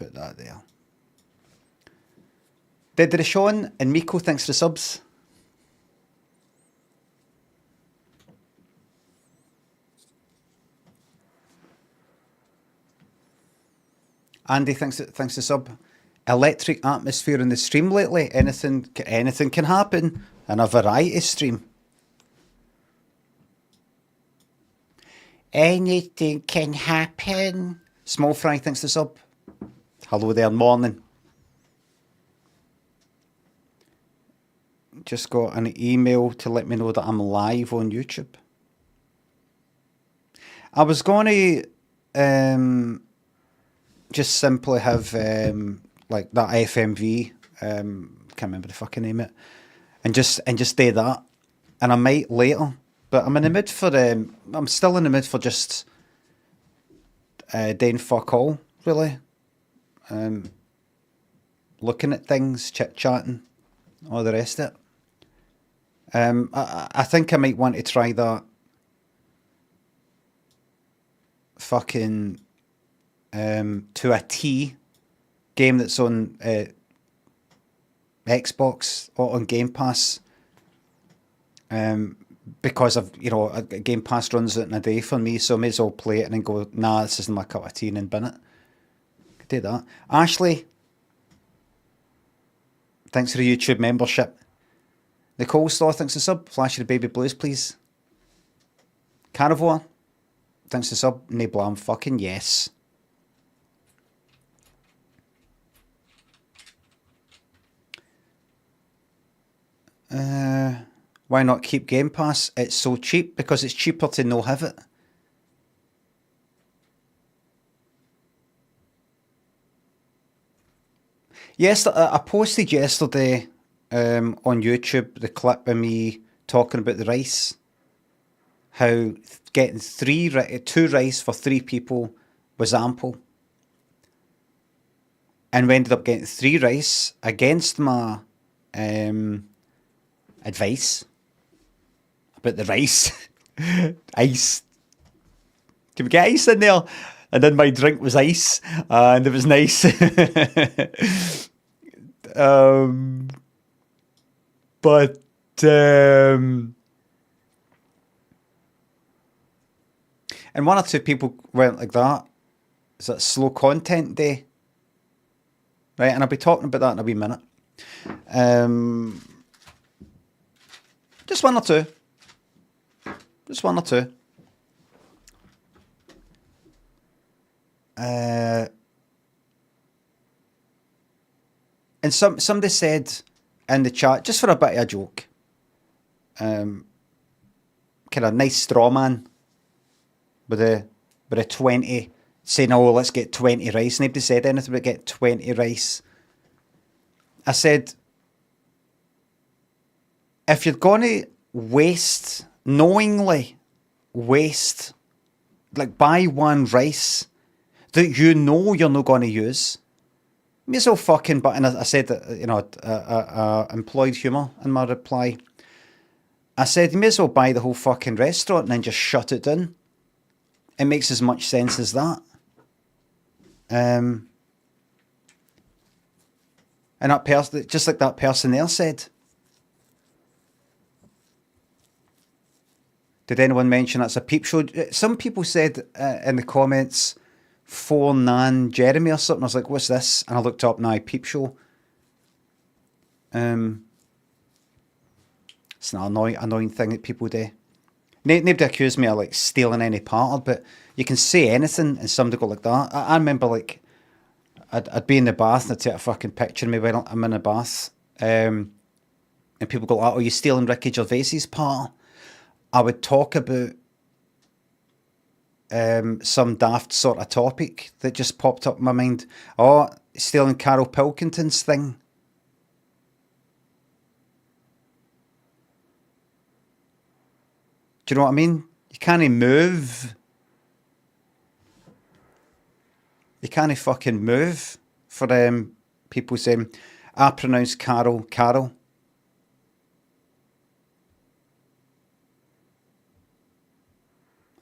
put that there. Did Sean and Miko, thanks for the subs. Andy, thanks for sub. Electric atmosphere in the stream lately. Anything can happen in a variety stream. Anything can happen. Small Fry, thanks for sub. Hello there, morning. Just got an email to let me know that I'm live on YouTube. I was going to just simply have like that FMV, can't remember the fucking name of it, and just do that, and I might later. But I'm in the mood for I'm still in the mood for just doing fuck all, really. Looking at things, chit chatting, all the rest of it. I think I might want to try that fucking to a T game that's on Xbox or on Game Pass. Because of, Game Pass runs it in a day for me, so I may as well play it and then go, nah, this isn't my cup of tea, and then bin it. Could do that. Ashley, thanks for the YouTube membership. Nicole Slaw, thanks for sub. Flash of the baby blues, please. Carnivore, thanks for sub. Nae blam, fucking yes. Why not keep Game Pass? It's so cheap, because it's cheaper to no have it. Yes, I posted yesterday on YouTube the clip of me talking about the rice. How getting two rice for 3 people was ample. And we ended up getting 3 rice against my advice about the rice. Ice. Can we get ice in there? And then my drink was ice, and it was nice. And 1 or 2 people went like that. It's that slow content day. Right, and I'll be talking about that in a wee minute. Just 1 or 2. Just 1 or 2. And somebody said in the chat, just for a bit of a joke, kind of nice straw man with a 20, saying, oh, let's get 20 rice. Nobody said anything about get 20 rice. I said, if you're going to knowingly waste, like buy 1 rice that you're not going to use, may as well fucking, but, and I said that, employed humour in my reply. I said, you may as well buy the whole fucking restaurant and then just shut it down. It makes as much sense as that. And that person, just like that person there said. Did anyone mention that's a peep show? Some people said in the comments, 4Nan Jeremy or something. I was like, what's this? And I looked up, now peep show. It's an annoying thing that people do. Nobody accused me of like stealing any part of it, but you can say anything and somebody go like that. I remember like I'd be in the bath and I'd take a fucking picture of me when I'm in the bath, and people go like, oh, you stealing Ricky Gervais's part? I would talk about some daft sort of topic that just popped up in my mind. Oh, stealing Carol Pilkington's thing. Do you know what I mean? You can't move. You can't fucking move for people saying, I pronounce Carol, Carol.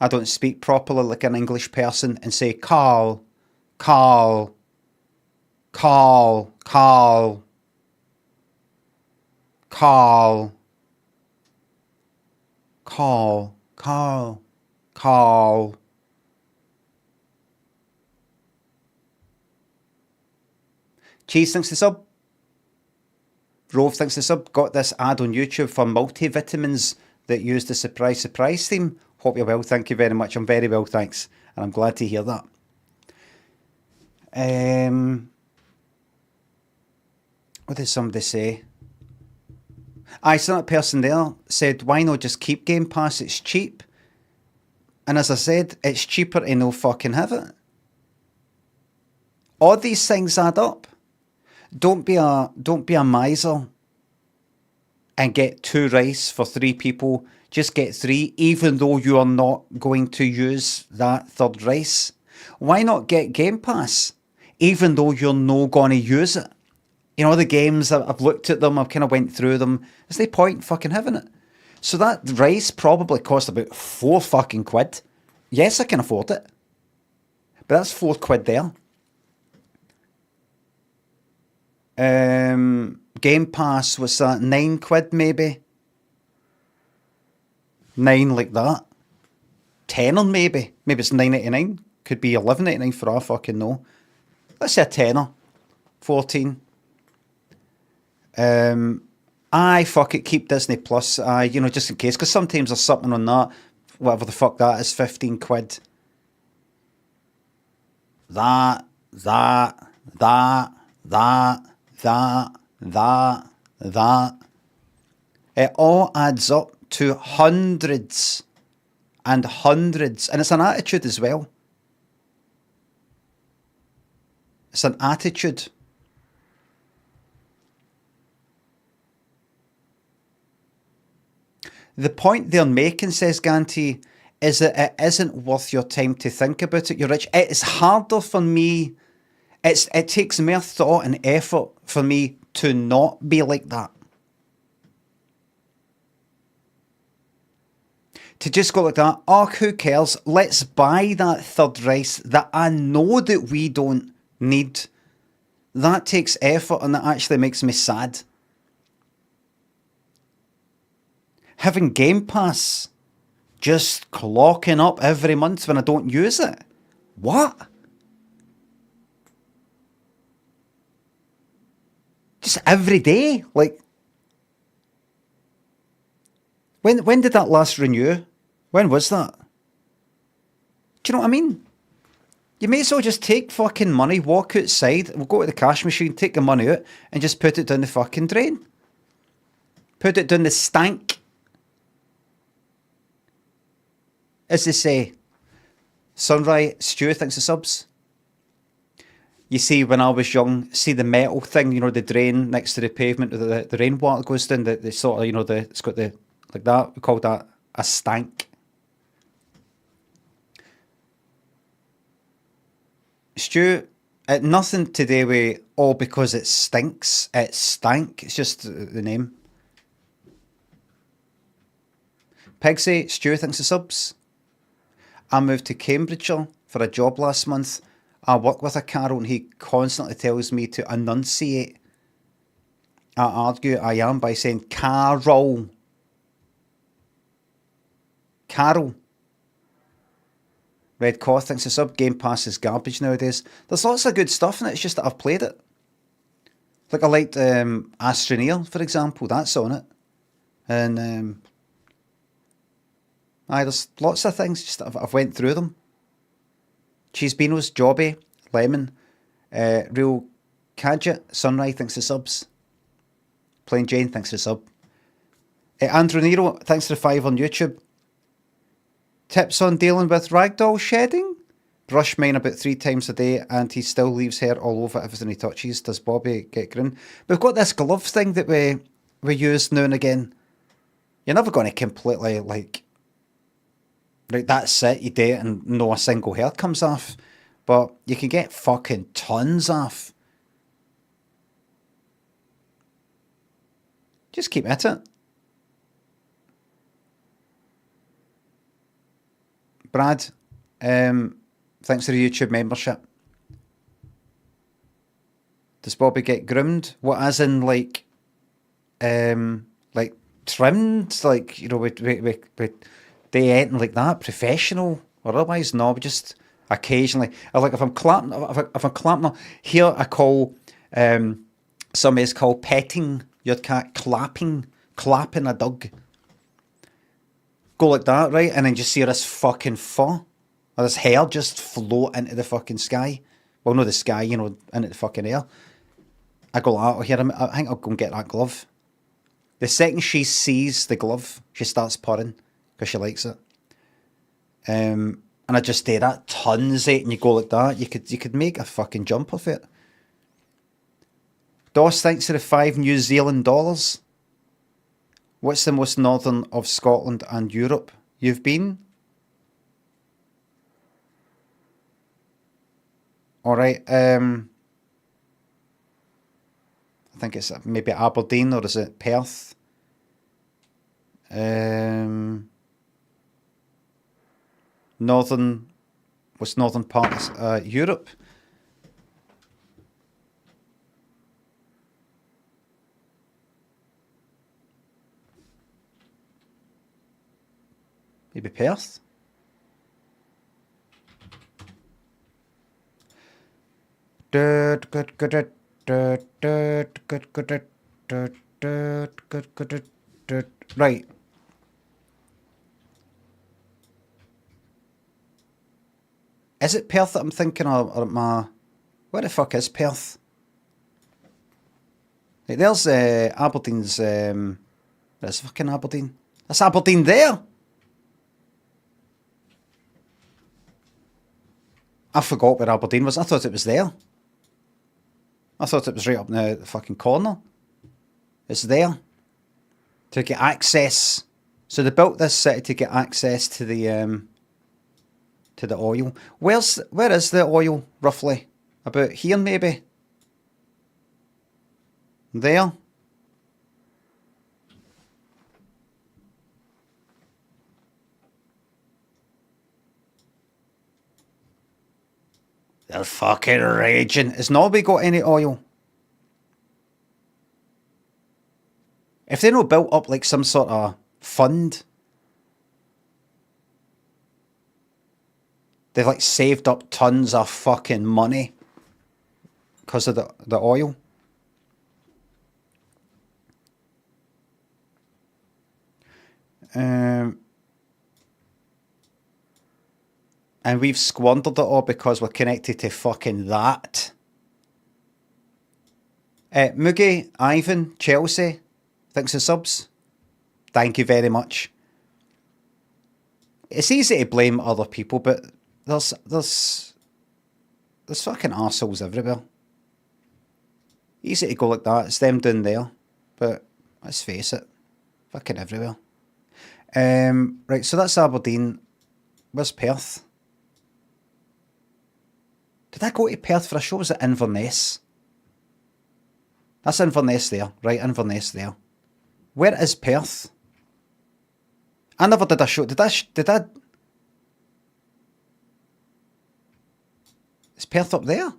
I don't speak properly like an English person and say Carl, Carl. Carl, Carl, Carl, Carl, Carl, Carl. Cheese thinks the sub. Rove thinks the sub. Got this ad on YouTube for multivitamins that use the surprise surprise theme. Hope you're well. Thank you very much. I'm very well, thanks. And I'm glad to hear that. What did somebody say? I saw that person there said, why not just keep Game Pass? It's cheap. And as I said, it's cheaper to no fucking have it. All these things add up. Don't be a miser and get 2 rice for 3 people. Just get 3, even though you are not going to use that 3rd rice. Why not get Game Pass, even though you're not going to use it? You know, the games, I've looked at them, I've kind of went through them. There's no point fucking having it. So that rice probably cost about 4 fucking quid. Yes, I can afford it. But that's 4 quid there. Game Pass was that 9 quid maybe? 9 like that. 10 or maybe. Maybe it's 9.99. Could be 11.99 for all I fucking know. Let's say a tenner. 14. Aye, fuck it, keep Disney Plus. Aye, you know, just in case. Because sometimes there's something on that. Whatever the fuck that is, 15 quid. That. It all adds up to hundreds and hundreds. And it's an attitude as well. It's an attitude. The point they're making, says Ganti, is that it isn't worth your time to think about it. You're rich. It's harder for me. It takes more thought and effort for me to not be like that. To just go like that, oh, who cares? Let's buy that 3rd rice that I know that we don't need. That takes effort and that actually makes me sad. Having Game Pass just clocking up every month when I don't use it. What? Just every day? Like, when did that last renew? When was that? Do you know what I mean? You may as well just take fucking money, walk outside, we'll go to the cash machine, take the money out, and just put it down the fucking drain. Put it down the stank. As they say, Sunrise, Stu thinks the subs. You see, when I was young, see the metal thing, you know, the drain next to the pavement, the rainwater goes down, the sort of, you know, it's got the, like that, we call that a stank. Stu, nothing to do with, oh, because it stinks, it stank, it's just the name. Pigsy, Stu thinks the subs. I moved to Cambridgeshire for a job last month. I work with a Carol and he constantly tells me to enunciate. I argue I am by saying Carol. Carol. Red Coth thinks the sub. Game Pass is garbage nowadays. There's lots of good stuff in it, it's just that I've played it. Like I liked Astroneer, for example, that's on it. And there's lots of things, just I've went through them. Cheese Beanos, Jobby, Lemon, Real Cadget, Sunrise thanks for subs. Plain Jane thanks for sub. Andrew Nero, thanks for the 5 on YouTube. Tips on dealing with ragdoll shedding? Brush mine about 3 times a day and he still leaves hair all over everything he touches. Does Bobby get grin? We've got this glove thing that we use now and again. You're never going to completely like, right, that's it, you do it and no a single hair comes off. But you can get fucking tons off. Just keep at it. Brad, thanks for the YouTube membership. Does Bobby get groomed? What, as in like trimmed? Like, we do anything like that? Professional or otherwise? No, we just occasionally. Like if I'm clapping, if I'm clapping, here I call some is called petting your cat, clapping a dog. Go like that, right? And then just see this fucking fur or this hair just float into the fucking sky. Well, no, the sky, into the fucking air. I go out here. I think I'll go and get that glove. The second she sees the glove, she starts purring because she likes it. And I just do that tons of it, and you go like that. You could make a fucking jump off it. Doss, thanks to the $5 New Zealand. What's the most northern of Scotland and Europe you've been? All right. I think it's maybe Aberdeen, or is it Perth? Northern, what's northern part of Europe? Maybe Perth? Right. Is it Perth that I'm thinking of, or where the fuck is Perth? Right, there's Aberdeen's. There's fucking Aberdeen. That's Aberdeen there. I forgot where Aberdeen was. I thought it was there. I thought it was right up in the fucking corner. It's there. To get access. So they built this city to get access to the oil. Where is the oil, roughly? About here, maybe? There? They're fucking raging. Has nobody got any oil? If they not built up like some sort of fund, they've like saved up tons of fucking money because of the oil. And we've squandered it all because we're connected to fucking that. Moogie, Ivan, Chelsea, thanks for subs. Thank you very much. It's easy to blame other people, but there's fucking arseholes everywhere. Easy to go like that. It's them down there, but let's face it, fucking everywhere. Right, so that's Aberdeen. Where's Perth? Did I go to Perth for a show? Was it Inverness? That's Inverness there, right? Inverness there. Where is Perth? I never did a show. Did I? Is Perth up there?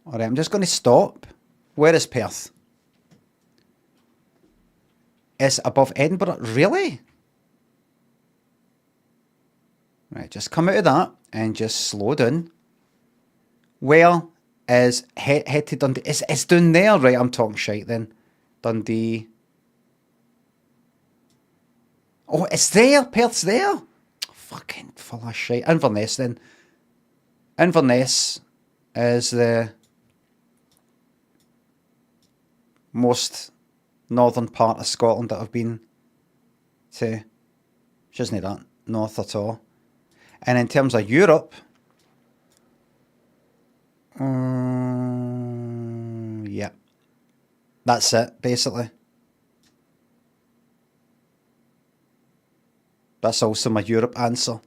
Alright, I'm just going to stop. Where is Perth? It's above Edinburgh. Really? Right, just come out of that and just slow down. Where is head to Dundee? It's down there, right? I'm talking shite then. Dundee. Oh, it's there. Perth's there. Fucking full of shit. Inverness then. Inverness is the most northern part of Scotland that I've been to. Which isn't that north at all. And in terms of Europe, yeah, that's it, basically. That's also my Europe answer.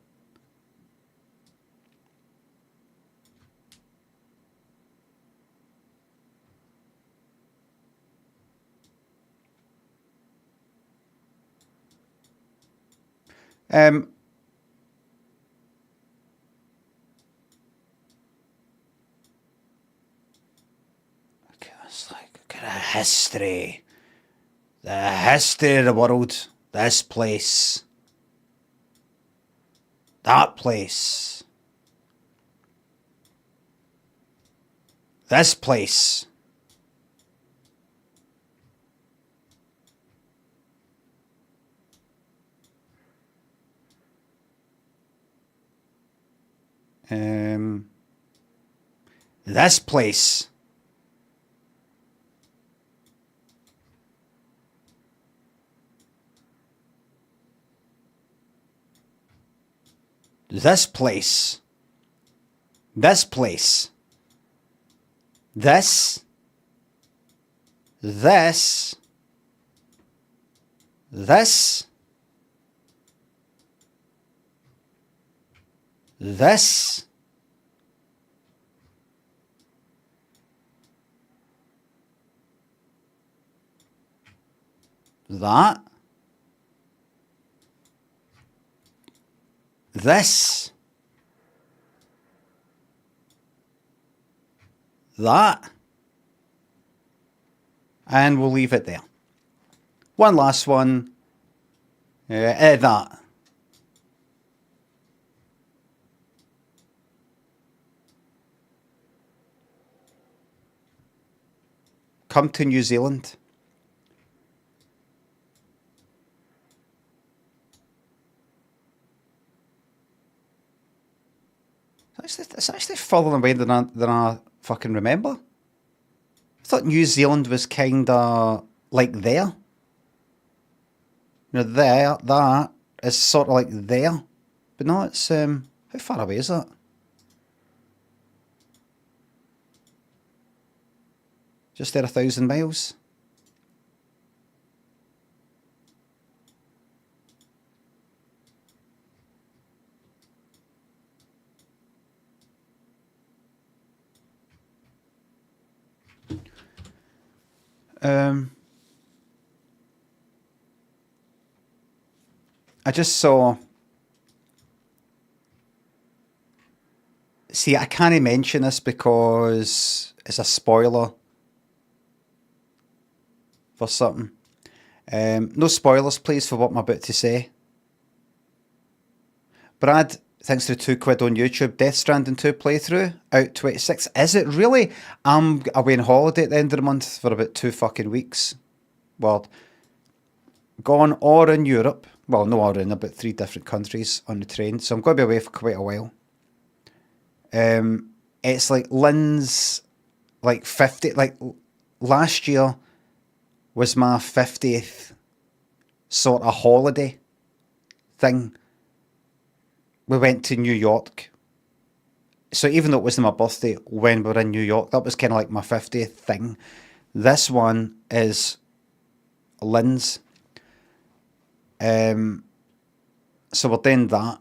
It's like kind of history. The history of the world. This place. That place. This place. This place. This place. This place. This. This. This. This. That. This. That. And we'll leave it there. One last one. That. Come to New Zealand. It's actually further away than I fucking remember. I thought New Zealand was kind of like there. You know, there, that is sort of like there. But no, it's, how far away is that? Just there 1,000 miles. I just saw. See, I can't mention this because it's a spoiler for something. No spoilers, please, for what I'm about to say. Brad, thanks for £2 on YouTube. Death Stranding 2 playthrough out 26. Is it really? I'm away on holiday at the end of the month for about 2 fucking weeks. Well, gone or in Europe. Well, no, or in about 3 different countries on the train. So I'm going to be away for quite a while. It's like Lynn's like 50. Like last year was my 50th sort of holiday thing. We went to New York. So even though it wasn't my birthday when we were in New York, that was kind of like my 50th thing. This one is Lynn's. So we're doing that.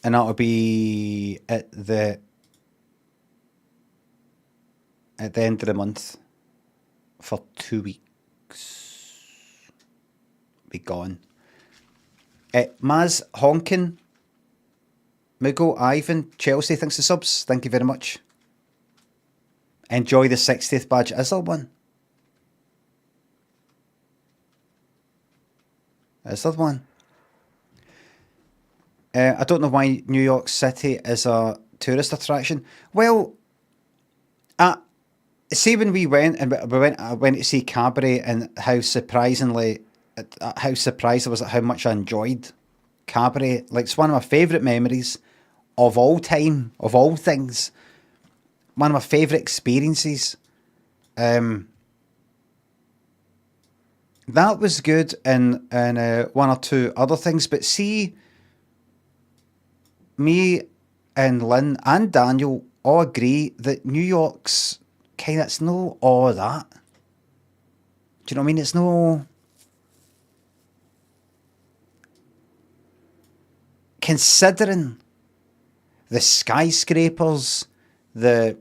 And that'll be at the end of the month for 2 weeks. Be gone. Maz Honkin, Mugo, Ivan, Chelsea, thanks for subs. Thank you very much. Enjoy the 60th badge. Is there one? Is there one? I don't know why New York City is a tourist attraction. Well, see when we went and I went to see Cabaret and how surprised I was at how much I enjoyed Cabaret. Like, it's one of my favourite memories of all time, of all things. One of my favourite experiences. That was good and one or two other things. But see, me and Lynn and Daniel all agree that New York's kind of, it's no all that. Do you know what I mean? It's no... Considering the skyscrapers, the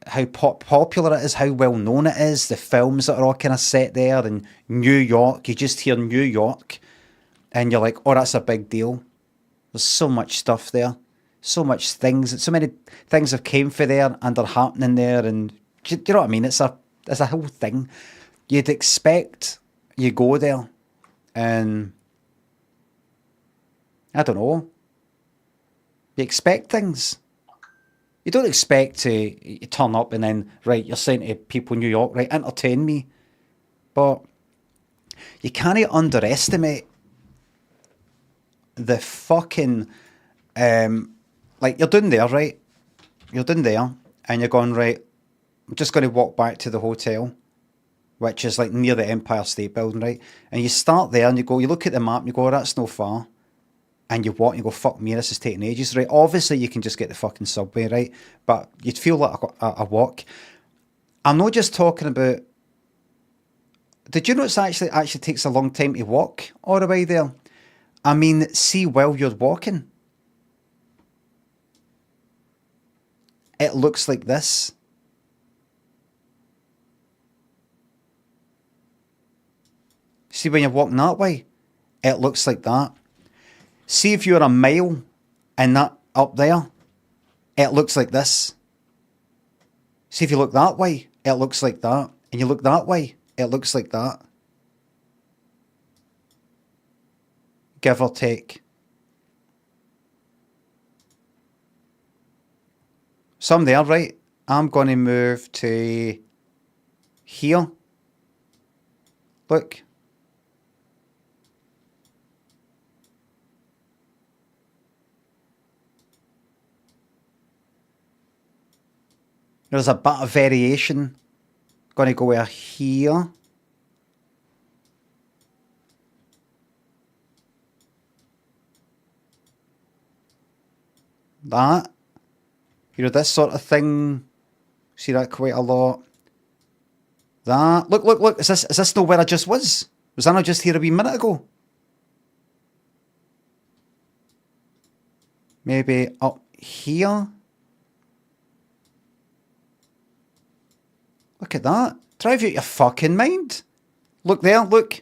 how popular it is, how well known it is, the films that are all kind of set there, and New York, you just hear New York, and you're like, oh, that's a big deal. There's so much stuff there. so much things, so many things have came for there and are happening there, and do you know what I mean? It's a whole thing. You'd expect you go there, and I don't know. You expect things. You don't expect to you turn up and then right. You're saying to people in New York, right, entertain me, but you can't underestimate the fucking like you're down there, right? You're down there, and you're going right. I'm just going to walk back to the hotel, which is like near the Empire State Building, right? And you start there, and you go, you look at the map, and you go, oh, that's no far. And you walk, and you go, fuck me, this is taking ages, right? Obviously, you can just get the fucking subway, right? But you'd feel like a walk. I'm not just talking about. Did you know it's actually takes a long time to walk all the way there? I mean, see, while you're walking, it looks like this. See, when you're walking that way, it looks like that. See, if you're a mile and that up there, it looks like this. See, if you look that way, it looks like that. And you look that way, it looks like that. Give or take. So I'm there, right? I'm going to move to here. Look. There's a bit of variation. Going to go over here. That. You know, this sort of thing. See that quite a lot. That. Look. Is this not where I just was? Was I not just here a wee minute ago? Maybe up here? Look at that. Drive you out your fucking mind. Look there, look.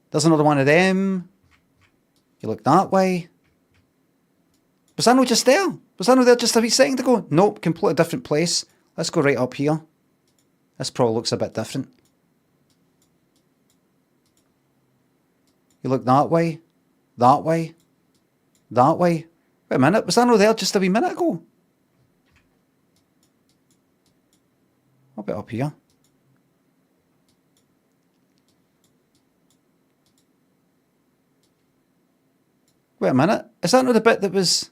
There's another one of them. You look that way. Was I not just there? Was I not there just a wee second ago? Nope, completely different place. Let's go right up here. This probably looks a bit different. You look that way, that way, that way. Wait a minute, was I not there just a wee minute ago? I'll be up here. Wait a minute, is that not the bit that was...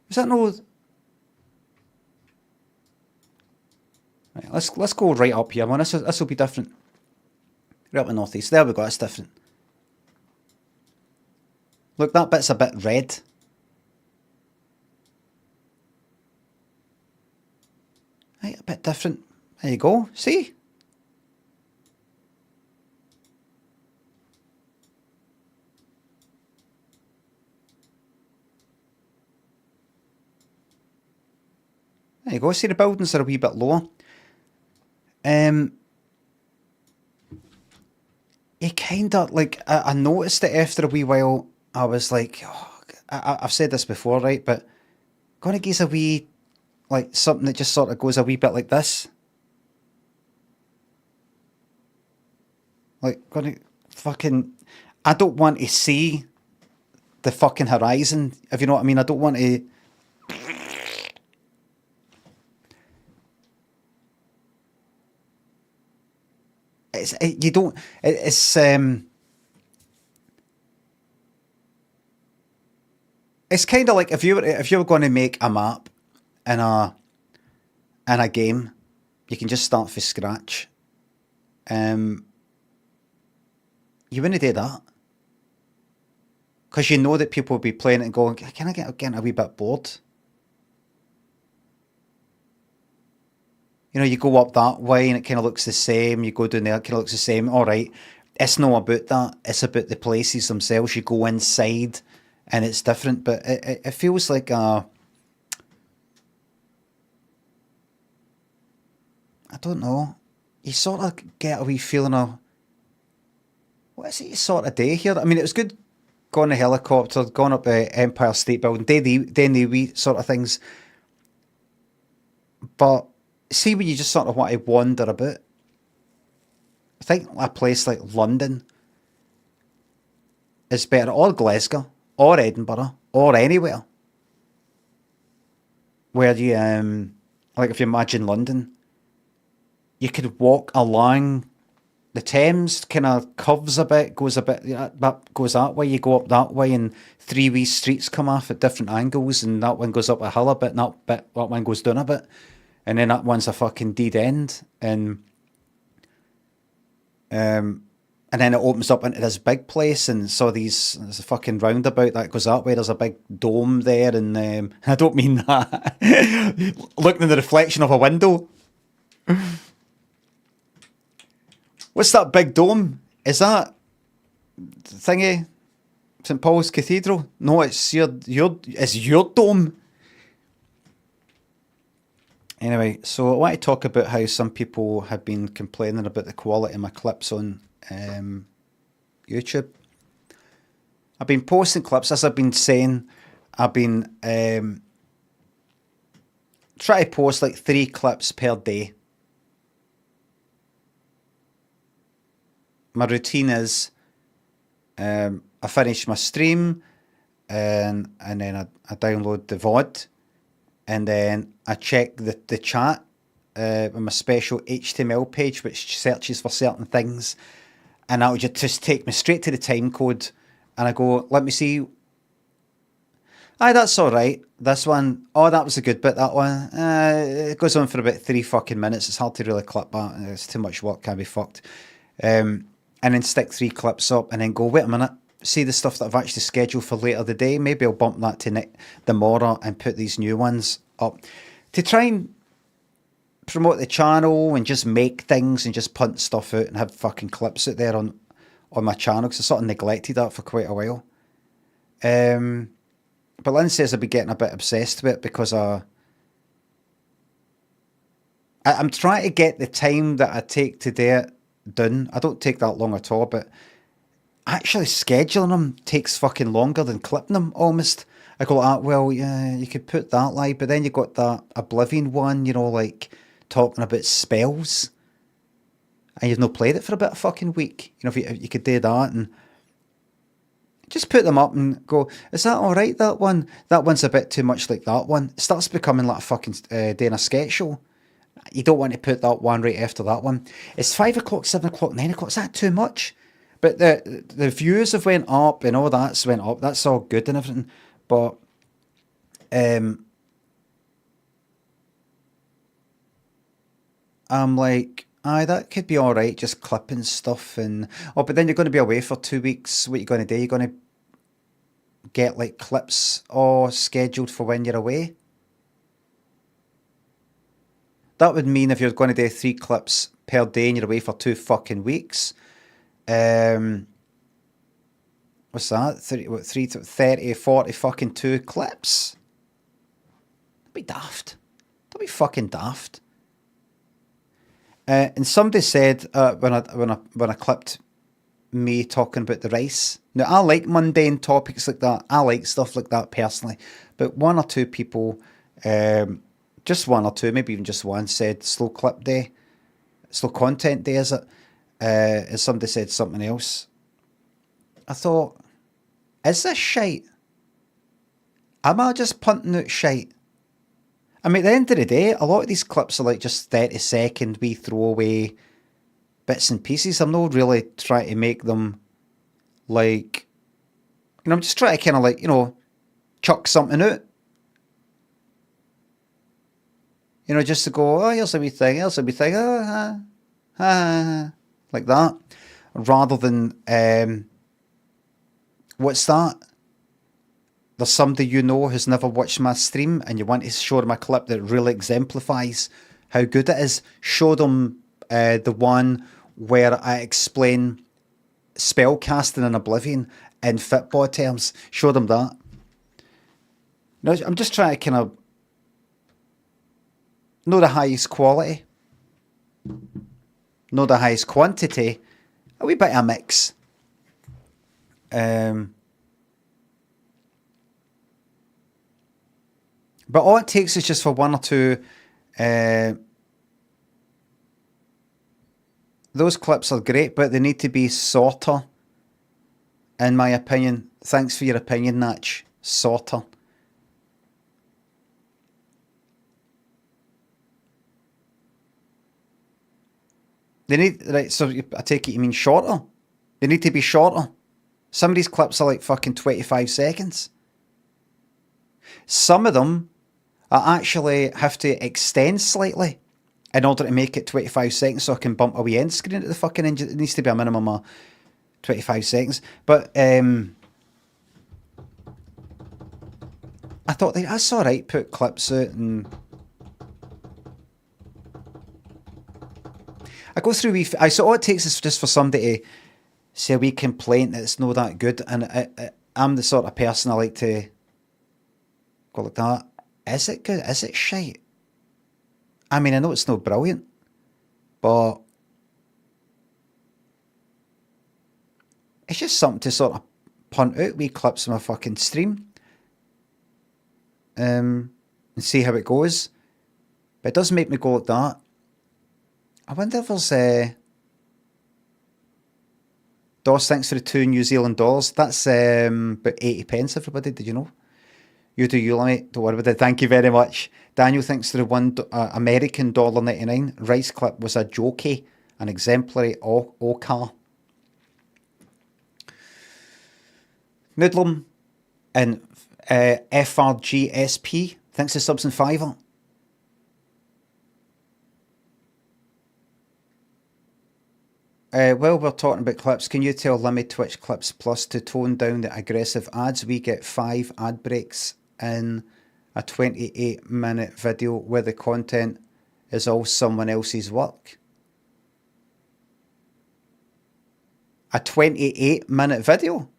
Is that no... Right, let's go right up here, man. This will be different. Right up the northeast. There we go, that's different. Look, that bit's a bit red. Right, a bit different. There you go. See? There you go. See, the buildings are a wee bit lower. You kind of, like, I noticed it after a wee while. I was like, oh, I've said this before, right? But gonna give a wee, like, something that just sort of goes a wee bit like this. Like, gonna fucking... I don't want to see the fucking horizon, if you know what I mean. I don't want to... You don't... It's kind of like if you were going to make a map in a game, you can just start from scratch. You wouldn't do that because you know that people will be playing it and going, "Can I get a wee bit bored?" You know, you go up that way and it kind of looks the same. You go down there, it kind of looks the same. All right, it's not about that. It's about the places themselves. You go inside and it's different, but it feels like I don't know. You sort of get a wee feeling of what is it you sort of do here? I mean, it was good going a helicopter, going up the Empire State Building, doing the wee sort of things. But see, when you just sort of want to wander about, I think a place like London is better, or Glasgow, or Edinburgh, or anywhere where you, like if you imagine London, you could walk along the Thames, kind of curves a bit, goes a bit, that goes that way, you go up that way, and three wee streets come off at different angles, and that one goes up a hill a bit, and that one goes down a bit, and then that one's a fucking dead end, and then it opens up into this big place, and so there's a fucking roundabout that goes that way. There's a big dome there, and I don't mean that. Looking in the reflection of a window. What's that big dome? Is that thingy? St Paul's Cathedral? No, it's your dome. Anyway, so I want to talk about how some people have been complaining about the quality of my clips on YouTube. I've been posting clips, as I've been saying. I've been trying to post like 3 clips per day. My routine is I finish my stream and then I download the VOD, and then I check the chat with my special HTML page which searches for certain things, and that would just take me straight to the time code, and I go, let me see. Aye, that's alright. This one, oh, that was a good bit, that one. It goes on for about 3 fucking minutes. It's hard to really clip that. It's too much work, can't be fucked. And then stick 3 clips up and then go, wait a minute, see the stuff that I've actually scheduled for later the day? Maybe I'll bump that to tomorrow and put these new ones up. To try and promote the channel and just make things and just punt stuff out and have fucking clips out there on my channel, because I sort of neglected that for quite a while. But Lynn says I've been getting a bit obsessed with it because I'm trying to get the time that I take to do it done. I don't take that long at all, but actually scheduling them takes fucking longer than clipping them almost. I go like, well, yeah, you could put that live, but then you got that Oblivion one, you know, like talking about spells, and you've not played it for about a fucking week. You know, if you could do that and just put them up and go, is that all right, that one? That one's a bit too much like that one. It starts becoming like a fucking doing a sketch show. You don't want to put that one right after that one. It's 5 o'clock, 7 o'clock, 9 o'clock. Is that too much? But the views have went up and all that's went up. That's all good and everything. But I'm like, aye, that could be all right, just clipping stuff. But then you're going to be away for 2 weeks. What are you going to do? You're going to get like clips all scheduled for when you're away? That would mean if you're going to do 3 clips per day and you're away for 2 fucking weeks, what's that? 30, 40 fucking 2 clips? That'd be daft. That'd be fucking daft. And somebody said when I clipped me talking about the rice. Now, I like mundane topics like that. I like stuff like that personally. But 1 or 2 people, just 1 or 2, maybe even just 1, said slow clip day, slow content day, is it? And somebody said something else. I thought, is this shite? Am I just punting out shite? I mean, at the end of the day, a lot of these clips are like just 30-second wee throwaway bits and pieces. I'm not really trying to make them like, you know, I'm just trying to kind of like, you know, chuck something out. You know, just to go, oh, here's a wee thing, like that. Rather than, what's that? There's somebody you know who's never watched my stream and you want to show them a clip that really exemplifies how good it is. Show them the one where I explain spellcasting in Oblivion in football terms. Show them that. No, I'm just trying to kind of know the highest quality, know the highest quantity, a wee bit of a mix. Um, but all it takes is just for one or two. Uh, those clips are great, but they need to be sorter, in my opinion. Thanks for your opinion, Natch. Sorter. They need, right, so I take it you mean shorter? They need to be shorter. Some of these clips are like fucking 25 seconds. Some of them I actually have to extend slightly in order to make it 25 seconds so I can bump a wee end screen at the fucking engine. It needs to be a minimum of 25 seconds. But I thought that's alright, put clips out and I go through so all it takes is just for somebody to say a wee complaint that it's not that good, and I'm the sort of person I like to go like that. Is it good? Is it shite? I mean, I know it's not brilliant, but it's just something to sort of punt out wee clips of my fucking stream, and see how it goes. But it does make me go like that. I wonder if there's DOS, thanks for the $2 New Zealand. That's about 80 pence, everybody. Did you know? You do you, mate. Don't worry about it. Thank you very much. Daniel, thanks for the one American $1.99. Rice clip was a jokey, an exemplary car. Noodlum and FRGSP. Thanks for subs and fiver. While we're talking about clips, can you tell Limmy Twitch Clips Plus to tone down the aggressive ads? We get 5 ad breaks in a 28-minute video where the content is all someone else's work. A 28-minute video?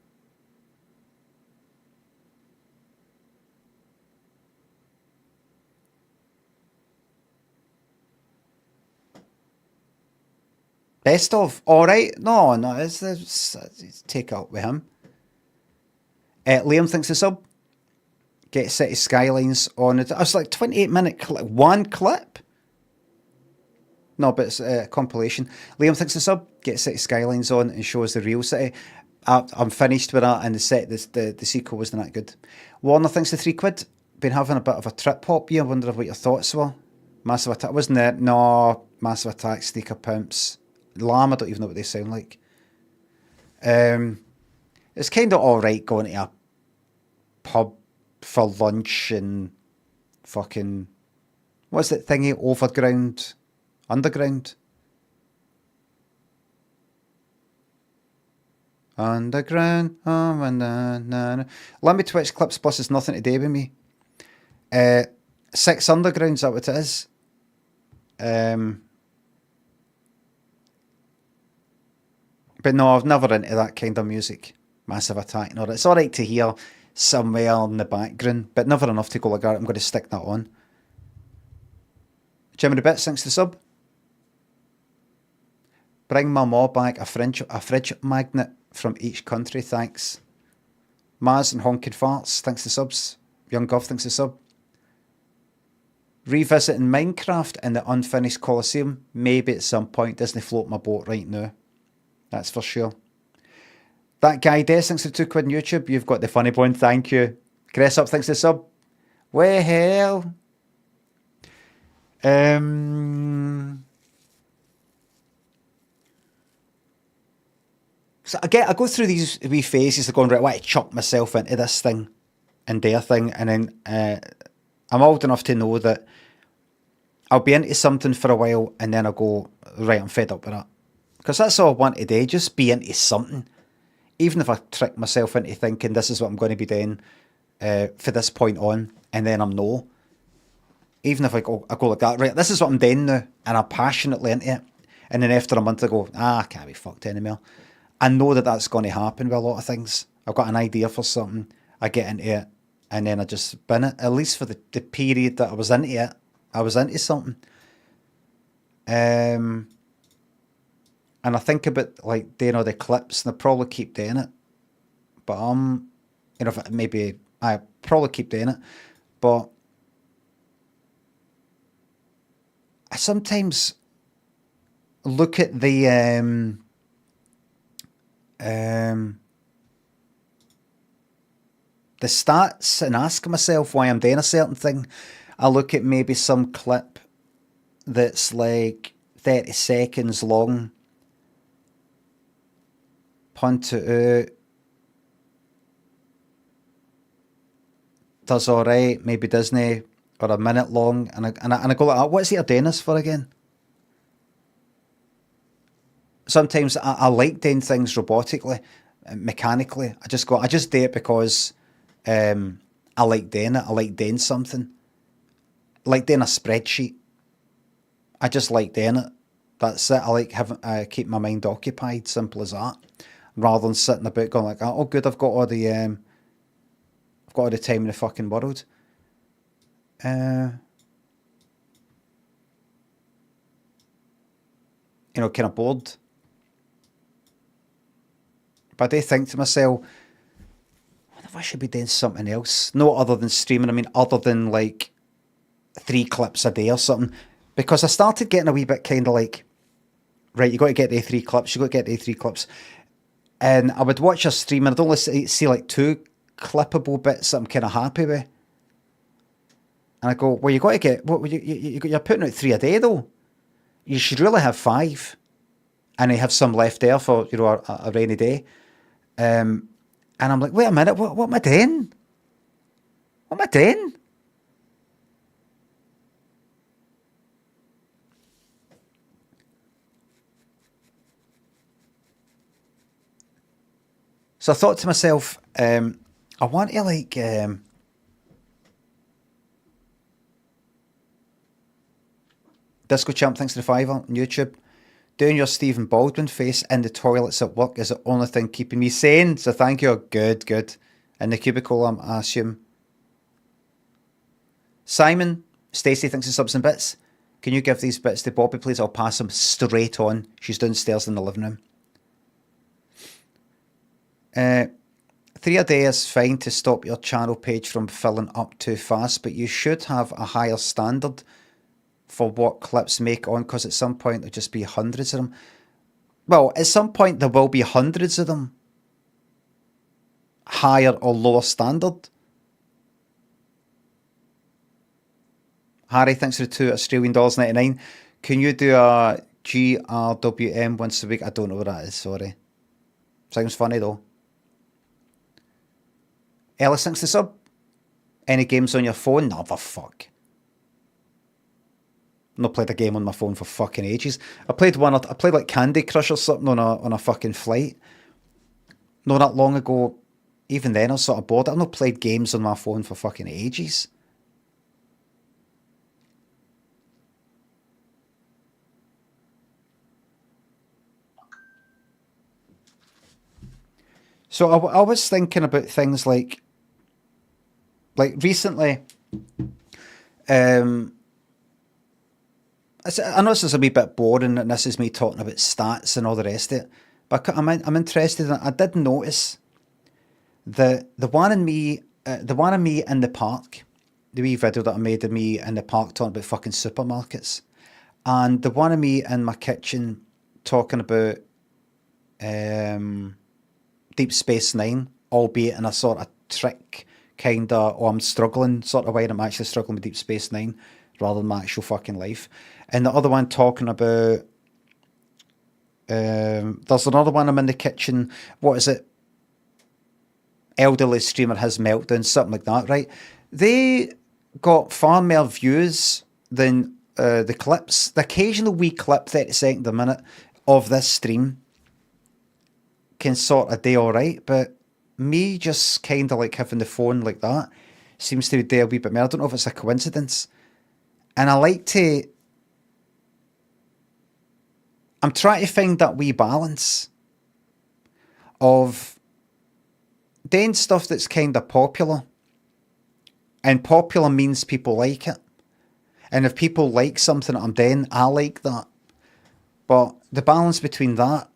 Best of? Alright. No, it's take it up with him. Liam thinks the sub. Get City Skylines on it. I was like 28-minute one clip. No, but it's a compilation. Liam thinks the sub. Get City Skylines on and shows the real city. I'm finished with that, and the sequel wasn't that good. Warner thinks the £3. Been having a bit of a trip hop here. I wonder what your thoughts were. Massive Attack wasn't there? No, Massive Attack, Sneaker Pimps. Lamb, I don't even know what they sound like. It's kind of alright going to a pub for lunch and fucking, what's that thingy? Overground? Underground? Underground. Oh, na, na, na. Let me Twitch Clips Plus is nothing to do with me. 6 Underground, is that what it is? But no, I've never into that kind of music. Massive Attack. No, it's alright to hear somewhere in the background, but never enough to go like that. I'm going to stick that on. Jimmy the Bits, thanks to the sub. Bring my ma back a fridge magnet from each country, thanks. Maz and Honkin' Farts, thanks to subs. Young Gov, thanks to sub. Revisiting Minecraft in the unfinished Colosseum, maybe at some point. Doesn't float my boat right now. That's for sure. That guy Des, thanks for £2 on YouTube. You've got the funny bone, thank you. Chris up, thanks to sub. Well. So I go through these wee phases of going, right, I want to chuck myself into this thing and their thing, and then I'm old enough to know that I'll be into something for a while and then I'll go, right, I'm fed up with that. Because that's all I want to do, just be into something. Even if I trick myself into thinking this is what I'm going to be doing for this point on, and then I'm no. Even if I go like that, right, this is what I'm doing now, and I'm passionately into it. And then after a month I go, I can't be fucked anymore. I know that that's going to happen with a lot of things. I've got an idea for something, I get into it, and then I just spin it. At least for the period that I was into it, I was into something. And I think about like doing all the clips, and I probably keep doing it. but maybe I probably keep doing it, but I sometimes look at the stats and ask myself why I'm doing a certain thing. I look at maybe some clip that's like 30 seconds long, punt it out, does alright, maybe Disney, or a minute long, and I go like, oh, what's he doing this for again? Sometimes I like doing things robotically, mechanically. I just do it because I like doing it. I like doing something. I like doing a spreadsheet. I just like doing it. That's it. I like having keep my mind occupied. Simple as that. Rather than sitting about going like, oh, good, I've got all the time in the fucking world. Kind of bored. But I do think to myself, I wonder if I should be doing something else. No other than streaming. I mean, other than like 3 clips a day or something. Because I started getting a wee bit kind of like, right, you got to get the 3 clips, you got to get the 3 clips. And I would watch a stream and I'd only see like 2 clippable bits that I'm kind of happy with. And I go, well, you got to get, you're putting out 3 a day though. You should really have 5. And you have some left there for, a rainy day. And I'm like, wait a minute, what am I doing? What am I doing? So I thought to myself, I want to like, Disco Champ, thanks to the $5 on YouTube. Doing your Stephen Baldwin face in the toilets at work is the only thing keeping me sane. So thank you. Good. In the cubicle, I assume. Simon, Stacey thinks of subs and bits. Can you give these bits to Bobby, please? I'll pass them straight on. She's downstairs in the living room. 3 a day is fine to stop your channel page from filling up too fast, but you should have a higher standard for what clips make on, because at some point there'll just be hundreds of them. Well, at some point there will be hundreds of them. Higher or lower standard. Harry, thanks for the $2 Australian $99. Can you do a GRWM once a week? I don't know what that is, sorry. Sounds funny though. Ellis, thanks for the sub. Any games on your phone? Nah, the fuck. Not played a game on my phone for fucking ages. I played like Candy Crush or something on a fucking flight. Not that long ago. Even then I was sort of bored. I've not played games on my phone for fucking ages. So I was thinking about things like recently, I know this is a wee bit boring and this is me talking about stats and all the rest of it, but I'm interested in it. I did notice the one of me in the park, the wee video that I made of me in the park talking about fucking supermarkets, and the one of me in my kitchen talking about Deep Space Nine, albeit in a sort of trick kind of, oh, I'm struggling sort of way, and I'm actually struggling with Deep Space Nine rather than my actual fucking life. And the other one talking about, there's another one I'm in the kitchen, what is it? Elderly streamer has meltdown, something like that, right? They got far more views than the clips. The occasional wee clip, 30 seconds a minute, of this stream can sort of do alright, but me just kind of like having the phone like that seems to do a wee bit more. I don't know if it's a coincidence. And I like to... I'm trying to find that wee balance of doing stuff that's kind of popular. And popular means people like it. And if people like something that I'm doing, I like that. But the balance between that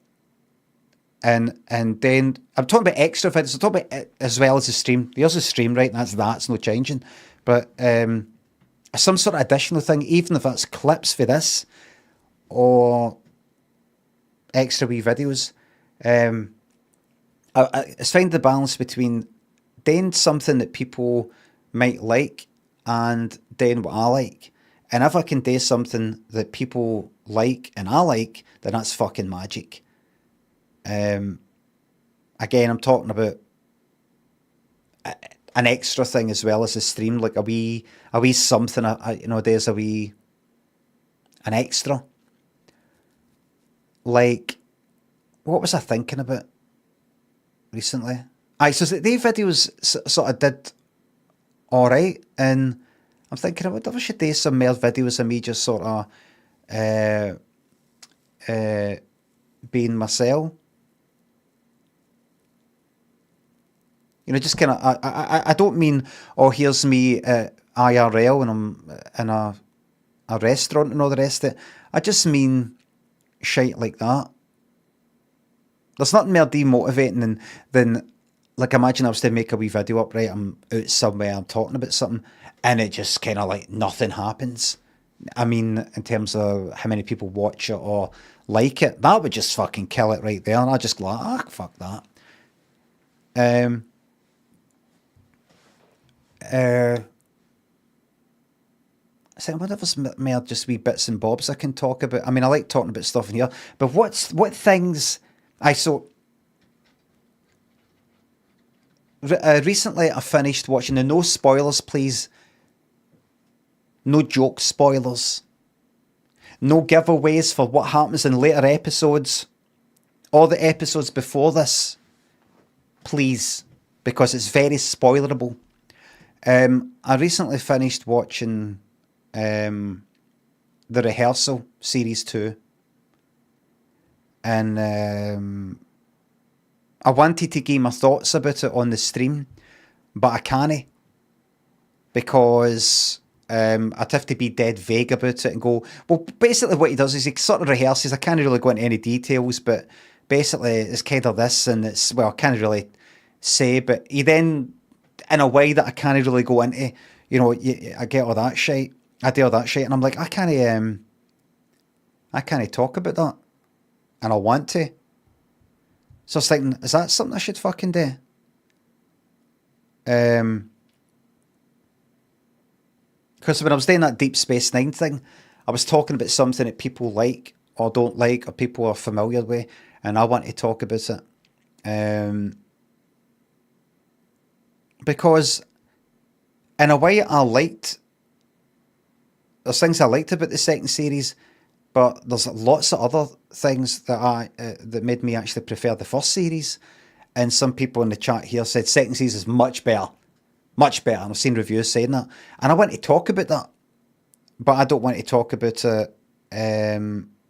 And then I'm talking about extra videos. I'm talking about it as well as the stream. There's a stream, right? That's no changing. But some sort of additional thing, even if that's clips for this or extra wee videos. It's finding the balance between doing something that people might like and doing what I like. And if I can do something that people like and I like, then that's fucking magic. Again, I'm talking about an extra thing as well as a stream, like a wee something. There's an extra. Like, what was I thinking about recently? So the videos sort of did all right, and I'm thinking I wonder if I should do some more videos of me just sort of being myself. Just kind of. I don't mean, oh, here's me IRL and I'm in a restaurant and all the rest of it. I just mean shite like that. There's nothing more demotivating than like, imagine I was to make a wee video up, right? I'm out somewhere, I'm talking about something, and it just kind of like nothing happens. I mean, in terms of how many people watch it or like it, that would just fucking kill it right there. And I just go, fuck that. So I wonder if there's more just wee bits and bobs I can talk about. I mean, I like talking about stuff in here, but what things recently I finished watching the no spoilers, please. No joke spoilers. No giveaways for what happens in later episodes. All the episodes before this, please, because it's very spoilerable. I recently finished watching the Rehearsal Series 2. And I wanted to give my thoughts about it on the stream, but I can't. Because I'd have to be dead vague about it and go, well, basically what he does is he sort of rehearses. I can't really go into any details, but basically it's kind of this, and it's, well, I can't really say, but he then, in a way that I can't really go into, I get all that shit. I do all that shit, and I'm like, I can't talk about that, and I want to. So I was thinking, is that something I should fucking do? Because when I was doing that Deep Space Nine thing, I was talking about something that people like or don't like or people are familiar with, and I want to talk about it. Because in a way there's things I liked about the second series, but there's lots of other things that made me actually prefer the first series. And some people in the chat here said second series is much better. Much better. And I've seen reviews saying that. And I want to talk about that. But I don't want to talk about it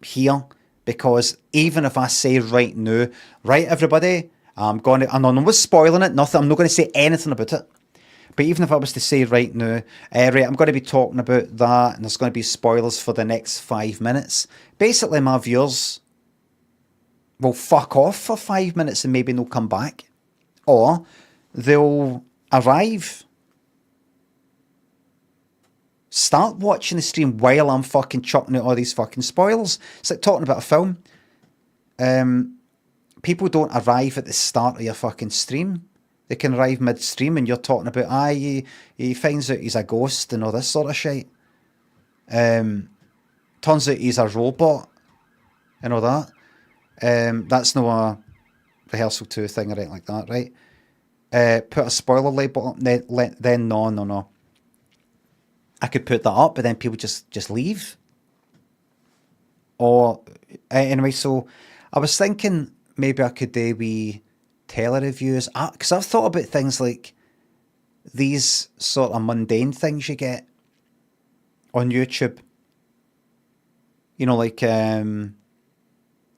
here. Because even if I say right now, right, everybody, I'm not spoiling it, nothing. I'm not going to say anything about it. But even if I was to say right now, right, I'm going to be talking about that, and there's going to be spoilers for the next 5 minutes. Basically, my viewers will fuck off for 5 minutes and maybe they'll come back. Or they'll arrive, start watching the stream while I'm fucking chopping out all these fucking spoilers. It's like talking about a film. People don't arrive at the start of your fucking stream. They can arrive mid-stream and you're talking about, he finds out he's a ghost and all this sort of shit. Turns out he's a robot and all that. That's no a Rehearsal 2 thing or anything like that, right? Put a spoiler label up, then no. I could put that up, but then people just leave. Or, anyway, so I was thinking maybe I could do wee tele-reviews, because I've thought about things like these sort of mundane things you get on YouTube. Like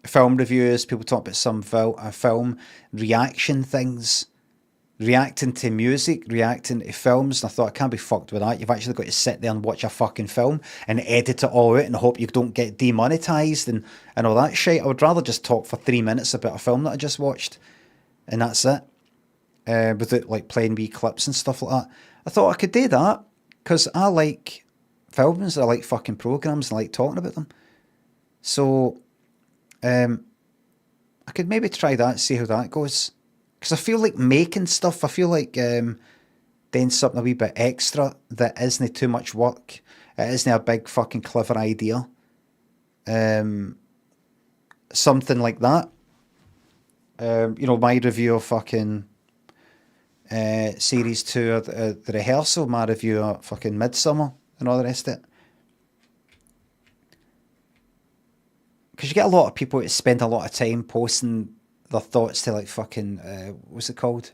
film reviews, people talk about some film reaction things, reacting to music, reacting to films, and I thought I can't be fucked with that. You've actually got to sit there and watch a fucking film and edit it all out and hope you don't get demonetized and all that shit. I would rather just talk for 3 minutes about a film that I just watched, and that's it. Without like playing wee clips and stuff like that. I thought I could do that because I like films, I like fucking programs, and I like talking about them. So I could maybe try that, see how that goes. Because I feel like making stuff, I feel like doing something a wee bit extra that isn't too much work. It isn't a big fucking clever idea. Something like that. My review of fucking series 2 of the rehearsal, my review of fucking Midsummer and all the rest of it. Because you get a lot of people that spend a lot of time posting their thoughts to like fucking, what's it called?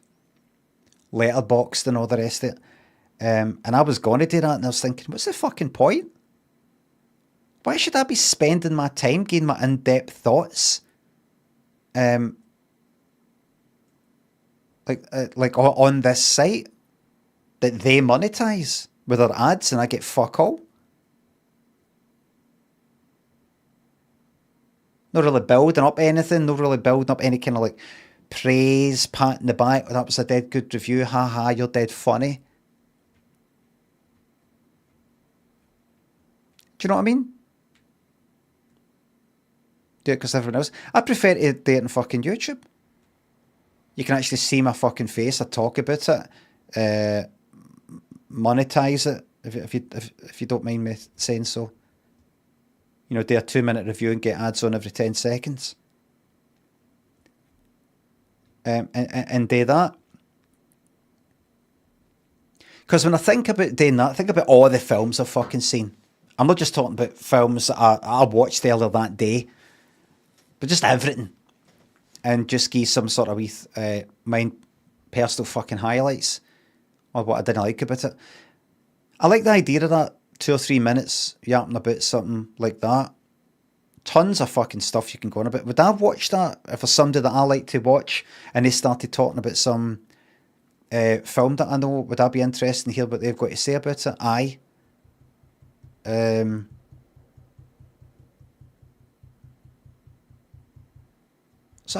Letterboxd and all the rest of it. And I was going to do that and I was thinking, what's the fucking point? Why should I be spending my time getting my in-depth thoughts? Like on this site that they monetize with their ads and I get fuck all? Not really building up anything, not really building up any kind of like praise, pat in the back. That was a dead good review. Ha ha, you're dead funny. Do you know what I mean? Do it because everyone else. I prefer to do it on fucking YouTube. You can actually see my fucking face. I talk about it. Monetize it if you don't mind me saying so. Do a 2-minute review and get ads on every 10 seconds. And do that. Because when I think about doing that, I think about all the films I've fucking seen. I'm not just talking about films that I watched earlier that day, but just everything. And just give some sort of wee mind personal fucking highlights of what I didn't like about it. I like the idea of that. 2 or 3 minutes yapping about something like that. Tons of fucking stuff you can go on about. Would I watch that if there's somebody that I like to watch and they started talking about some film that I know? Would I be interested in hear what they've got to say about it? Aye. So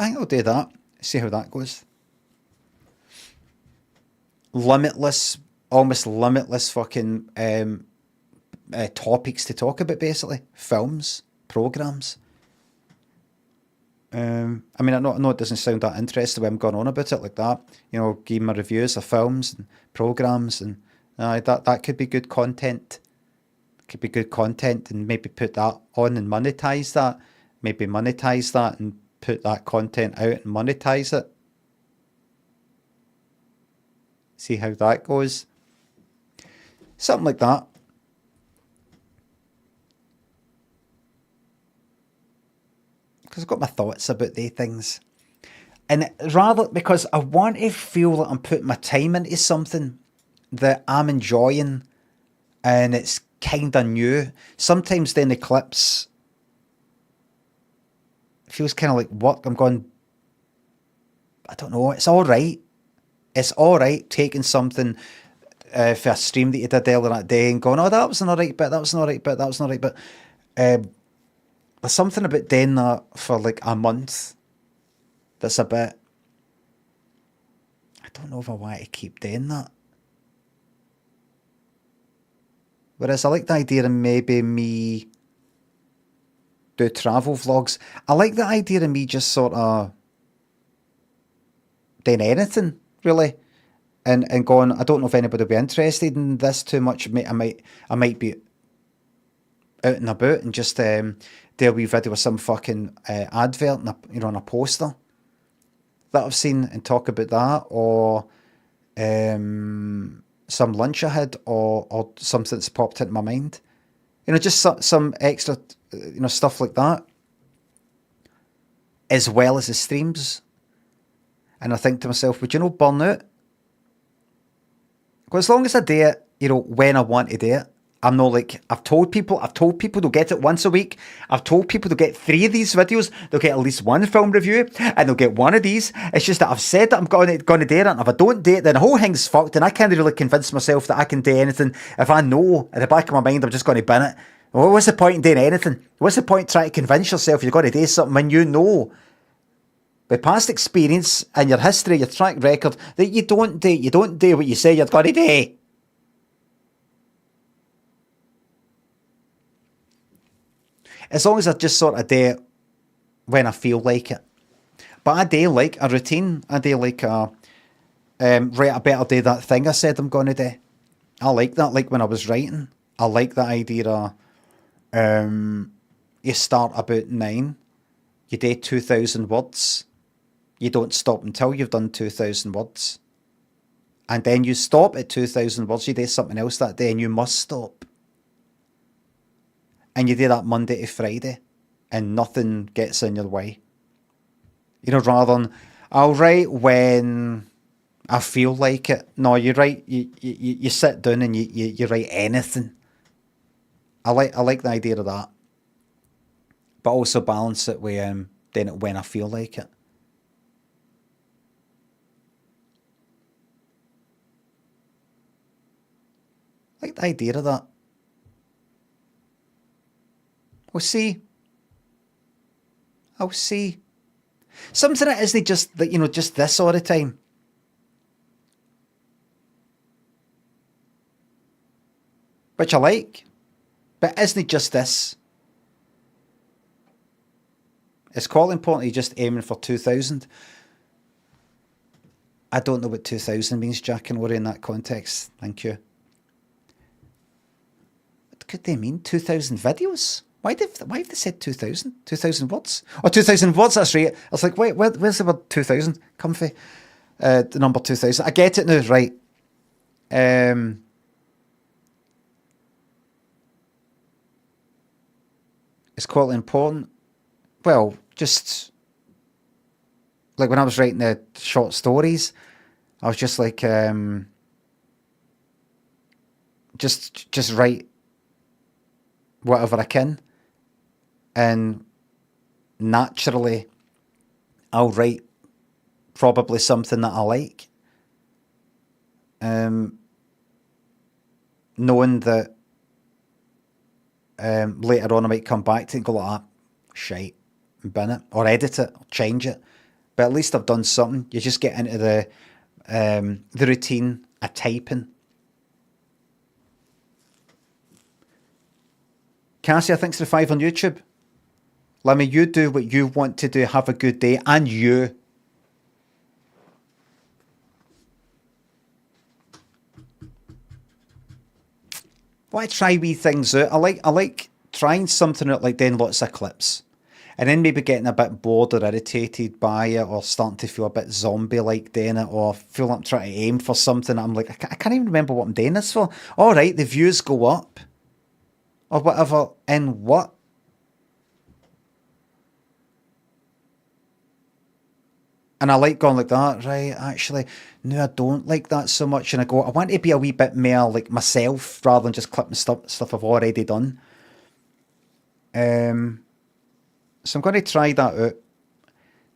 I think I'll do that. See how that goes. Limitless, almost limitless fucking topics to talk about, basically. Films, programs. I mean, I know it doesn't sound that interesting when I'm going on about it like that. Give my reviews of films and programs, and that could be good content. Could be good content, and maybe put that on and monetize that. Maybe monetize that and put that content out and monetize it. See how that goes. Something like that. Because I've got my thoughts about the things. And rather, because I want to feel that I'm putting my time into something that I'm enjoying and it's kind of new. Sometimes then the clips feels kind of like work. I'm going, I don't know, it's all right. It's all right taking something for a stream that you did earlier that day and going, oh, that was an all right bit, that was an all right bit, that was an all right bit. There's something about doing that for like a month that's a bit, I don't know if I want to keep doing that. Whereas I like the idea of maybe me do travel vlogs. I like the idea of me just sort of doing anything, really. And going, I don't know if anybody will be interested in this too much. I might be out and about and just do a wee video with some fucking advert and on a poster that I've seen and talk about that, or some lunch I had, or something that's popped into my mind. Just some extra, stuff like that, as well as the streams. And I think to myself, would you burn out? Because as long as I do it, when I want to do it, I'm not like, I've told people they'll get it once a week. I've told people they'll get 3 of these videos. They'll get at least 1 film review, and they'll get 1 of these. It's just that I've said that I'm going to do it, and if I don't do it, then the whole thing's fucked, and I can't really convince myself that I can do anything if I know in the back of my mind I'm just going to bin it. Well, what's the point in doing anything? What's the point trying to convince yourself you've got to do something when you know, by past experience and your history, your track record, that you don't do what you say you're going to do. As long as I just sort of do it when I feel like it. But I do like a routine. I do like right, I better do that thing I said I'm going to do. I like that, like when I was writing. I like the idea of you start about 9, you do 2,000 words, you don't stop until you've done 2,000 words. And then you stop at 2,000 words, you do something else that day and you must stop. And you do that Monday to Friday, and nothing gets in your way. You know, rather than, I'll write when I feel like it. No, you write, you sit down and you write anything. I like the idea of that. But also balance it with doing it when I feel like it. I like the idea of that. We'll see. I'll see. Something that isn't just that, you know, just this all the time. Which I like. But isn't just this. It's quite important just aiming for 2,000. I don't know what 2,000 means, Jack and Laurie, in that context. Thank you. What could they mean? 2,000 videos? Why have they said 2,000? 2,000 words? Oh, 2,000 words, that's right. I was like, wait, where's the word 2,000 come from? The number 2,000. I get it now, right. It's quite important. Well, just like when I was writing the short stories, I was just like, just write whatever I can. And naturally, I'll write probably something that I like. Knowing that later on I might come back to it and go like, ah, shite, and bin it, or edit it, or change it. But at least I've done something. You just get into the routine of typing. Cassia, thanks for the 5 on YouTube. Lemmy, you do what you want to do. Have a good day. And you. Why try wee things out? I like trying something out, like doing lots of clips. And then maybe getting a bit bored or irritated by it, or starting to feel a bit zombie-like doing it, or feel like I'm trying to aim for something. I'm like, I can't even remember what I'm doing this for. All right, the views go up. Or whatever. And what? And I like going like that, right? Actually, no, I don't like that so much. And I go, I want to be a wee bit more like myself rather than just clipping stuff I've already done. So I'm going to try that out.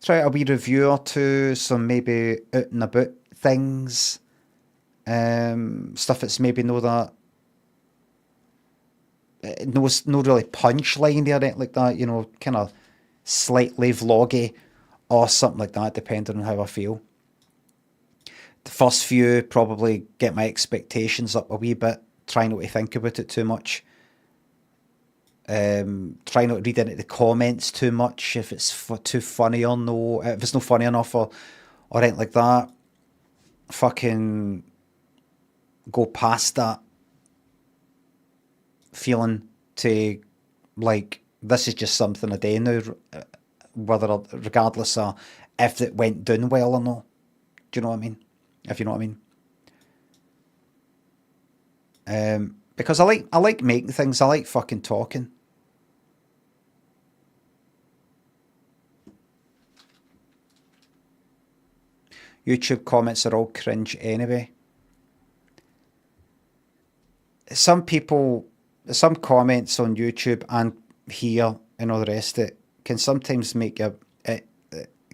Try a wee review or two, some maybe out and about things. Stuff that's maybe no really punchline there, like that, you know, kind of slightly vloggy or something like that, depending on how I feel. The first few probably get my expectations up a wee bit, try not to think about it too much. Try not to read into the comments too much if it's too funny or no, if it's not funny enough or anything like that. Fucking go past that feeling to like, this is just something I do now, regardless of if it went down well or not. Do you know what I mean? If you know what I mean. Because I like making things. I like fucking talking. YouTube comments are all cringe anyway. Some people some comments on YouTube and here and all the rest of it can sometimes make you,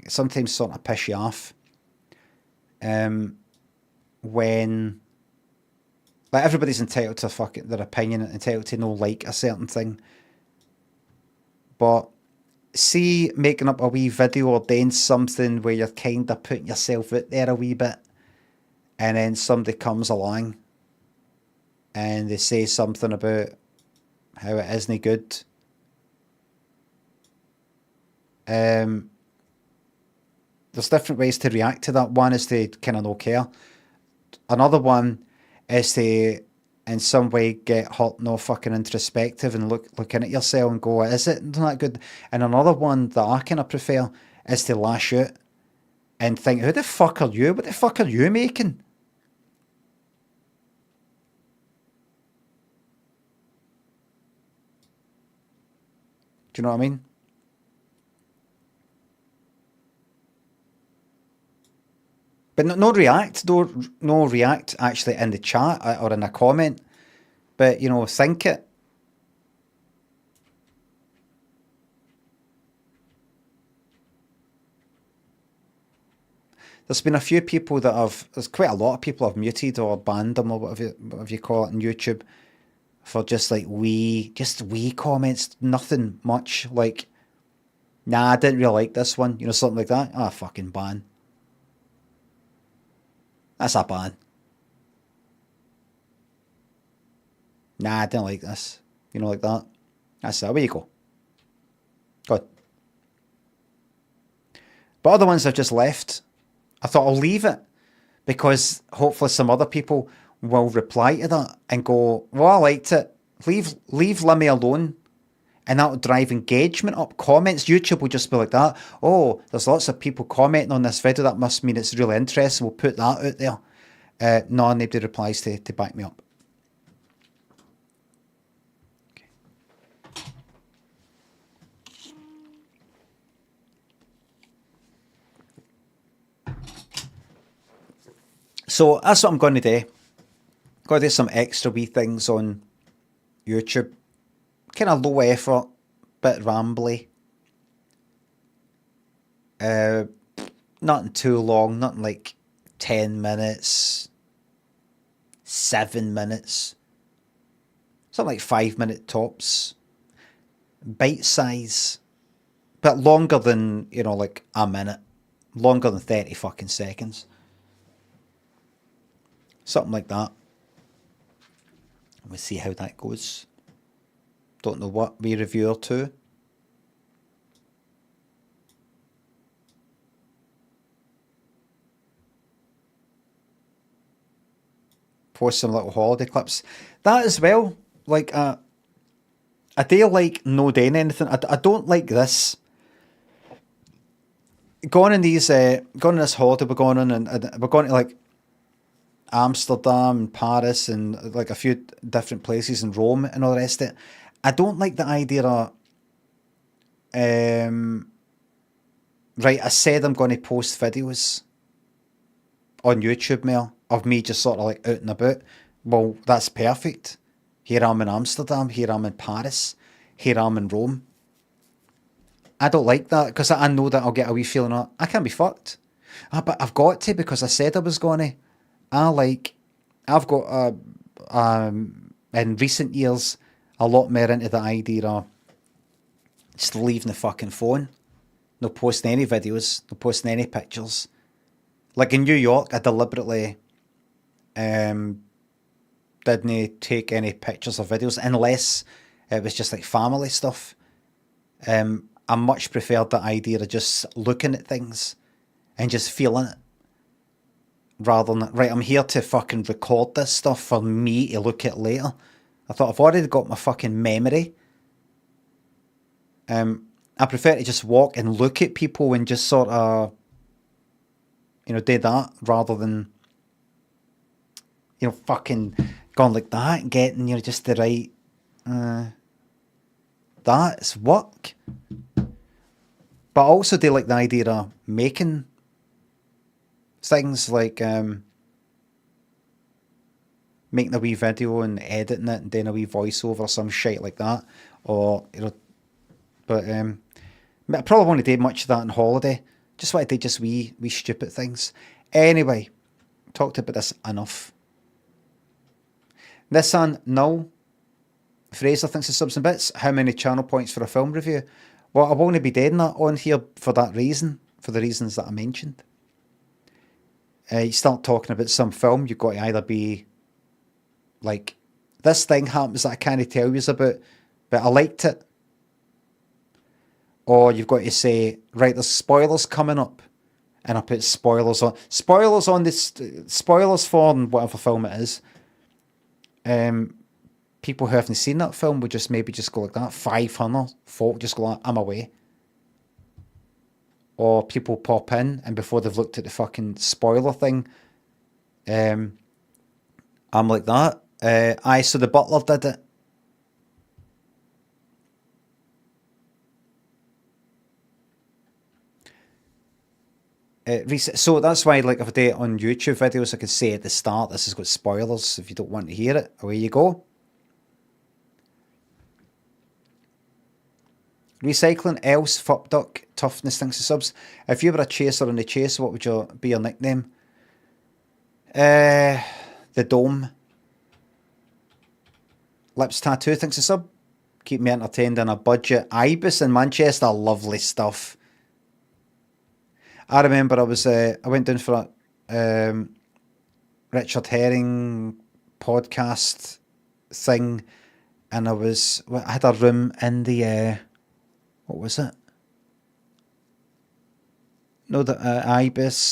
sometimes sort of piss you off. When like everybody's entitled to fucking their opinion, entitled to no like a certain thing, but see making up a wee video or doing something where you're kind of putting yourself out there a wee bit, and then somebody comes along and they say something about how it isn't good. There's different ways to react to that. One is to kind of not care. Another one is to, in some way, get hot, no fucking introspective and looking at yourself and go, is it not good? And another one that I kind of prefer is to lash out and think, who the fuck are you? What the fuck are you making? Do you know what I mean? But no react, no react actually in the chat or in a comment. But you know, think it. There's been a few people that have. There's quite a lot of people have muted or banned them or whatever you call it on YouTube for just like wee comments, nothing much. Like, nah, I didn't really like this one. You know, something like that. Ah, fucking ban. That's a ban. Nah, I didn't like this. You know, like that. That's it. Away you go. Good. But other ones I've just left. I thought I'll leave it because hopefully some other people will reply to that and go, well, I liked it. Leave Limmy alone. And that'll drive engagement up. Comments, YouTube will just be like that. Oh, there's lots of people commenting on this video. That must mean it's really interesting. We'll put that out there. No, nobody replies to back me up. Okay. So that's what I'm going to do. Got to do some extra wee things on YouTube. Kind of low effort, bit rambly. Nothing too long, nothing like 10 minutes, 7 minutes. Something like 5 minute tops. Bite size. But longer than, you know, like a minute. Longer than 30 fucking seconds. Something like that. We'll see how that goes. Don't know what we review or two. Post some little holiday clips. That as well. Like I do like no doing anything. I don't like this. Going on this holiday we're going on, and we're going to like Amsterdam and Paris and like a few different places in Rome and all the rest of it. I don't like the idea of, right, I said I'm going to post videos on YouTube now of me just sort of like out and about. Well, that's perfect. Here I'm in Amsterdam, here I'm in Paris, here I'm in Rome. I don't like that because I know that I'll get a wee feeling of, I can't be fucked. But I've got to because I said I was going to. I've got, in recent years, a lot more into the idea of just leaving the fucking phone. No posting any videos, no posting any pictures. Like in New York, I deliberately didn't take any pictures or videos unless it was just like family stuff. I much preferred the idea of just looking at things and just feeling it. Rather than, right, I'm here to fucking record this stuff for me to look at later. I thought I've already got my fucking memory. I prefer to just walk and look at people and just sort of, you know, do that rather than, you know, fucking going like that and getting, you know, just the right, that's work. But I also do like the idea of making things like, making a wee video and editing it and doing a wee voiceover or some shit like that. Or, but I probably won't do much of that on holiday. Just want to do just wee stupid things. Anyway, talked about this enough. Nissan, no. Fraser thinks of subs and bits. How many channel points for a film review? Well, I won't be doing that on here for that reason, for the reasons that I mentioned. You start talking about some film, you've got to either be like, this thing happens that I can't tell you about, but I liked it. Or you've got to say, right, there's spoilers coming up. And I put spoilers on. Spoilers for whatever film it is. People who haven't seen that film would just maybe just go like that. 500 folk just go like, I'm away. Or people pop in and before they've looked at the fucking spoiler thing, I'm like that. So The Butler did it. So that's why, like, if I do it on YouTube videos, I can say at the start, this has got spoilers. If you don't want to hear it, away you go. Recycling, else, Fupduck, Toughness thinks of subs. If you were a chaser in the chase, what would be your nickname? The Dome. Lips Tattoo thinks of sub. Keep me entertained on a budget. Ibis in Manchester, lovely stuff. I remember I went down for a Richard Herring podcast thing, and I had a room in the what was it? No, the Ibis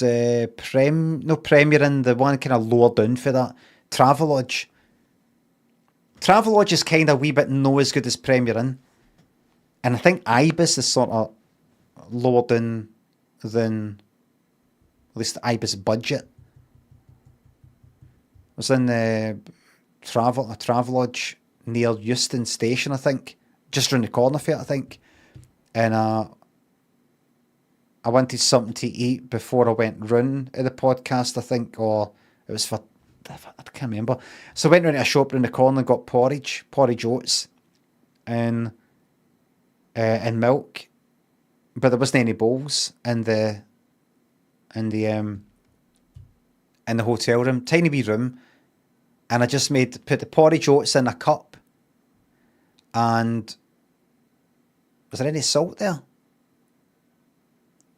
Premier Inn, the one kind of lower down for that. Travelodge. Travelodge is kind of a wee bit no as good as Premier Inn, and I think Ibis is sort of lower down than at least the Ibis budget. I was in a Travelodge near Euston Station, I think, just round the corner for it, I think. And I wanted something to eat before I went round at the podcast, I think, or it was for, I can't remember. So I went round to a shop round the corner and got porridge oats, and milk, but there wasn't any bowls in the hotel room, tiny wee room, and I just put the porridge oats in a cup, and was there any salt there?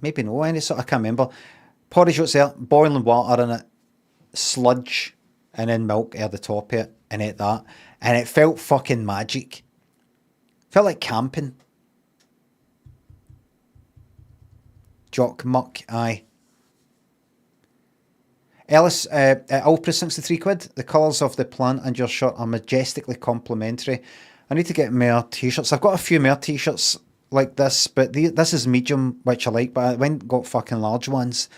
Maybe no, any salt, I can't remember. Porridge oats there, boiling water in it, sludge, and then milk at the top of it, and ate that, and it felt fucking magic. Felt like camping. Jock Muck, aye. Ellis, Alpra 63 quid. The colours of the plant and your shirt are majestically complimentary. I need to get more t-shirts. I've got a few more t-shirts like this, but this is medium, which I like, but I went and got fucking large ones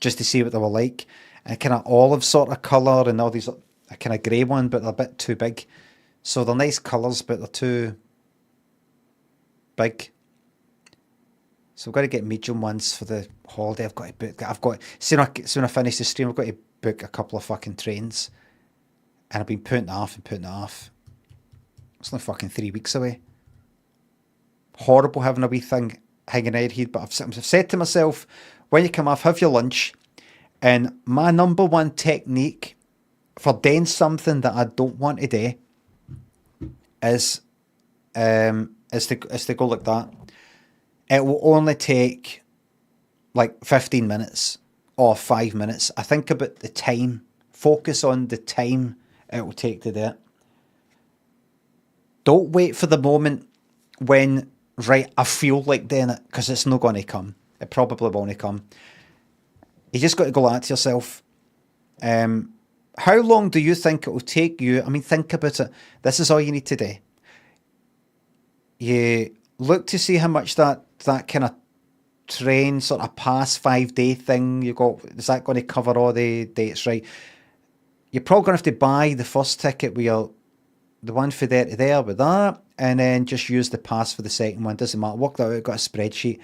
just to see what they were like. And kind of olive sort of colour, and all these, a kind of grey one, but they're a bit too big. So they're nice colours, but they're too big. So I've got to get medium ones for the holiday. I've got to book. Soon I finish the stream, I've got to book a couple of fucking trains. And I've been putting it off. It's only fucking 3 weeks away. Horrible having a wee thing hanging out here, but I've said to myself, when you come off, have your lunch. And my number one technique for doing something that I don't want to do is to go like that. It will only take like 15 minutes or 5 minutes. I think about the time. Focus on the time it will take to do it. Don't wait for the moment when, right, I feel like doing it, because it's not going to come. It probably won't come. You just got to go at it yourself. How long do you think it will take you? I mean, think about it. This is all you need to do. You look to see how much that kind of train sort of past 5 day thing you got, is that going to cover all the dates, right? You're probably going to have to buy the first ticket with the one for there to there with that, and then just use the pass for the second one. Doesn't matter. Work that out. Got a spreadsheet.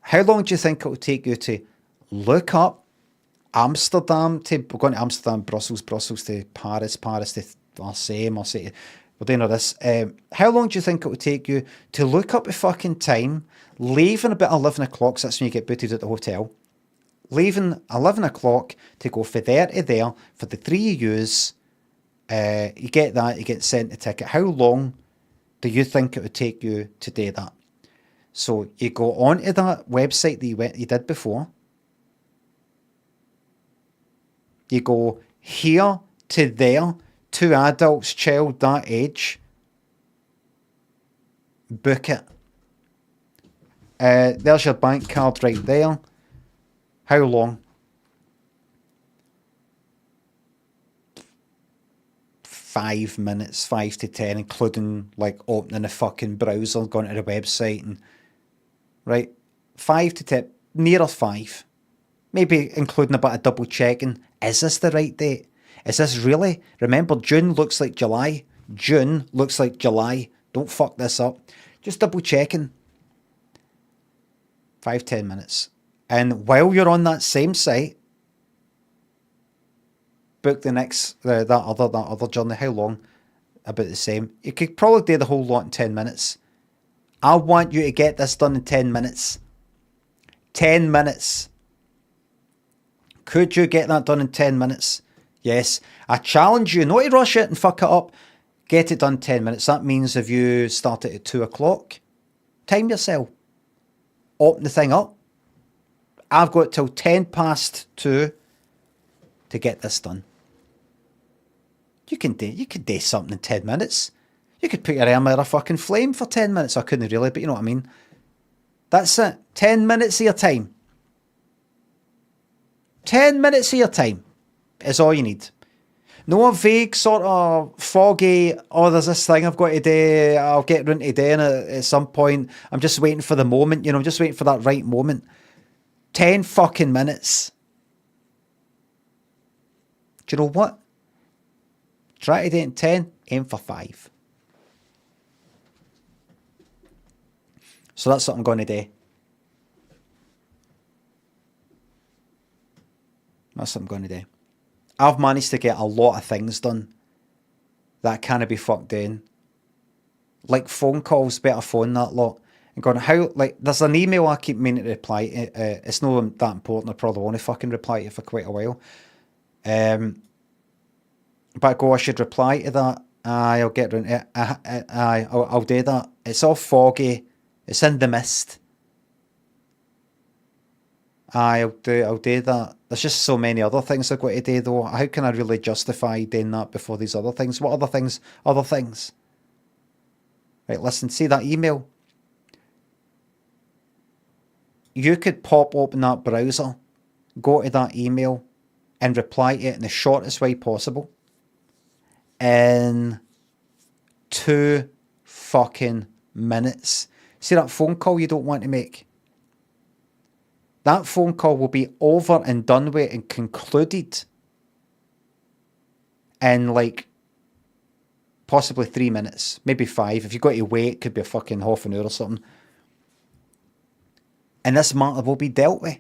How long do you think it will take you to look up Amsterdam to, we're going to Amsterdam, Brussels, Brussels to Paris, Paris to Marseille, Marseille. We're doing all this. How long do you think it would take you to look up the fucking time, leaving about 11 o'clock, so that's when you get booted at the hotel, leaving 11 o'clock to go from there to there for the three of yous, you get that, you get sent a ticket. How long do you think it would take you to do that? So you go onto that website that you did before. You go here to there, 2 adults, child that age. Book it. There's your bank card right there. How long? 5 minutes, 5 to 10, including like opening the fucking browser, going to the website, and right, 5 to 10, nearer 5. Maybe including a bit of double checking. Is this the right date? Is this really? Remember, June looks like July. June looks like July. Don't fuck this up. Just double checking. 5-10 minutes. And while you're on that same site, book the next that other journey. How long? About the same. You could probably do the whole lot in 10 minutes. I want you to get this done in 10 minutes. 10 minutes. Could you get that done in 10 minutes? Yes. I challenge you not to rush it and fuck it up. Get it done in 10 minutes. That means if you start it at 2 o'clock, time yourself. Open the thing up. I've got till 10 past 2 to get this done. You can do something in 10 minutes. You could put your arm in a fucking flame for 10 minutes. I couldn't really, but you know what I mean. That's it. 10 minutes of your time. 10 minutes of your time is all you need. No a vague sort of foggy, oh, there's this thing I've got to do, I'll get around to doing it at some point. I'm just waiting for the moment, I'm just waiting for that right moment. 10 fucking minutes. Do you know what? Try to do it in 10, aim for 5. So that's what I'm going to do. That's what I'm going to do. I've managed to get a lot of things done that can't be fucked in. Like phone calls, better phone that lot. And going, how, like, there's an email I keep meaning to reply to. It's not that important. I probably won't fucking reply to it for quite a while. But I go, I should reply to that. I'll get around to it. I'll do that. It's all foggy. It's in the mist. I'll do that. There's just so many other things I've got to do though. How can I really justify doing that before these other things? What other things? Other things. Right, listen, see that email? You could pop open that browser, go to that email, and reply to it in the shortest way possible. In 2 fucking minutes. See that phone call you don't want to make? That phone call will be over and done with and concluded in like possibly 3 minutes, maybe 5. If you've got to wait, it could be a fucking half an hour or something. And this matter will be dealt with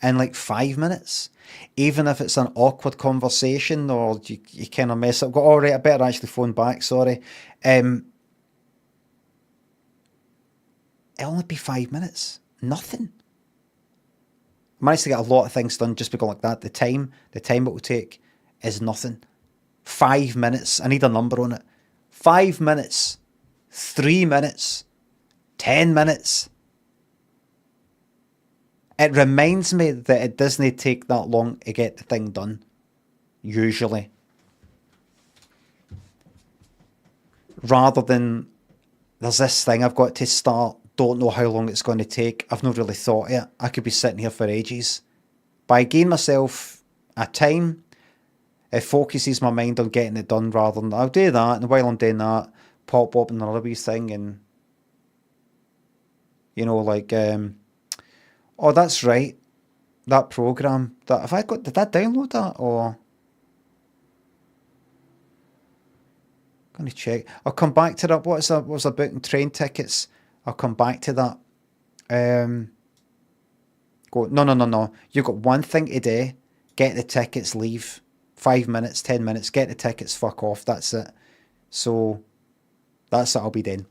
in like 5 minutes. Even if it's an awkward conversation or you kind of mess up, go, all right, I better actually phone back, sorry. It'll only be 5 minutes. Nothing. I managed to get a lot of things done just because like that. The time it will take is nothing. 5 minutes. I need a number on it. 5 minutes. 3 minutes. 10 minutes. It reminds me that it doesn't take that long to get the thing done. Usually. Rather than there's this thing I've got to start, don't know how long it's going to take, I've not really thought it. I could be sitting here for ages. But I gain myself a time, it focuses my mind on getting it done rather than, I'll do that, and while I'm doing that, pop open another wee thing and, like, oh, that's right, that program, did I download that, or... Going to check. I'll come back to that. What was I booking train tickets? I'll come back to that. Go, no, no, no, no. You've got one thing to do. Get the tickets, leave. 5 minutes, 10 minutes, get the tickets, fuck off. That's it. So that's what I'll be doing.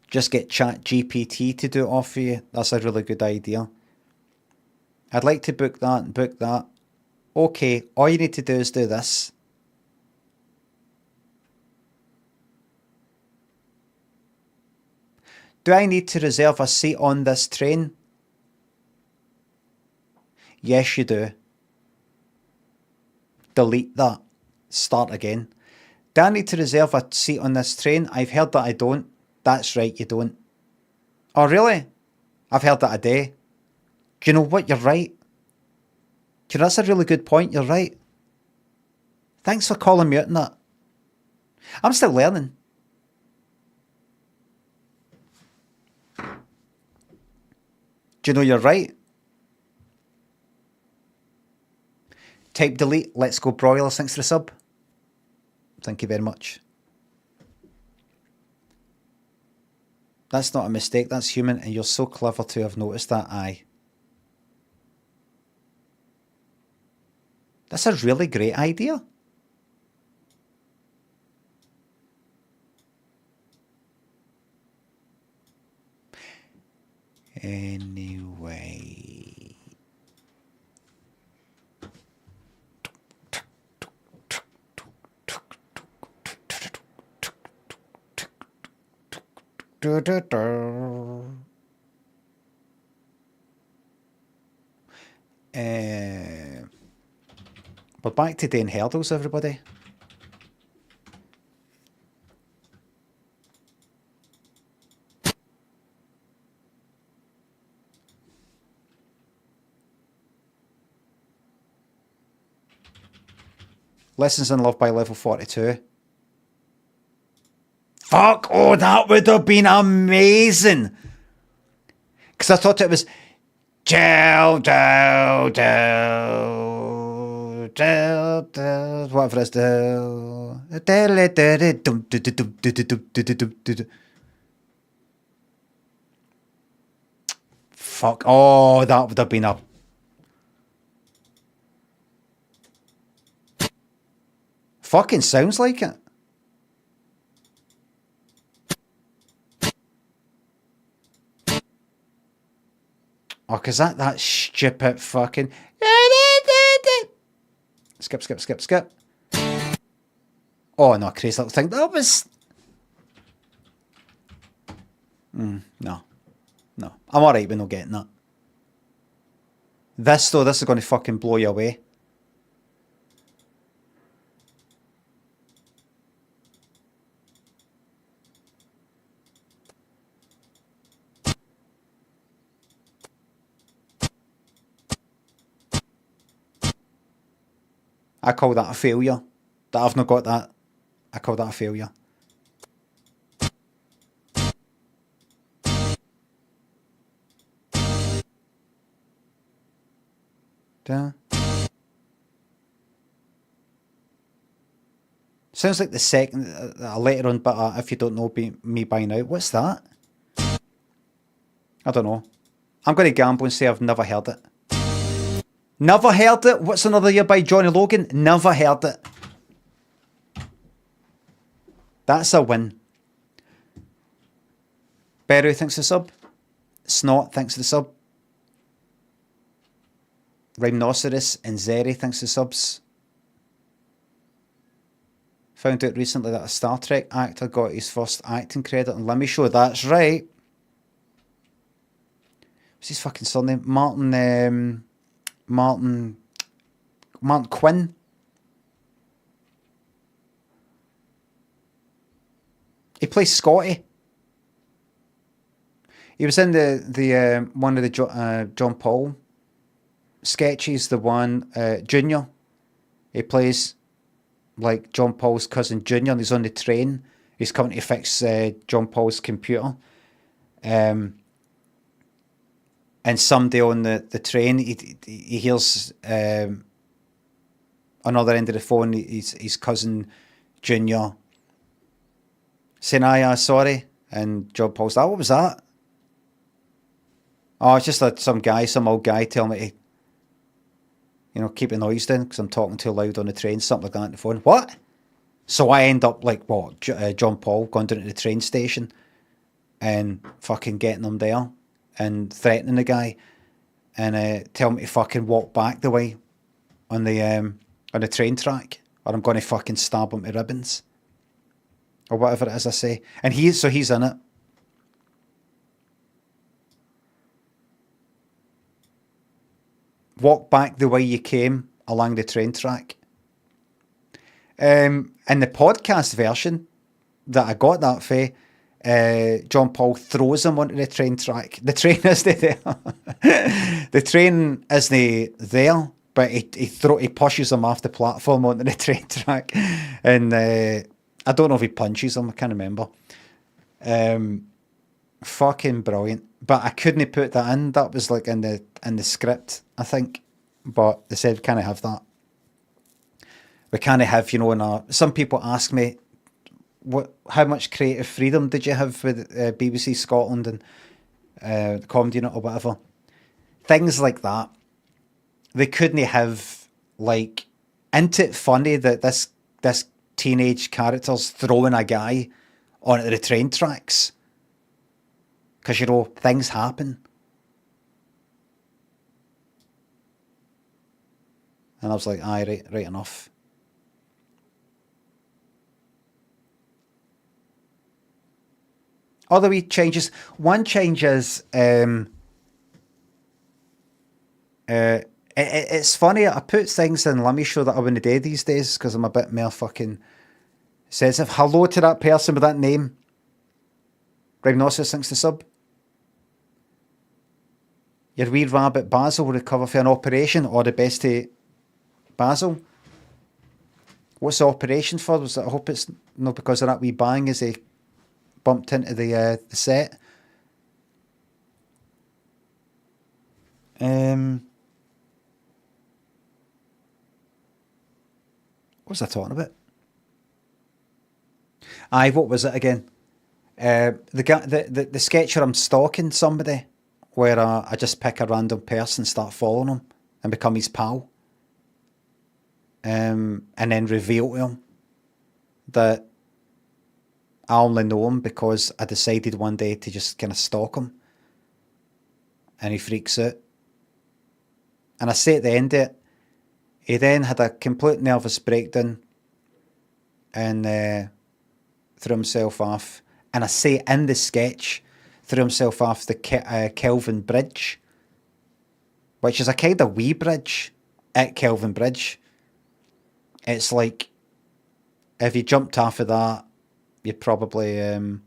Just get Chat GPT to do it off for you. That's a really good idea. I'd like to book that and book that. Okay, all you need to do is do this. Do I need to reserve a seat on this train? Yes, you do. Delete that. Start again. Do I need to reserve a seat on this train? I've heard that I don't. That's right, you don't. Oh, really? I've heard that I do. Do you know what? You're right. That's a really good point. You're right. Thanks for calling me out on that. I'm still learning. Do you know you're right? Type delete. Let's go broilers. Thanks for the sub. Thank you very much. That's not a mistake. That's human, and you're so clever to have noticed that. Aye. That's a really great idea. Anyway. We're back to doing hurdles, everybody. Lessons in Love by level 42. Fuck! Oh, that would have been amazing! Because I thought it was... whatever it is. Fuck. Oh, that would have been a... Fucking sounds like it. Oh, because that stupid fucking... Skip. Oh, no, crazy little thing. That was... No. I'm alright with not getting that. This, though, this is going to fucking blow you away. I call that a failure. That I've not got that. I call that a failure. Duh. Sounds like the second, a later on, but if you don't know me by now. What's that? I don't know. I'm going to gamble and say I've never heard it. Never heard it? What's Another Year by Johnny Logan? Never heard it. That's a win. Beru, thanks for the sub. Snot, thanks for the sub. Rhinoceros and Zeri, thanks for the subs. Found out recently that a Star Trek actor got his first acting credit on Lemmy Show. That's right. What's his fucking surname? Martin Quinn. He plays Scotty. He was in the one of the John Paul sketches. The one Junior. He plays like John Paul's cousin Junior, and he's on the train. He's coming to fix John Paul's computer. And someday on the train, he hears another end of the phone, his cousin Junior saying, sorry. And John Paul's like, what was that? Oh, it's just like some old guy telling me to, keep the noise down because I'm talking too loud on the train, something like that on the phone. What? So I end up like, John Paul going down to the train station and fucking getting him there and threatening the guy and telling me to fucking walk back the way on the train track or I'm going to fucking stab him to ribbons or whatever it is I say. And he's in it. Walk back the way you came along the train track. In the podcast version that I got that for, John Paul throws him onto the train track. The train isn't there. The train isn't there, but he pushes him off the platform onto the train track. And I don't know if he punches him, I can't remember. Fucking brilliant. But I couldn't put that in. That was like in the script, I think. But they said we can't have that. We can't have, some people ask me, how much creative freedom did you have with BBC Scotland and the Comedy Unit or whatever? Things like that. They couldn't have, like, isn't it funny that this teenage character's throwing a guy onto the train tracks? Because, things happen. And I was like, aye, right enough. Other wee changes. One change is, it's funny, I put things in Lemmy Show that I wouldn't do these days because I'm a bit more fucking sensitive. Hello to that person with that name. Rhinoceros thinks the sub. Your wee rabbit Basil will recover for an operation or the best to Basil. What's the operation for? I hope it's not because of that wee bang as he bumped into the set. What was I talking about? Aye, what was it again? The guy, the sketch where I'm stalking somebody, where I just pick a random person, start following him, and become his pal, and then reveal to him that I only know him because I decided one day to just kind of stalk him, and he freaks out. And I say at the end of it, he then had a complete nervous breakdown and threw himself off. And I say in the sketch, threw himself off the Kelvin Bridge, which is a kind of wee bridge at Kelvin Bridge. It's like, if you jumped off of that, you'd probably, the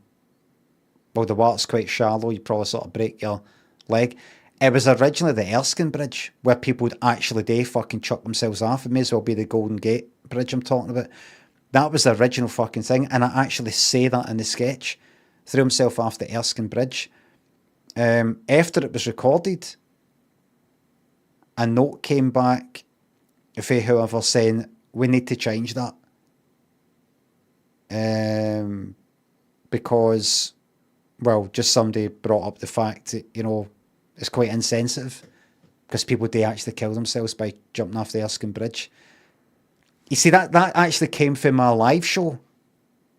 water's quite shallow, you'd probably sort of break your leg. It was originally the Erskine Bridge, where people would actually fucking chuck themselves off. It may as well be the Golden Gate Bridge I'm talking about. That was the original fucking thing, and I actually say that in the sketch. Threw himself off the Erskine Bridge. After it was recorded, a note came back for whoever saying, we need to change that. Because, just somebody brought up the fact that, it's quite insensitive because people do actually kill themselves by jumping off the Erskine Bridge. You see, that actually came from my live show.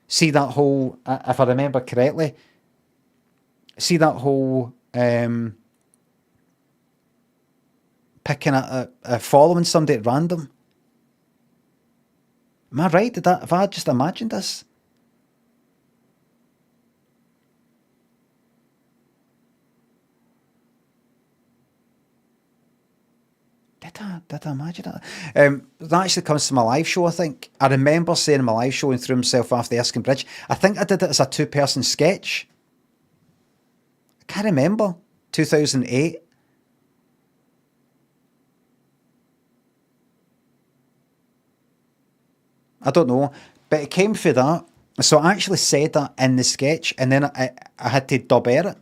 See that whole, if I remember correctly, picking following somebody at random. Am I right? Have I just imagined this? Did I imagine that? That actually comes to my live show, I think. I remember saying in my live show and threw himself off the Erskine Bridge. I think I did it as a 2-person sketch. I can't remember. 2008. I don't know. But it came for that. So I actually said that in the sketch, and then I had to dub edit.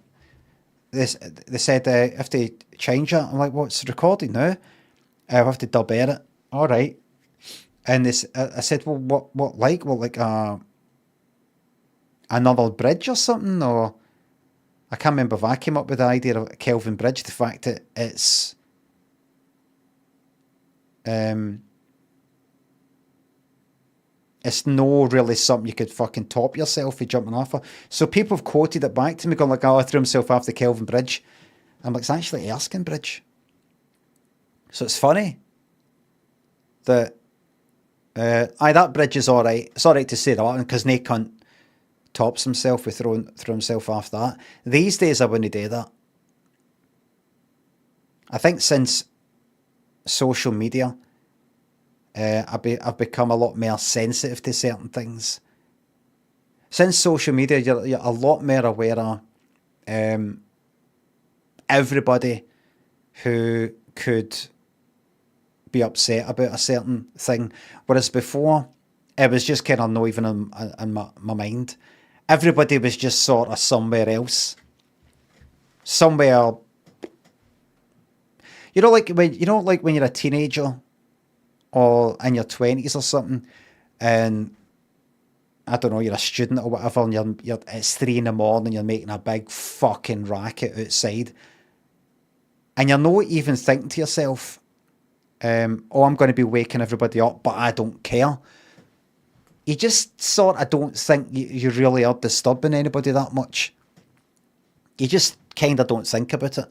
They said, I have to change it. I'm like, well, it's recording now. I have to dub edit. All right. And I said, well, what like? Well, like another bridge or something? Or I can't remember if I came up with the idea of Kelvin Bridge, the fact that um, it's no really something you could fucking top yourself for jumping off of. So people have quoted it back to me, going like, oh, I threw himself off the Kelvin Bridge. I'm like, it's actually Erskine Bridge. So it's funny that, that bridge is alright. It's alright to say that, because no cunt tops himself with throw himself off that. These days I wouldn't do that. I think since social media, I've become a lot more sensitive to certain things. Since social media, you're a lot more aware of everybody who could be upset about a certain thing. Whereas before, it was just kind of not even in my mind. Everybody was just sort of somewhere else. Somewhere. Like when you're a teenager or in your 20s or something, and I don't know, you're a student or whatever, and it's 3 in the morning, you're making a big fucking racket outside, and you're not even thinking to yourself, oh, I'm going to be waking everybody up, but I don't care. You just sort of don't think you really are disturbing anybody that much. You just kind of don't think about it.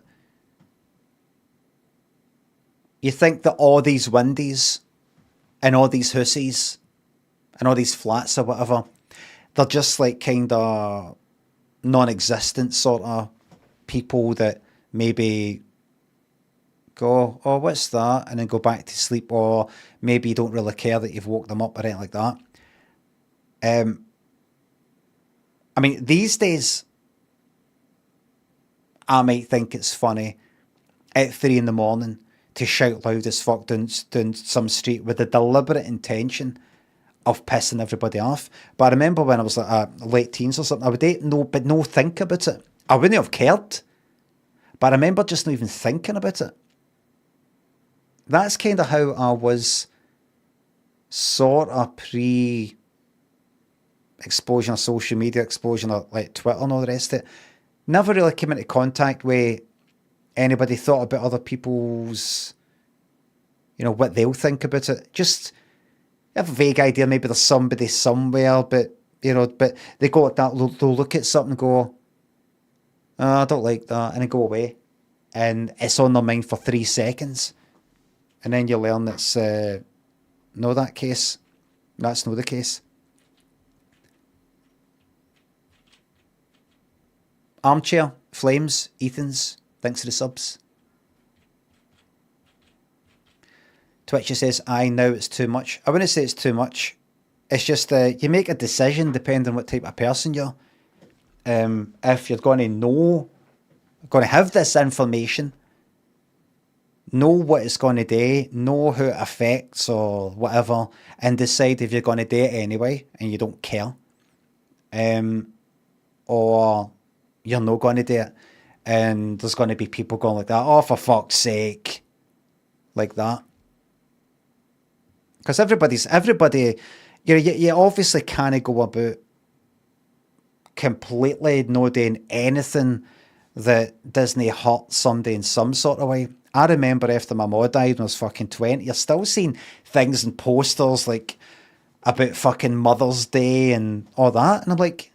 You think that all these windies and all these hussies and all these flats or whatever, they're just like kind of non-existent sort of people that maybe go, oh, what's that? And then go back to sleep, or maybe you don't really care that you've woke them up or anything like that. I mean, these days, I might think it's funny at 3 in the morning to shout loud as fuck down some street with the deliberate intention of pissing everybody off. But I remember when I was like late teens or something, I would no think about it. I wouldn't have cared. But I remember just not even thinking about it. That's kind of how I was sort of pre-explosion of social media, explosion of like Twitter and all the rest of it. Never really came into contact with anybody, thought about other people's, what they'll think about it. Just have a vague idea, maybe there's somebody somewhere, but they go at that, they'll look at something and go, oh, I don't like that, and then go away. And it's on their mind for 3 seconds. And then you learn it's no that case. That's not the case. Armchair, Flames, Ethan's, thanks for the subs. Twitcher says, I know it's too much. I wouldn't say it's too much. It's just you make a decision depending on what type of person you're. If you're going to have this information, know what it's going to do, know who it affects or whatever, and decide if you're going to do it anyway and you don't care. Or you're not going to do it. And there's going to be people going like that, oh, for fuck's sake. Like that. Because everybody, you obviously can't go about completely not doing anything that doesn't hurt somebody in some sort of way. I remember after my mum died when I was fucking 20, you're still seeing things and posters like about fucking Mother's Day and all that. And I'm like,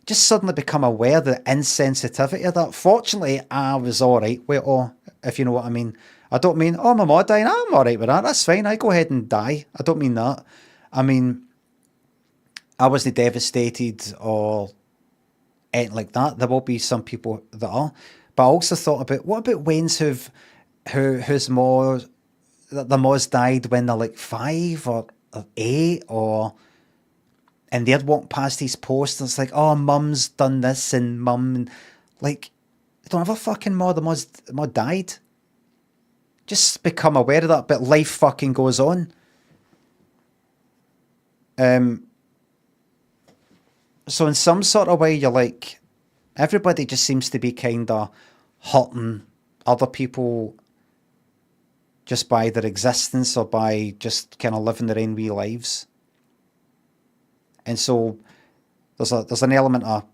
just suddenly become aware of the insensitivity of that. Fortunately, I was alright with it all, if you know what I mean. I don't mean, oh, my mum died, I'm alright with that, that's fine, I go ahead and die. I don't mean that. I mean, I wasn't devastated or anything like that. There will be some people that are. But I also thought about, what about Waynes whose more, the moms died when they're like 5 or 8 or... And they'd walk past these posters like, oh, mum's done this and mum... Like, I don't have a fucking mum, the mum died. Just become aware of that, but life fucking goes on. So in some sort of way, you're like, everybody just seems to be kind of hurting other people just by their existence or by just kind of living their own wee lives. And so there's an element of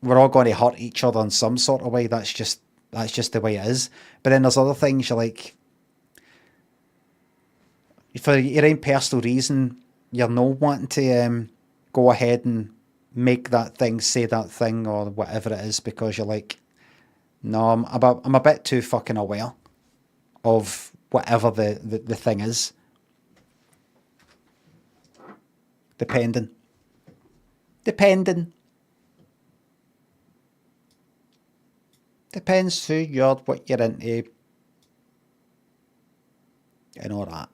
we're all going to hurt each other in some sort of way. That's just the way it is. But then there's other things you're like, for your own personal reason, you're not wanting to go ahead and make that thing say that thing or whatever it is, because you're like, no, I'm a bit too fucking aware of whatever the thing is. Depending. Depends what you're into and all that.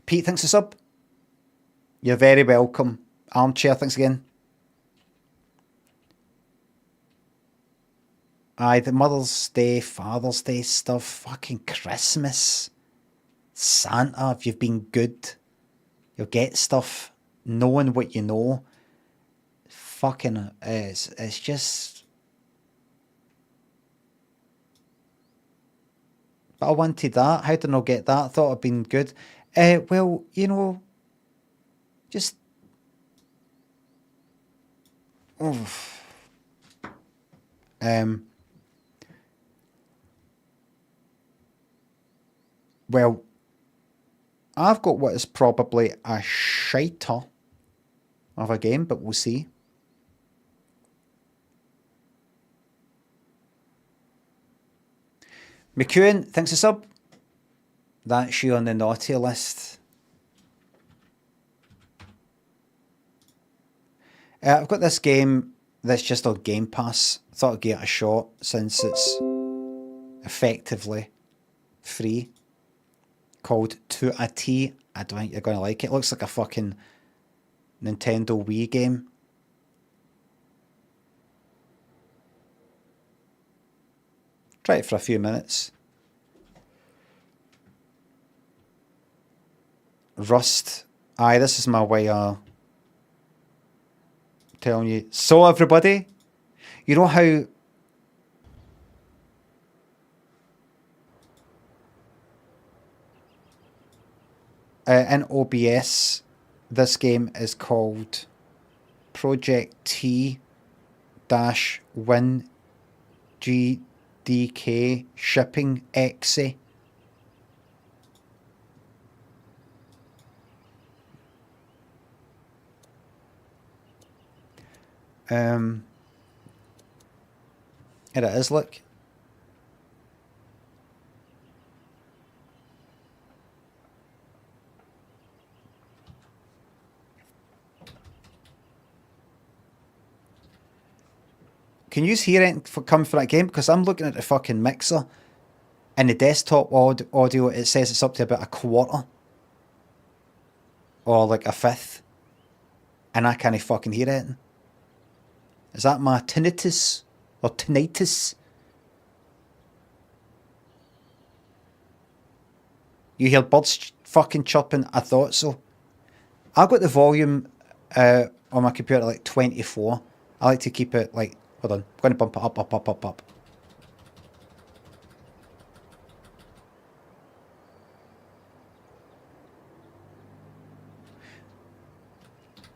Pete, thanks for sub. You're very welcome. Armchair, thanks again. Aye, the Mother's Day, Father's Day stuff, fucking Christmas, Santa, if you've been good, you'll get stuff. Knowing what you know, fucking, it's just... But I wanted that. How did I not get that? I thought it'd been good. Well, you know, just... Oof. Well, I've got what is probably a shiter of a game, but we'll see. McEwen, thanks a sub. That's you on the naughty list. I've got this game that's just on Game Pass. I thought I'd give it a shot since it's effectively free. Called To a T. I don't think you're going to like it. It looks like a fucking Nintendo Wii game. Try it for a few minutes. Rust. Aye, this is my way of telling you. So everybody, you know how in OBS this game is called Project T Win GDK Shipping Exe. Here it is, look. Can you hear it come from that game? Because I'm looking at the fucking mixer and the desktop audio, it says it's up to about a quarter or like a fifth, and I can't fucking hear it. Is that my tinnitus or tinnitus? You hear birds fucking chirping? I thought so. I've got the volume on my computer like 24. I like to keep it like, hold on, I'm going to bump it up.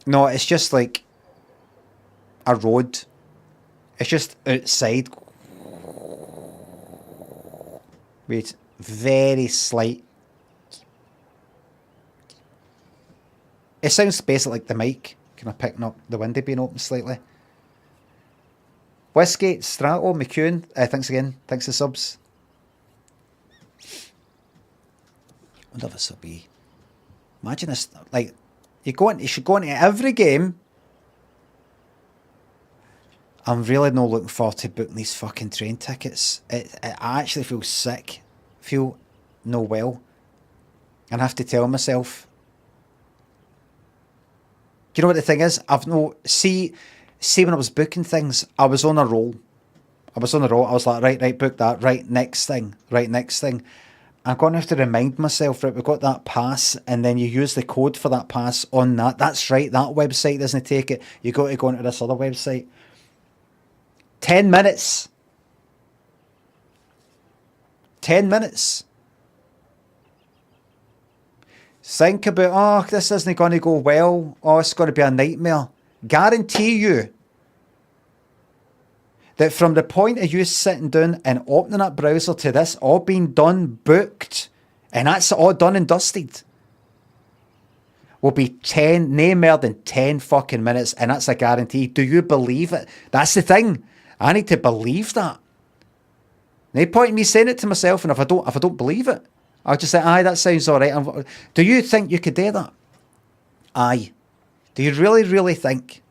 No, it's just like a road. It's just outside. Wait, very slight. It sounds basically like the mic kind of picking up the window being open slightly. Westgate, Strato, McEwen, thanks again. Thanks for subs. I wonder if this will be... Imagine this, like, you should go into every game. I'm really not looking forward to booking these fucking train tickets. I actually feel sick. Feel no well. And I have to tell myself. You know what the thing is? See when I was booking things, I was on a roll. I was like, right, book that. Right, next thing. I'm going to have to remind myself, right, we've got that pass, and then you use the code for that pass on that. That's right, that website doesn't take it. You got to go into this other website. 10 minutes. 10 minutes. Think about, oh, this isn't going to go well. Oh, it's going to be a nightmare. Guarantee you that from the point of you sitting down and opening that browser to this all being done, booked, and that's all done and dusted, will be 10, no more than 10 fucking minutes, and that's a guarantee. Do you believe it? That's the thing. I need to believe that. No point in me saying it to myself, and if I don't believe it, I'll just say, aye, that sounds all right. Do you think you could do that? Aye. Do you really, really think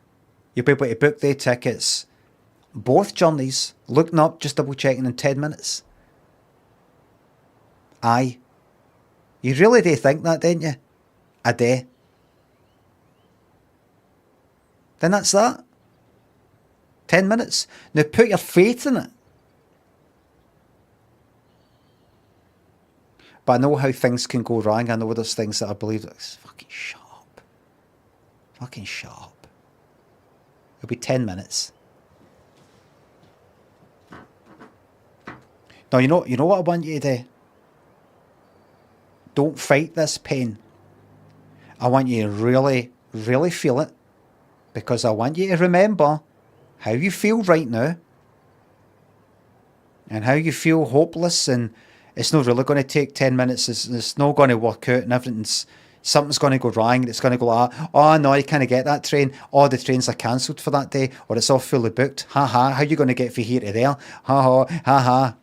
you'll be able to book the tickets, both journeys, looking up, just double checking in 10 minutes? Aye. You really do think that, don't you? A day. Then that's that. 10 minutes. Now put your faith in it. But I know how things can go wrong. I know there's things that I believe that's fucking sharp. Fucking sharp. It'll be 10 minutes. Now you know what I want you to do? Don't fight this pain. I want you to really, really feel it. Because I want you to remember how you feel right now. And how you feel hopeless, and it's not really going to take 10 minutes. It's not going to work out, and something's going to go wrong. And it's going to go like, oh no, you can't get that train. Oh, the trains are cancelled for that day, or it's all fully booked. Ha ha. How are you going to get from here to there? Ha ha. Ha ha.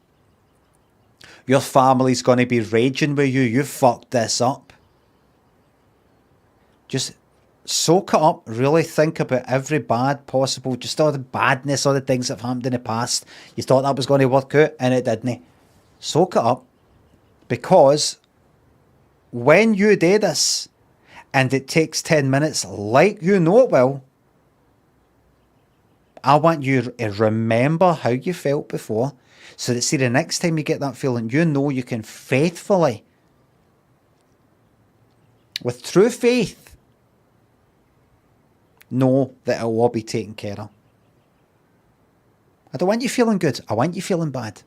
Your family's going to be raging with you. You fucked this up. Just soak it up. Really think about every bad possible, just all the badness, all the things that have happened in the past. You thought that was going to work out, and it didn't. Soak it up, because when you do this and it takes 10 minutes, like you know it will, I want you to remember how you felt before, so that, see, the next time you get that feeling, you know you can faithfully, with true faith, know that it will all be taken care of. I don't want you feeling good. I want you feeling bad.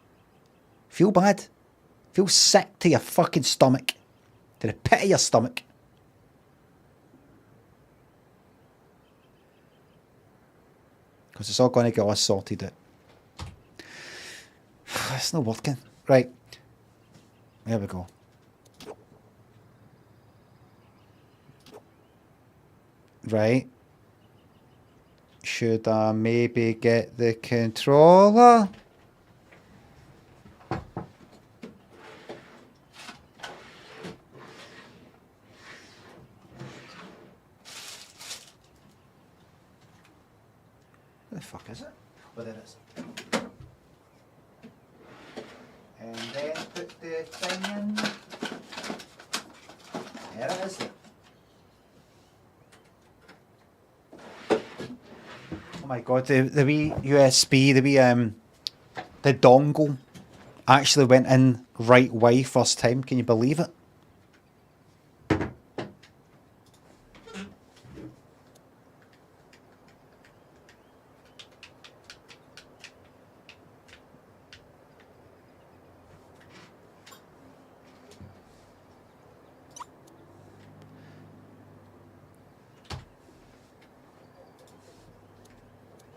Feel bad. Feel sick to your fucking stomach. To the pit of your stomach. Because it's all going to get all sorted out. It's not working. Right. There we go. Right. Should I maybe get the controller? Where the fuck is it? Oh, there it is. And then put the thing in. There it is. Oh my god, the wee USB, the dongle actually went in right way first time. Can you believe it?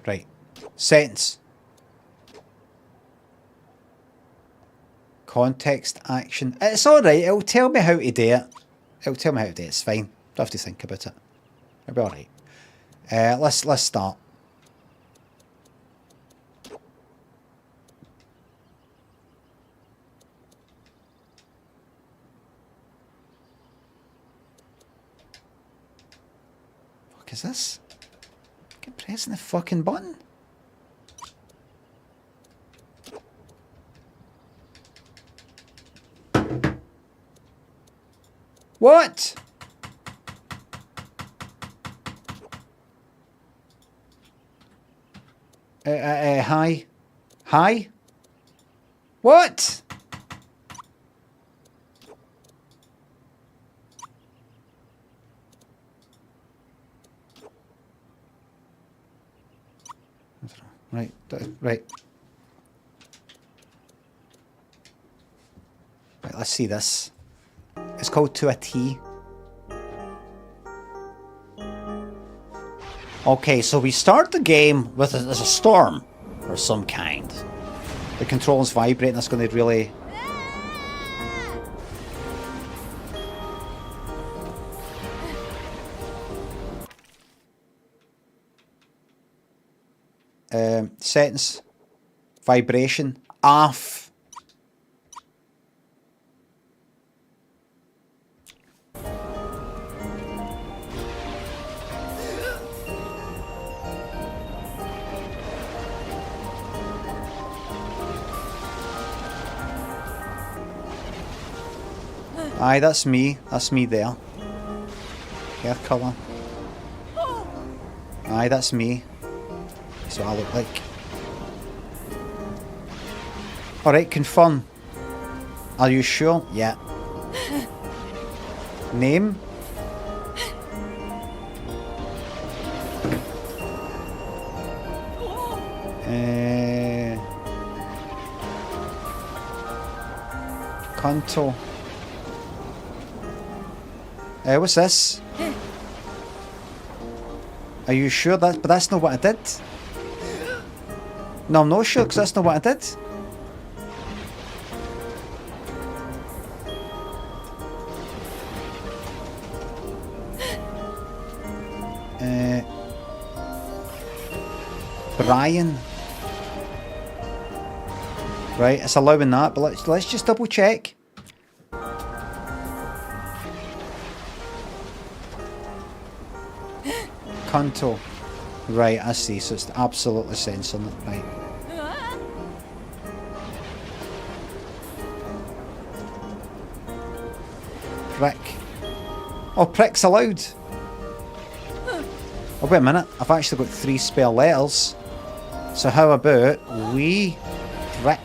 Right. Sentence. Context action. It's alright, it'll tell me how to do it. It'll tell me how to do it, it's fine. Don't have to think about it. It'll be alright. Let's start. Fuck is this? Keep pressing the fucking button. What? Hi? Hi? What? Right, right. Right, let's see this. It's called To a T. Okay, so we start the game with there's a storm of some kind. The controls vibrate, and that's going to really... settings. Vibration. Off. Aye, that's me. That's me there. Hair colour. Aye, that's me. That's what I look like. Alright, confirm. Are you sure? Yeah. Name? Conto. What's this? Are you sure that? But that's not what I did. No, I'm not sure because that's not what I did. Brian. Right, it's allowing that, but let's just double check. Conto. Right, I see. So it's absolutely censoring it. Right. Prick. Oh, prick's allowed. Oh, wait a minute. I've actually got 3 spare letters. So how about wee prick?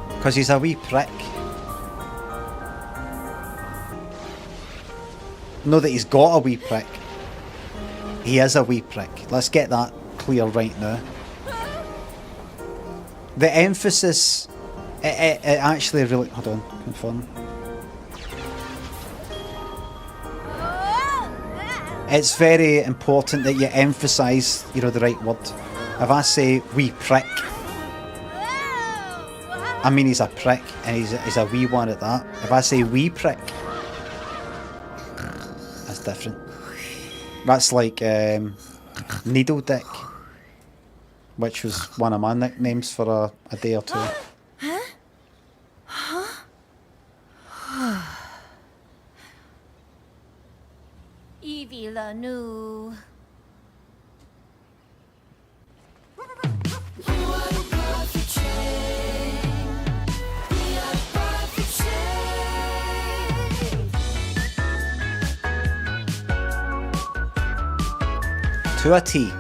Because he's a wee prick. Know that he's got a wee prick. He is a wee prick. Let's get that clear right now. The emphasis... It actually really... Hold on. Confirm. It's very important that you emphasise, you know, the right word. If I say wee prick, I mean he's a prick, and he's a wee one at that. If I say wee prick, that's different. That's like Needle Dick, which was one of my nicknames for a day or two. Evie Lanou. To a T.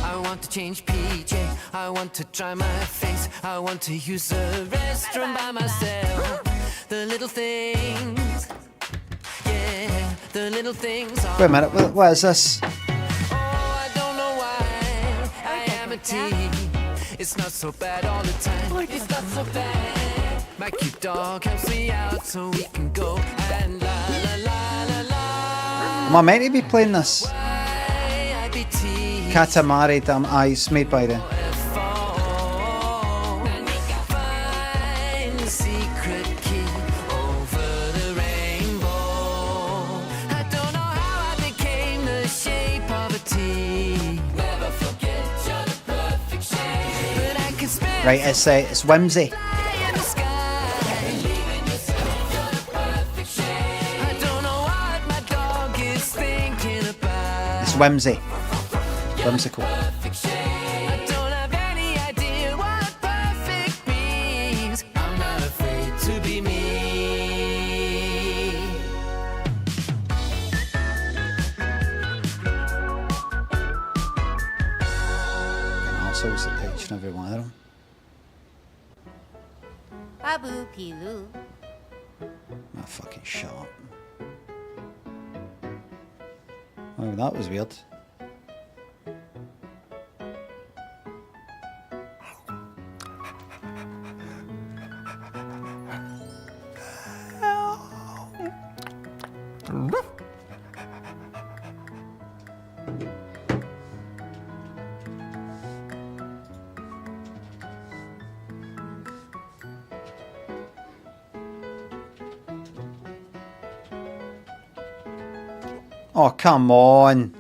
I want to change PJ. I want to dry my face. I want to use the restroom by myself. The little things. Yeah, the little things are... Wait a minute, what is this? Oh, I don't know why I am a T. It's not so bad all the time. It's not so bad. My cute dog helps me out so we can go and la la la la la. Am I meant to be playing this? Why I be T. Katamari Dam Ice, made by the... Find the secret key over the rainbow. I don't know how I became the shape of a T. Never forget you're the perfect shape. But I can spend Right, it's Whimsy. in the sky. Believing yourself, you're the perfect shape. I don't know what my dog is thinking about. It's Whimsy. Whimsical. Perfect shape. I don't have any idea what perfect means. I'm not afraid to be me. Assholes at each and every one of them. Babu Pilu. Ah, fucking shut up. Oh, that was weird. Oh, come on.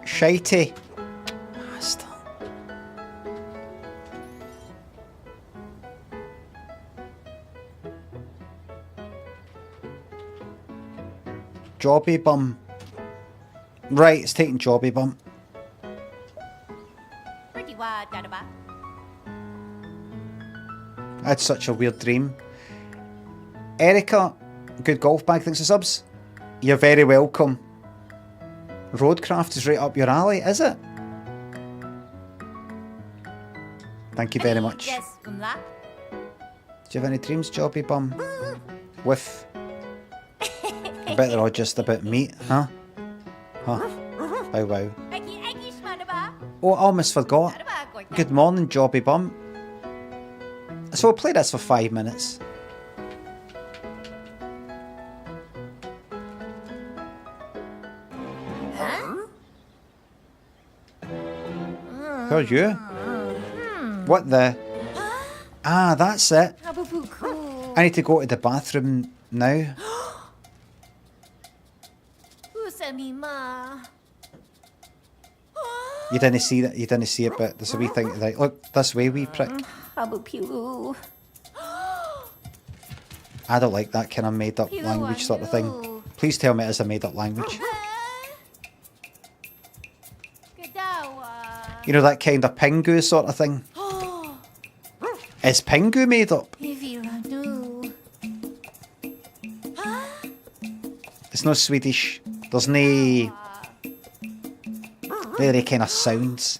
Shitey. Bastard. Jobby bum. Right, it's taking Jobby bum. Pretty wide, Dadaba. I had such a weird dream. Erica, good golf bag, thanks for subs. You're very welcome. Roadcraft is right up your alley, is it? Thank you very much. Yes, umla. Do you have any dreams, Jobby bum? Whiff. I bet they're all just about meat, huh? Huh? Wow, wow. Eki shmadaba. Oh, I almost forgot. Dadaba, gorta. Good morning, Jobby bum. So we'll play this for 5 minutes. Who are you? What the? Ah, that's it. Habubuku. I need to go to the bathroom now. Usamima. You didn't see that. You didn't see it, but there's a wee thing. Like, look this way, wee prick. Habupilu. I don't like that kind of made-up language sort of thing. Please tell me it is a made-up language. Gadawa. You know, that kind of Pingu sort of thing. Is Pingu made up? Iviranu. It's not Swedish. There's no very kind of sounds.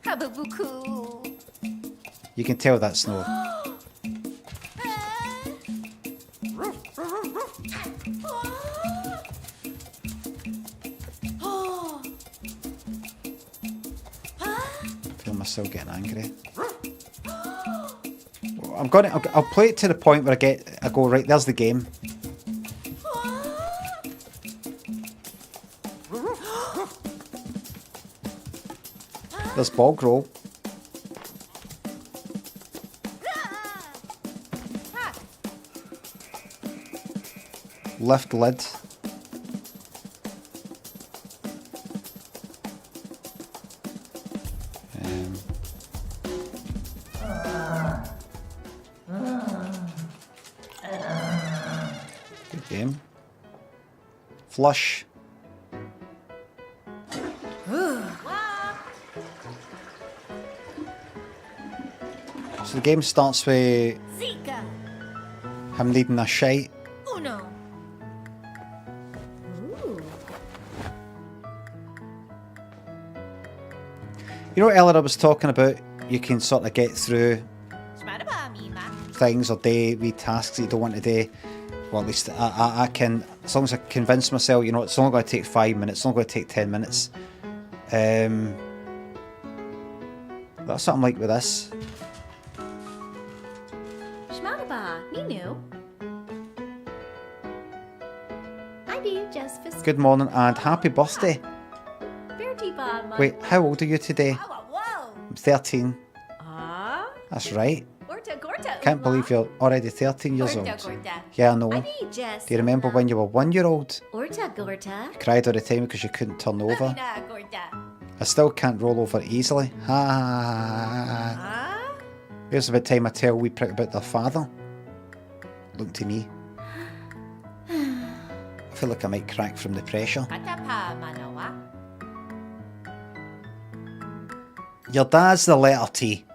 Habubuku. You can tell that's no. I feel myself getting angry. I'll play it to the point where I go right. There's the game. There's bog roll. Lift lid. Good game. Flush. So the game starts with Zika. him needing a shite. Uno. You know what earlier I was talking about? You can sort of get through Shmadaba, Mima. things or wee tasks that you don't want to do. Well, at least I can, as long as I convince myself, you know, it's only going to take 5 minutes, it's only going to take 10 minutes. That's something like with this. Shmadaba, Ninu. I do just for Good morning and happy birthday. Bertiba. Wait, how old are you today? Whoa. I'm 13. Ah. That's right. Gorta. Can't believe you're already 13 years old. Gorta. Yeah, I know. I need just. Do you remember when you were 1 year old? Gorta. Cried all the time because you couldn't turn over. Amina, Gorta. I still can't roll over easily. Ha. Ah. Here's about time I tell wee prick about their father. Look to me. I feel like I might crack from the pressure. Katapa, Manawa. Your dad's the letter T.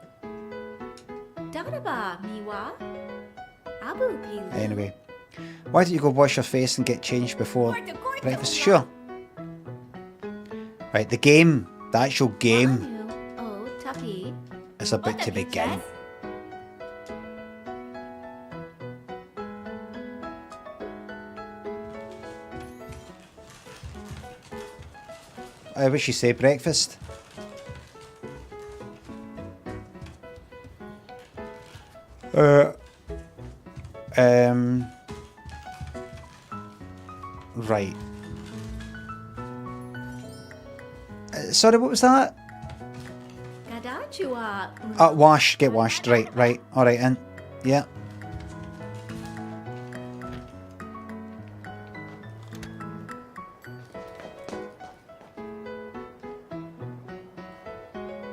Dadaba, Miwa. Abu Pilu. Anyway, why don't you go wash your face and get changed before Gorta. breakfast? Sure. Right, the game, the actual game, Oh, Tapi. is about to begin. I wish you say breakfast. Right. Sorry, what was that? Gada chua. Wash. Get washed. Right, right. All right, in. Yeah.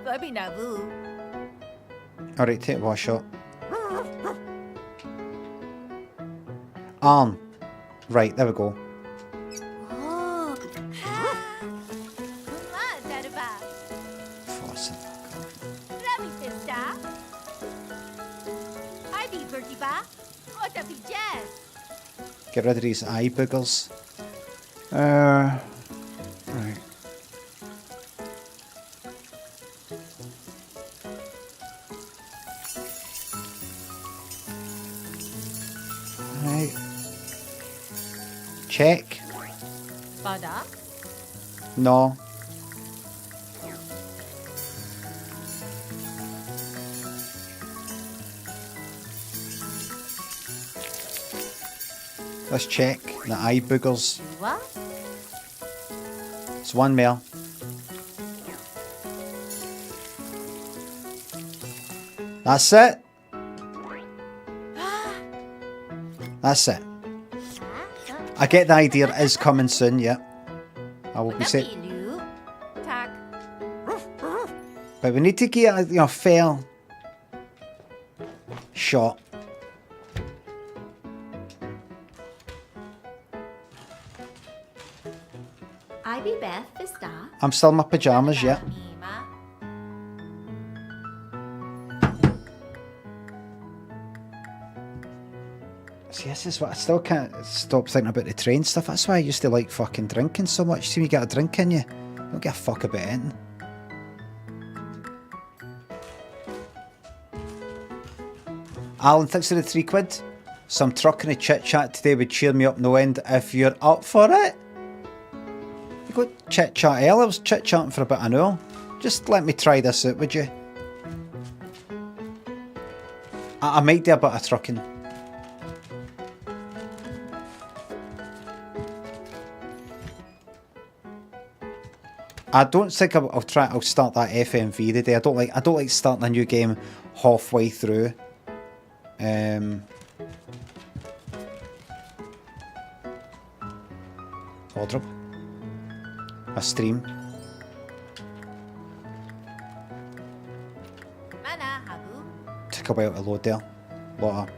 Baby nabu. All right, take a wash up. Arm. Right, there we go. Oh. Ma darba. Force it. Rabi pista. Ivy vertiba. Otapi jazz. Get rid of these eye boogers. Right. Right. Check. Bada. No. Let's check the eye boogers. What? It's one more. That's it. That's it. I get the idea. It is coming soon. Yeah. I will be saying. Tapilu. Tak. But we need to get a fair shot. Ivy Beth Vista. I'm still in my pajamas, yeah. Mima. See, this is what I still can't stop thinking about the train stuff. That's why I used to like fucking drinking so much. See, when you get a drink in you, don't give a fuck about anything. Alan, thanks for the £3. Some trucking and chit chat today would cheer me up no end if you're up for it. You go chit chat earlier. I was chit chatting for about an hour. Just let me try this out, would you? I might do a bit of trucking. I don't think I'll start that FMV today. I don't like starting a new game halfway through. Wardrobe. A stream. Mana habu. Took a while to load there. A lot of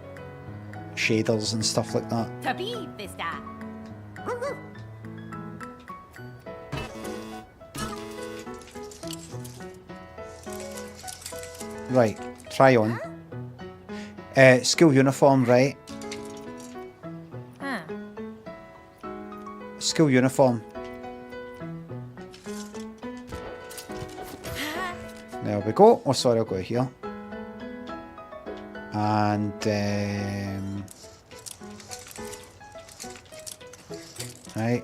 shaders and stuff like that. Tabi Vista. Right, try on. School uniform, right? Huh. School uniform. There we go. Oh, sorry, I'll go here. And right.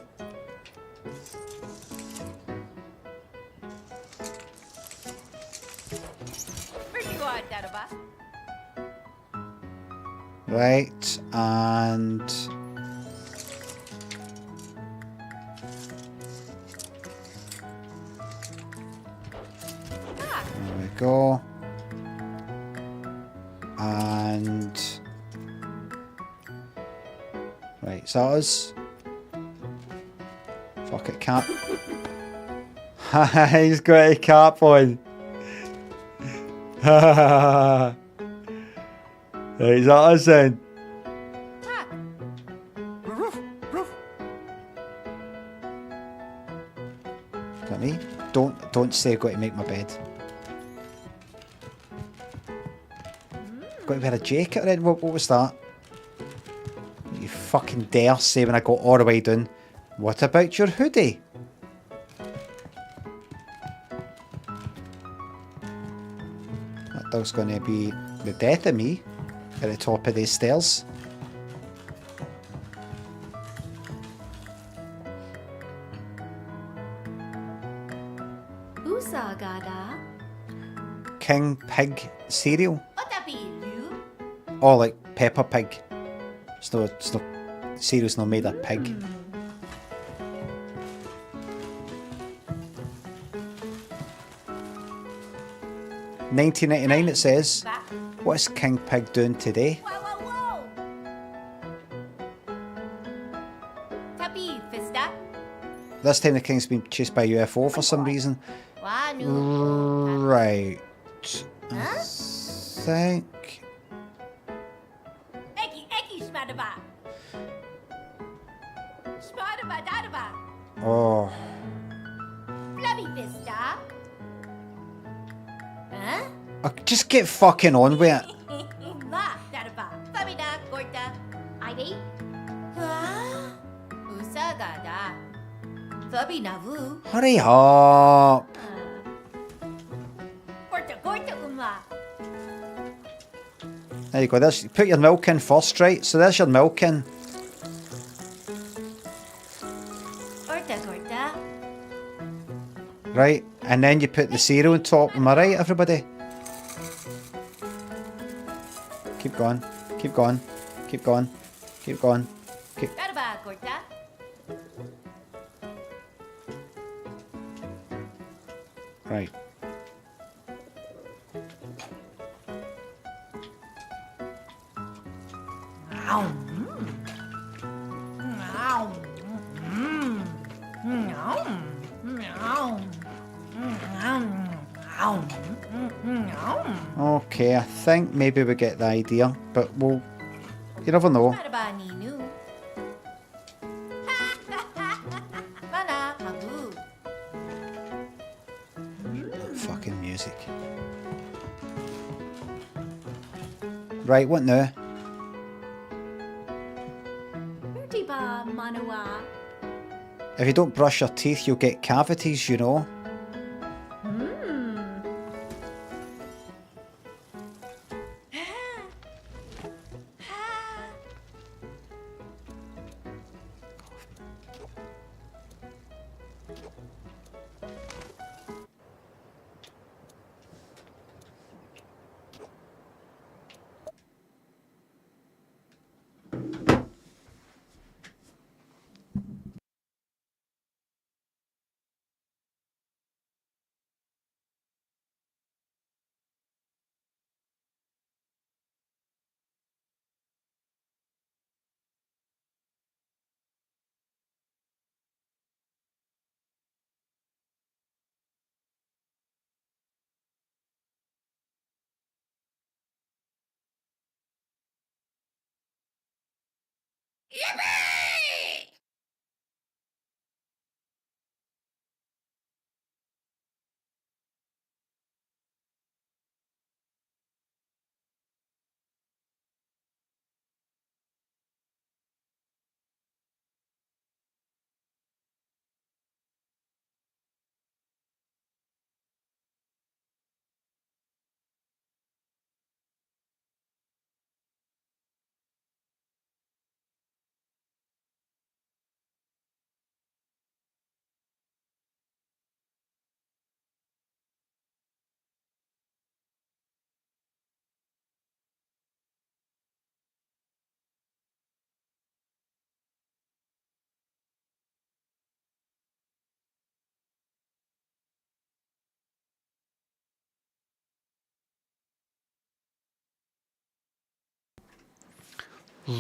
Where you are, Darba? Right, and there we go. And right, is that us? Fuck it, cap. He's got a cap on. Right, is that us then? Tak. Is that me? Don't say I've got to make my bed. Got to wear a jacket then? What was that? You fucking dare say when I got all the way down. What about your hoodie? That dog's going to be the death of me at the top of these stairs. Usagada. King Pig cereal. Otapilu. Oh, like Peppa Pig. Cereal's not made of pig. 1999 it says. Ba. What's King Pig doing today? Whoa, whoa, whoa. Tapi, Fista. This time the king's been chased by a UFO for some reason. Wanu. Right. Huh? Think. Eki, smadaba. Smadaba, dadaba. Oh. Flubby Fista. Huh? Just get fucking on with it. Ma, dadaba. Famina, gorta. Ivy? Huh? Usagada. Fabi navu. Hurry up. Gorta, umla. There you go. There's, put your milk in first, right? So there's your milk in. Gorta. Right? And then you put the cereal on top. Am I right, everybody? Keep going. Keep going. Keep going. Keep going. Keep. Dadaba, gorta. Right. Okay, I think maybe we get the idea, but we'll. You never know. Dadaba, ninu. Mana, habu. Fucking music. Right, what now? Urtiba, manua. If you don't brush your teeth, you'll get cavities, you know.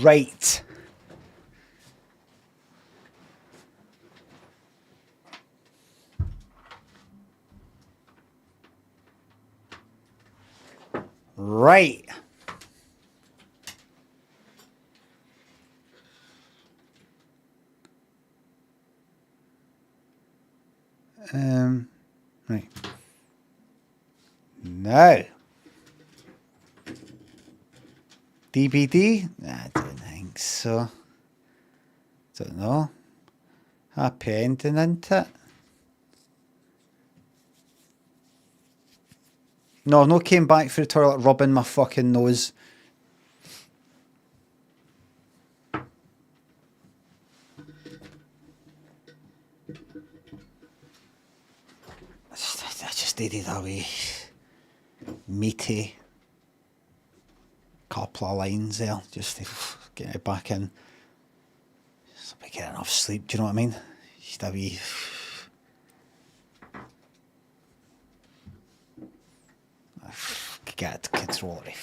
Right. Right. Right. No. DVD? I don't think so. Don't know. Happy ending, isn't it? No, I've not came back for the toilet rubbing my fucking nose. I just needed a wee meaty couple of lines there just to get it back in. Just to get enough sleep, do you know what I mean? Just a wee. God, controller.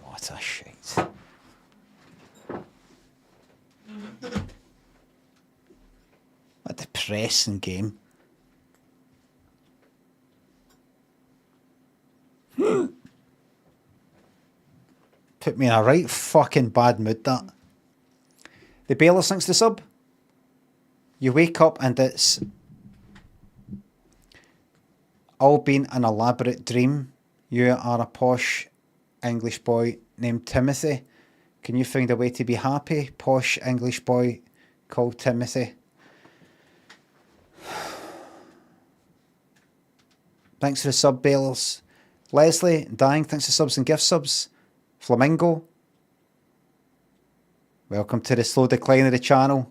What a shite. What a depressing game. Put me in a right fucking bad mood, that. The Baylor thinks the sub. You wake up and it's all been an elaborate dream. You are a posh English boy named Timothy. Can you find a way to be happy? Posh English boy called Timothy. Thanks for the sub, Baylors. Leslie, Dying, thanks for subs and gift subs. Flamingo, welcome to the slow decline of the channel.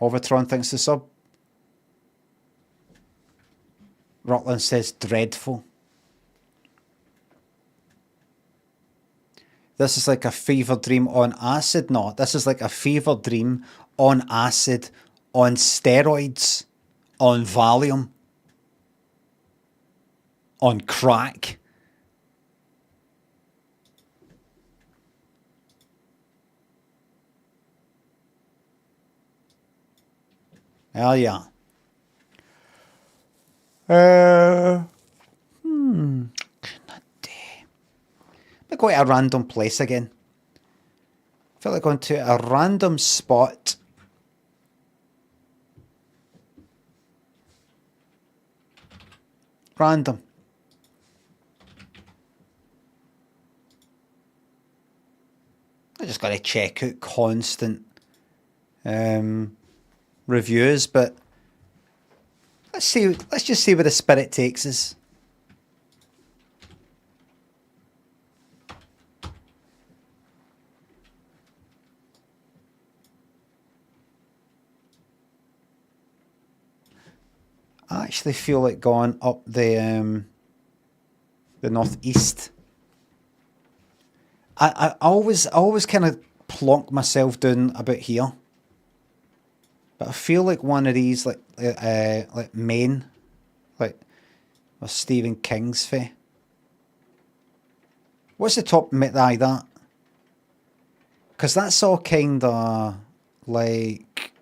Overtron, thanks for sub. Rutland says dreadful. This is like a fever dream on acid. No, this is like a fever dream on acid, on steroids, on Valium, on crack. Oh yeah. I'm going to a random place again. I feel like going to a random spot. Random. I just got to check out constant reviews, but let's just see where the spirit takes us. I actually feel like going up the northeast. I always kind of plonk myself down about here. But I feel like one of these, like Maine, like with Stephen King's fae. What's the top aye, that? Because that's all kind of like.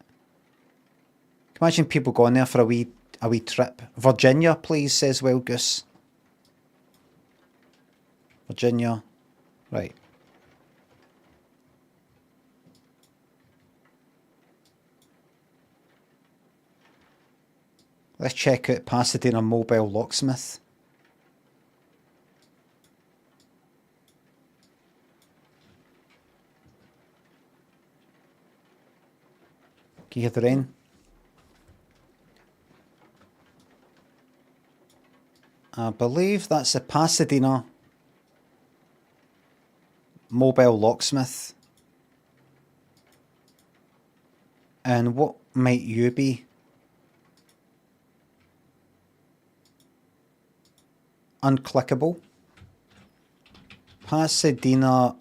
Imagine people going there for a wee trip. Virginia, please, says Wild Goose. Virginia, right. Let's check out Pasadena Mobile Locksmith. Can you hear the rain? I believe that's the Pasadena Mobile Locksmith. And what might you be? Unclickable. Pasadena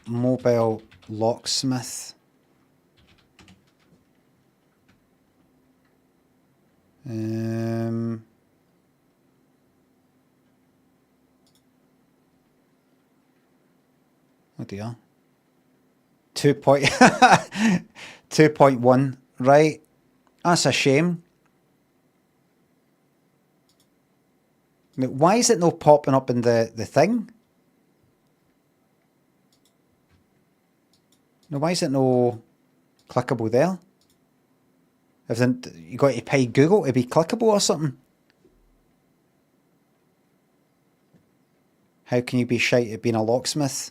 Mobile Locksmith. Oh dear. 2.1, right? That's a shame. Why is it not popping up in the thing? No, why is it no clickable there? You got to pay Google to be clickable or something? How can you be shite at being a locksmith?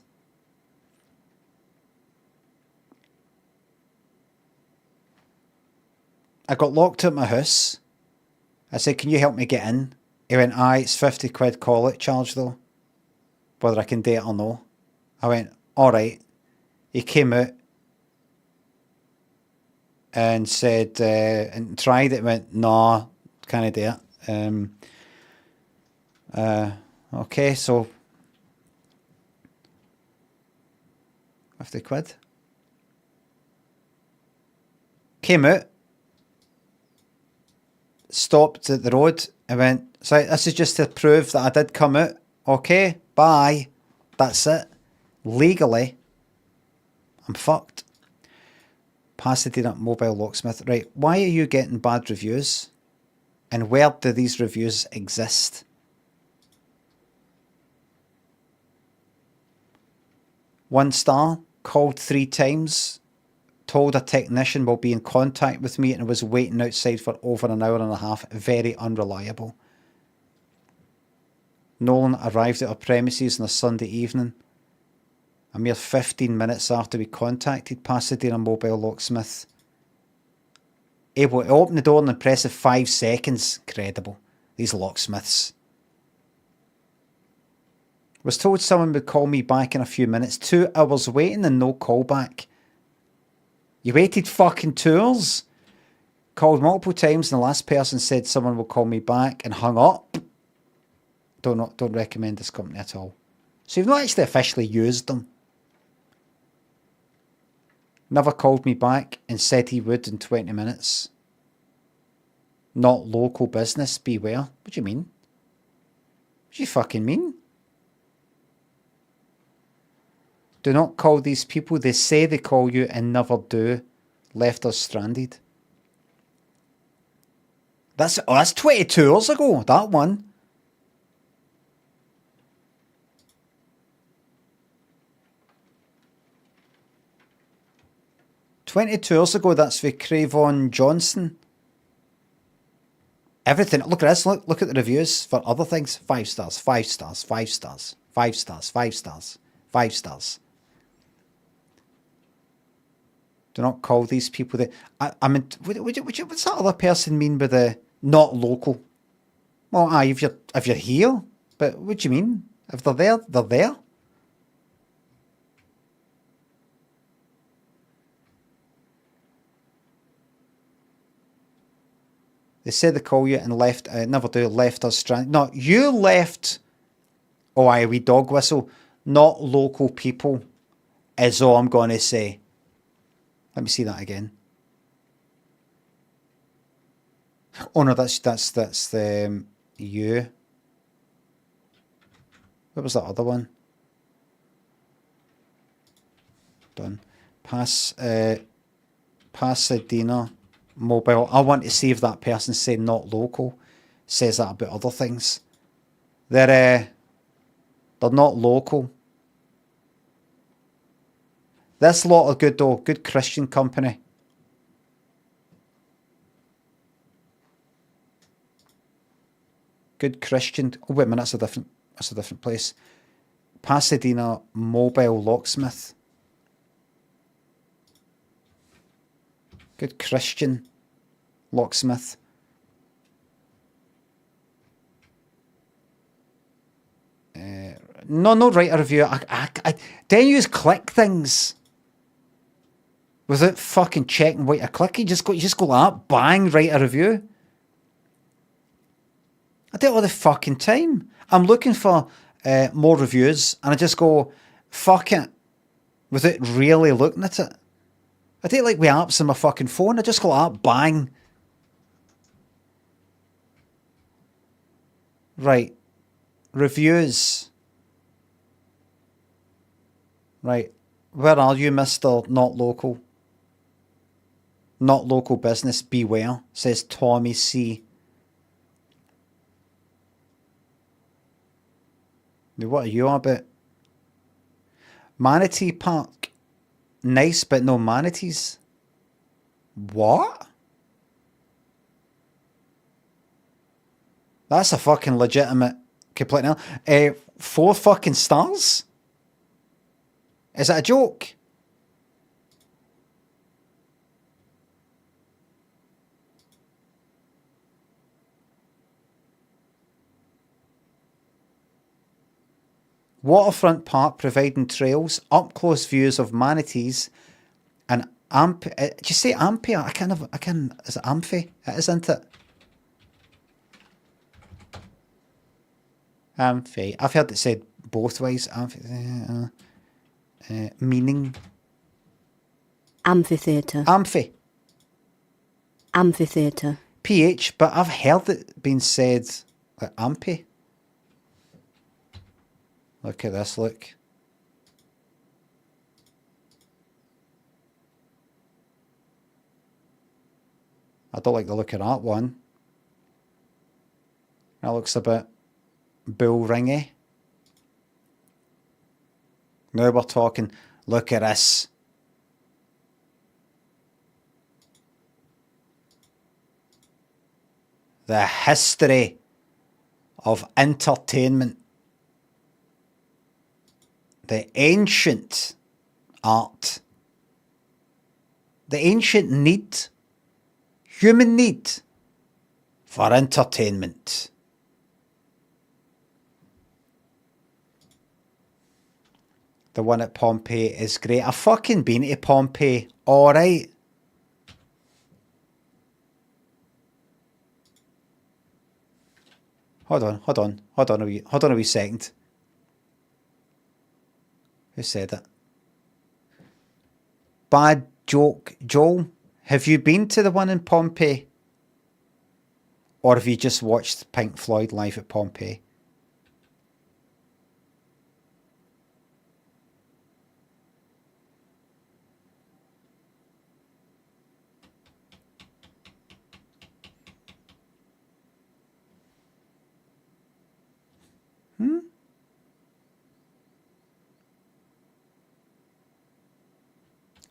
I got locked out of my house. I said, can you help me get in? He went, aye, it's 50 quid call it charge though. Whether I can do it or no. I went, alright. He came out and said, and tried it, went, nah, can't do it. Okay, so 50 quid. Came out. stopped at the road and went, so this is just to prove that I did come out. Okay, bye. That's it. Legally, I'm fucked. Pasadena Mobile Locksmith. Right, why are you getting bad reviews? And where do these reviews exist? One star, called 3 times, told a technician will be in contact with me and was waiting outside for over an hour and a half. Very unreliable. Nolan arrived at our premises on a Sunday evening. A mere 15 minutes after we contacted Pasadena Mobile Locksmith. Able to open the door in an impressive 5 seconds. Incredible. These locksmiths. Was told someone would call me back in a few minutes. 2 hours waiting and no call back. You waited fucking 2 hours? Called multiple times and the last person said someone will call me back and hung up. Don't recommend this company at all. So you've not actually officially used them. Never called me back and said he would in 20 minutes. Not local business, beware. What do you mean? What do you fucking mean? Do not call these people. They say they call you and never do. Left us stranded. That's 22 hours ago, that one. $22 hours ago, that's for Cravon Johnson. Everything. Look at this. Look at the reviews for other things. 5 stars, 5 stars, 5 stars, 5 stars, 5 stars, 5 stars. Do not call these people the. I mean, what's that other person mean by the not local? Well, if you're here, but what do you mean? If they're there, they're there. They said they call you and left, never do, left us stranded. No, you left, a wee dog whistle, not local people, is all I'm going to say. Let me see that again. Oh no, that's the you. What was that other one? Done. Pasadena Mobile. I want to see if that person saying not local says that about other things. They're not local. This lot are good though. Good Christian company. Good Christian. Oh wait a minute, that's a different place. Pasadena Mobile Locksmith. Good Christian locksmith. No, write a review. Don't use click things without fucking checking what you're clicking. You just go like that, bang, write a review. I do it all the fucking time. I'm looking for more reviews and I just go, fuck it, without really looking at it. I do it like with apps on my fucking phone. I just go like that, bang. Right. Reviews. Right. Where are you, Mr. Not Local? Not local business, beware, says Tommy C. Now, what are you about? Manatee Park. Nice, but no manatees. What? That's a fucking legitimate complaint now. 4 fucking stars? Is that a joke? Waterfront park providing trails, up close views of manatees, and did you say ampia? I can. Is it amphi? It is, isn't it? Amphi. I've heard it said both ways. Amphi. Meaning. Amphitheatre. Amphi. Amphitheatre. PH, but I've heard it being said like ampy. Look at this, look. I don't like the look of that one. That looks a bit bull ringy. Now we're talking, look at this. The history of entertainment. The ancient art. The ancient need. Human need for entertainment. The one at Pompeii is great. I've fucking been to Pompeii. Alright. Hold on a wee second. Who said it? Bad joke, Joel. Have you been to the one in Pompeii? Or have you just watched Pink Floyd live at Pompeii?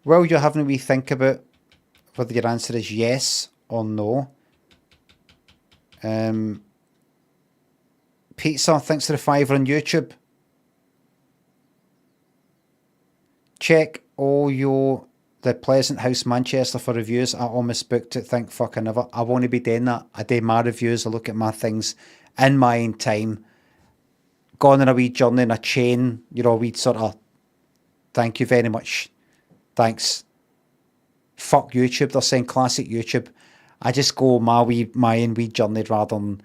Well, you're having a wee think about whether your answer is yes or no. Pizza, thanks for the $5 on YouTube. Check the Pleasant House Manchester for reviews. I almost booked it. Thank fuck I never. I won't be doing that. I do my reviews. I look at my things in my own time. Gone on a wee journey in a chain. A wee sort of. Thank you very much. Thanks. Fuck YouTube. They're saying classic YouTube. I just go my own wee journey rather than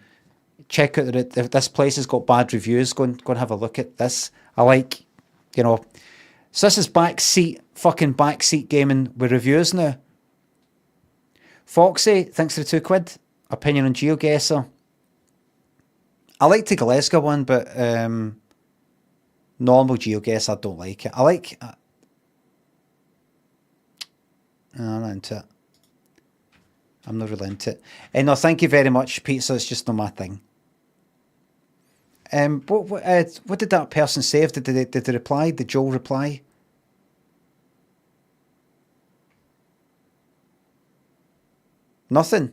check out if this place has got bad reviews. Go and have a look at this. I like, So this is fucking backseat gaming with reviews now. Foxy, thanks for the £2. Opinion on GeoGuessr. I like the Glasgow one, but normal GeoGuessr, I don't like it. I like. I'm not into it. I'm not really into it. No, thank you very much, pizza. It's just not my thing. What did that person say? Did they reply? Did Joel reply? Nothing.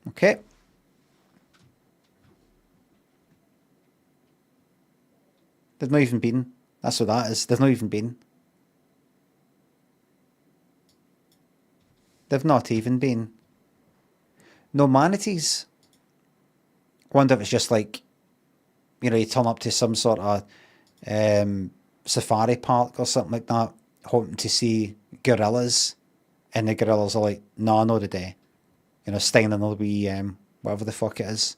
Okay. They've not even been. That's what that is. They've not even been. They've not even been. No manatees. Wonder if it's just like, you turn up to some sort of safari park or something like that, hoping to see gorillas, and the gorillas are like, no, not today. Staying in another wee, whatever the fuck it is.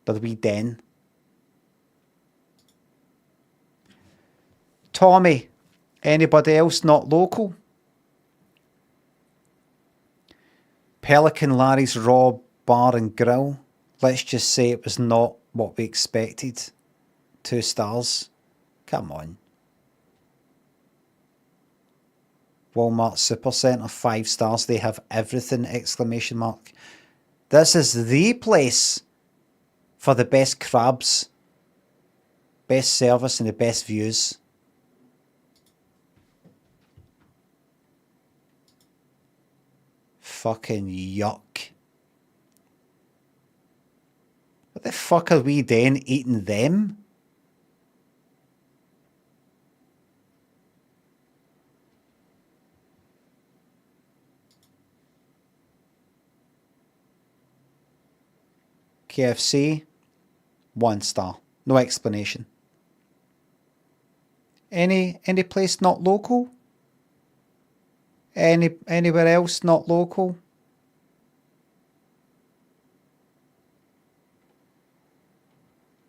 The wee den. Tommy, anybody else not local? Pelican Larry's Raw Bar and Grill. Let's just say it was not what we expected. 2 stars. Come on. Walmart Supercenter, 5 stars. They have everything! ! This is the place for the best crabs, best service, and the best views. Fucking yuck. What the fuck are we doing eating them? KFC, 1 star. No explanation. Any place not local? Anywhere else not local?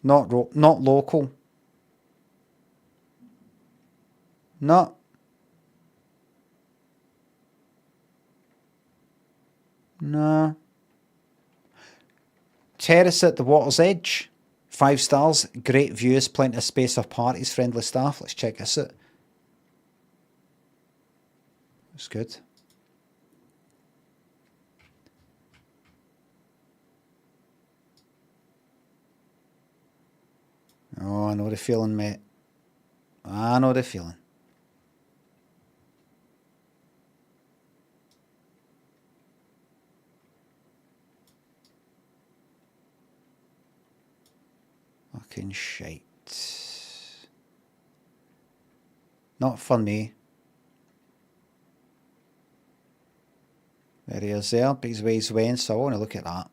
Not local. Not. No. Terrace at the water's edge. 5 stars. Great views. Plenty of space for parties. Friendly staff. Let's check this out. That's good. Oh, I know the feeling, mate. I know the feeling. Fucking shite. Not for me. There he is there. Big ways went, so I want to look at that.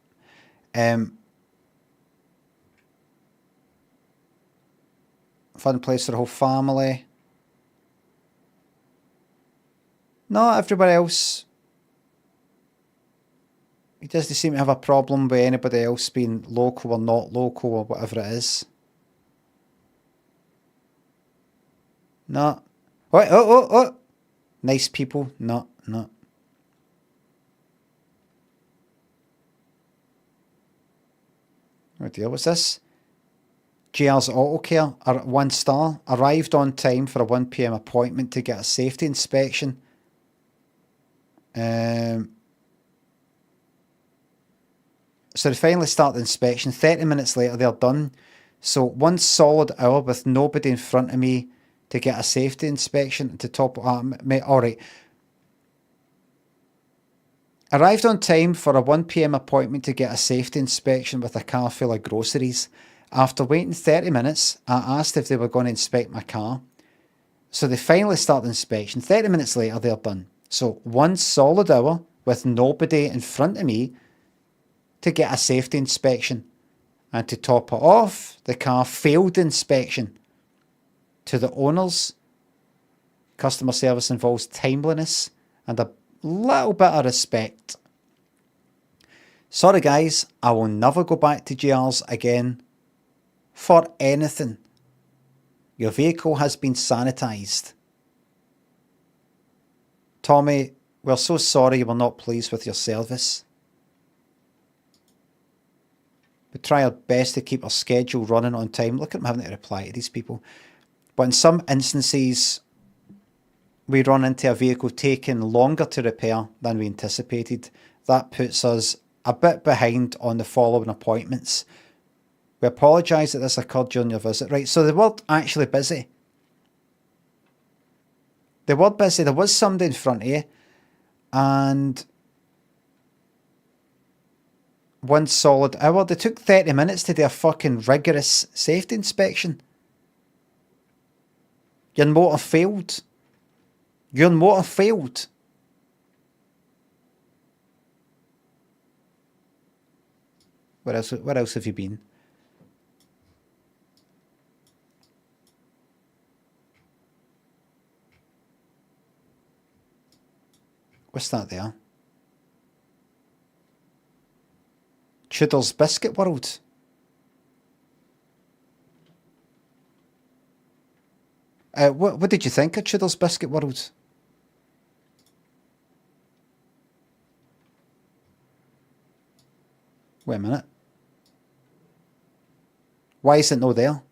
Fun place for the whole family. No, everybody else. He doesn't seem to have a problem with anybody else being local or not local or whatever it is. No. Oh. Nice people. No. Oh dear, what's this? JR's Auto Care, 1 star. Arrived on time for a 1 PM appointment to get a safety inspection. So they finally start the inspection. 30 minutes later, they're done. So 1 solid hour with nobody in front of me to get a safety inspection to top. All right. Arrived on time for a 1 PM appointment to get a safety inspection with a car full of groceries. After waiting 30 minutes, I asked if they were going to inspect my car. So they finally start the inspection. 30 minutes later, they're done. So 1 solid hour with nobody in front of me to get a safety inspection. And to top it off, the car failed inspection. To the owners, customer service involves timeliness and a little bit of respect. Sorry guys, I will never go back to JR's again for anything. Your vehicle has been sanitised. Tommy, we're so sorry you were not pleased with your service. We try our best to keep our schedule running on time. Look at them having to reply to these people. But in some instances, we run into a vehicle taking longer to repair than we anticipated. That puts us a bit behind on the following appointments. We apologise that this occurred during your visit. Right, so they were actually busy. They were busy. There was somebody in front of you. And 1 solid hour. They took 30 minutes to do a fucking rigorous safety inspection. Your motor failed. Your motor failed. Where else have you been? What's that there? Chudder's Biscuit World. What did you think of Chudder's Biscuit World? Wait a minute. Why is it no there?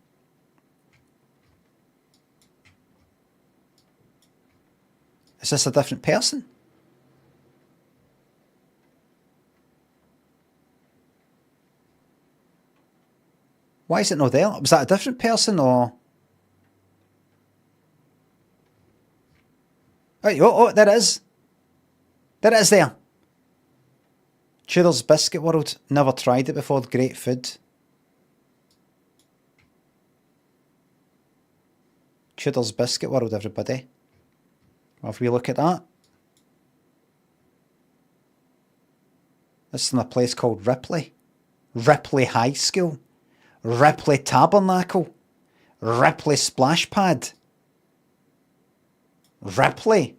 Is this a different person? Why is it not there? Was that a different person or? Oh, there it is. There it is there. Chudder's Biscuit World. Never tried it before. Great food. Chudder's Biscuit World, everybody. Have we look at that? This is in a place called Ripley. Ripley High School. Ripley Tabernacle. Ripley Splash Pad. Ripley.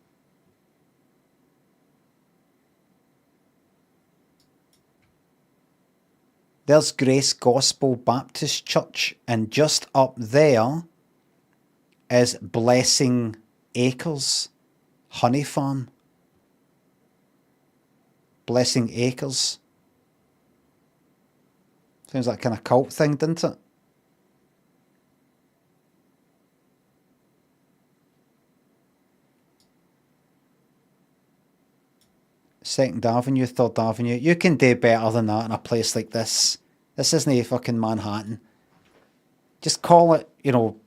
There's Grace Gospel Baptist Church, and just up there is Blessing Acres Honey Farm. Blessing Acres. Sounds like a kind of cult thing, doesn't it? Second Avenue, Third Avenue. You can do better than that in a place like this. This isn't fucking Manhattan. Just call it, you know,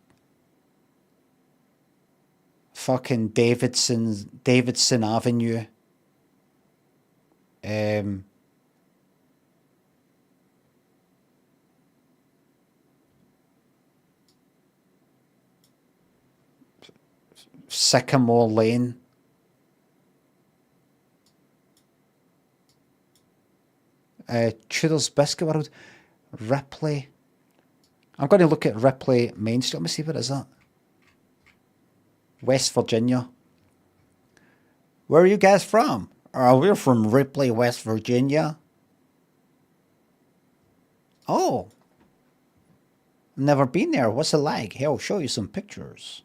fucking Davidson Avenue. Sycamore Lane. Tudor's Biscuit World. Ripley. I'm going to look at Ripley Main Street. Let me see, what is that? West Virginia. Where are you guys from? We're from Ripley, West Virginia. Oh. Never been there. What's it like? Hey, I'll show you some pictures.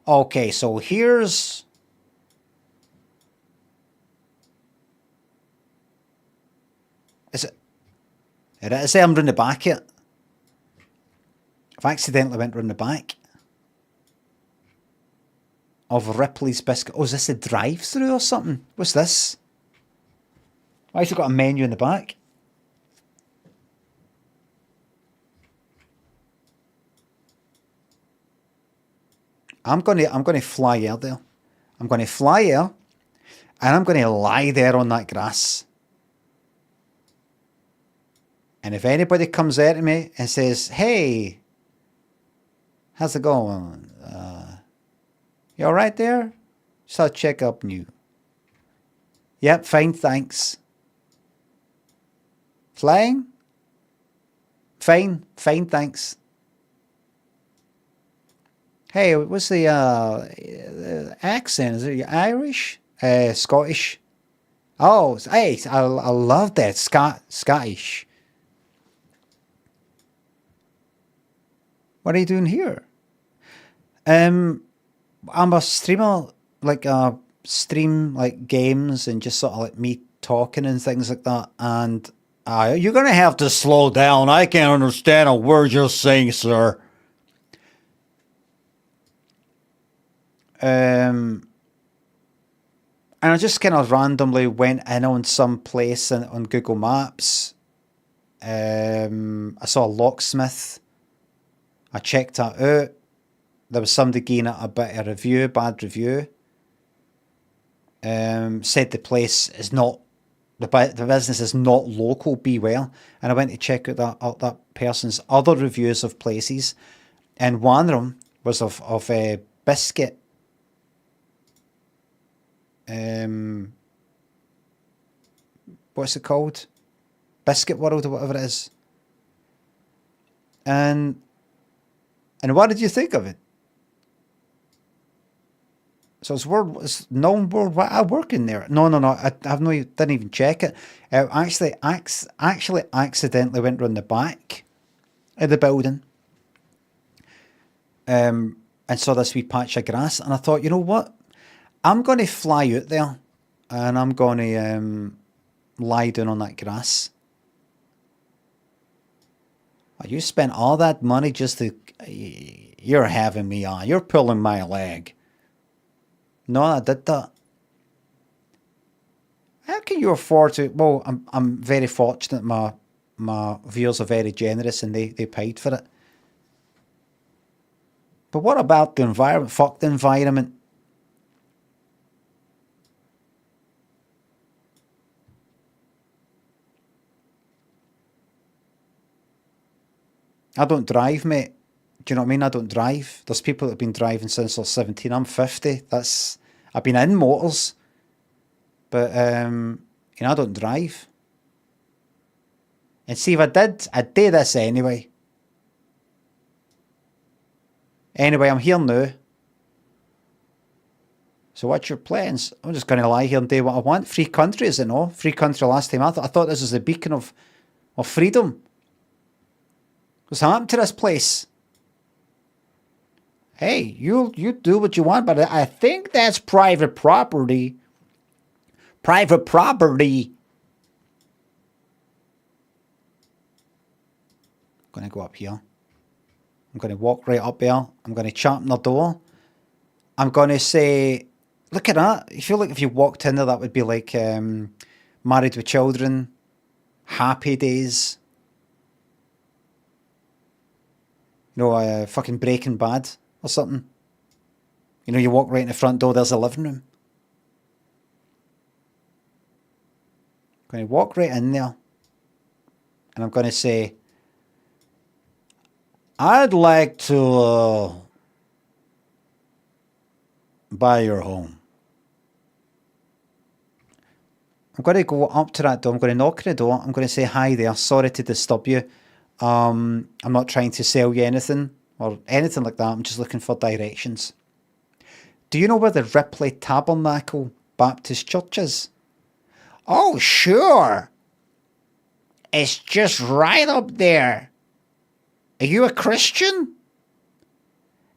Okay, so here's... Is it? It is. I'm round the back here. I've accidentally went round the back of Ripley's Biscuit. Oh, is this a drive-through or something? What's this? Why has it got a menu in the back? I'm gonna fly out there. I'm gonna fly out, and I'm gonna lie there on that grass. And if anybody comes out to me and says, "Hey, how's it going? You all right there? Just I'll check up on you." Yep, fine, thanks. Flying? Fine, thanks. Hey, what's the accent? Is it Irish? Scottish? Oh, hey, I love that. Scottish. What are you doing here? I'm a streamer, like stream like games and just sort of like me talking and things like that. And you're gonna have to slow down. I can't understand a word you're saying, sir. And I just kind of randomly went in on some place on Google Maps. I saw a locksmith. I checked that out. There was somebody giving it a bit of review, bad review. Said the place is not, the business is not local, beware. And I went to check out that person's other reviews of places. And one of them was of a Biscuit. What's it called? Biscuit World or whatever it is. And what did you think of it? So it's known worldwide. I work in there. No. Didn't even check it. Actually accidentally went round the back of the building. And saw this wee patch of grass, and I thought, you know what? I'm going to fly out there, and I'm going to lie down on that grass. You spent all that money just to... You're having me on. You're pulling my leg. No, I did that. How can you afford to... Well, I'm very fortunate. My viewers are very generous, and they paid for it. But what about the environment? Fuck the environment. I don't drive, mate. Do you know what I mean? I don't drive. There's people that have been driving since they're 17. I'm 50. I've been in motors. But, I don't drive. And see, if I did, I'd do this anyway. Anyway, I'm here now. So what's your plans? I'm just going to lie here and do what I want. Free country, is it no? Free country last time. I thought this was the beacon of freedom. What's happened to this place? Hey, you do what you want, but I think that's private property. Private property. I'm going to go up here. I'm going to walk right up there. I'm going to chat on the door. I'm going to say, look at that. You feel like if you walked in there, that would be like Married with Children, Happy Days. You know, fucking Breaking Bad or something. You know, you walk right in the front door, there's a living room. I'm going to walk right in there. And I'm going to say, I'd like to buy your home. I'm going to go up to that door. I'm going to knock on the door. I'm going to say, hi there. Sorry to disturb you. I'm not trying to sell you anything or anything like that. I'm just looking for directions. Do you know where the Ripley Tabernacle Baptist Church is? Oh, sure. It's just right up there. Are you a Christian?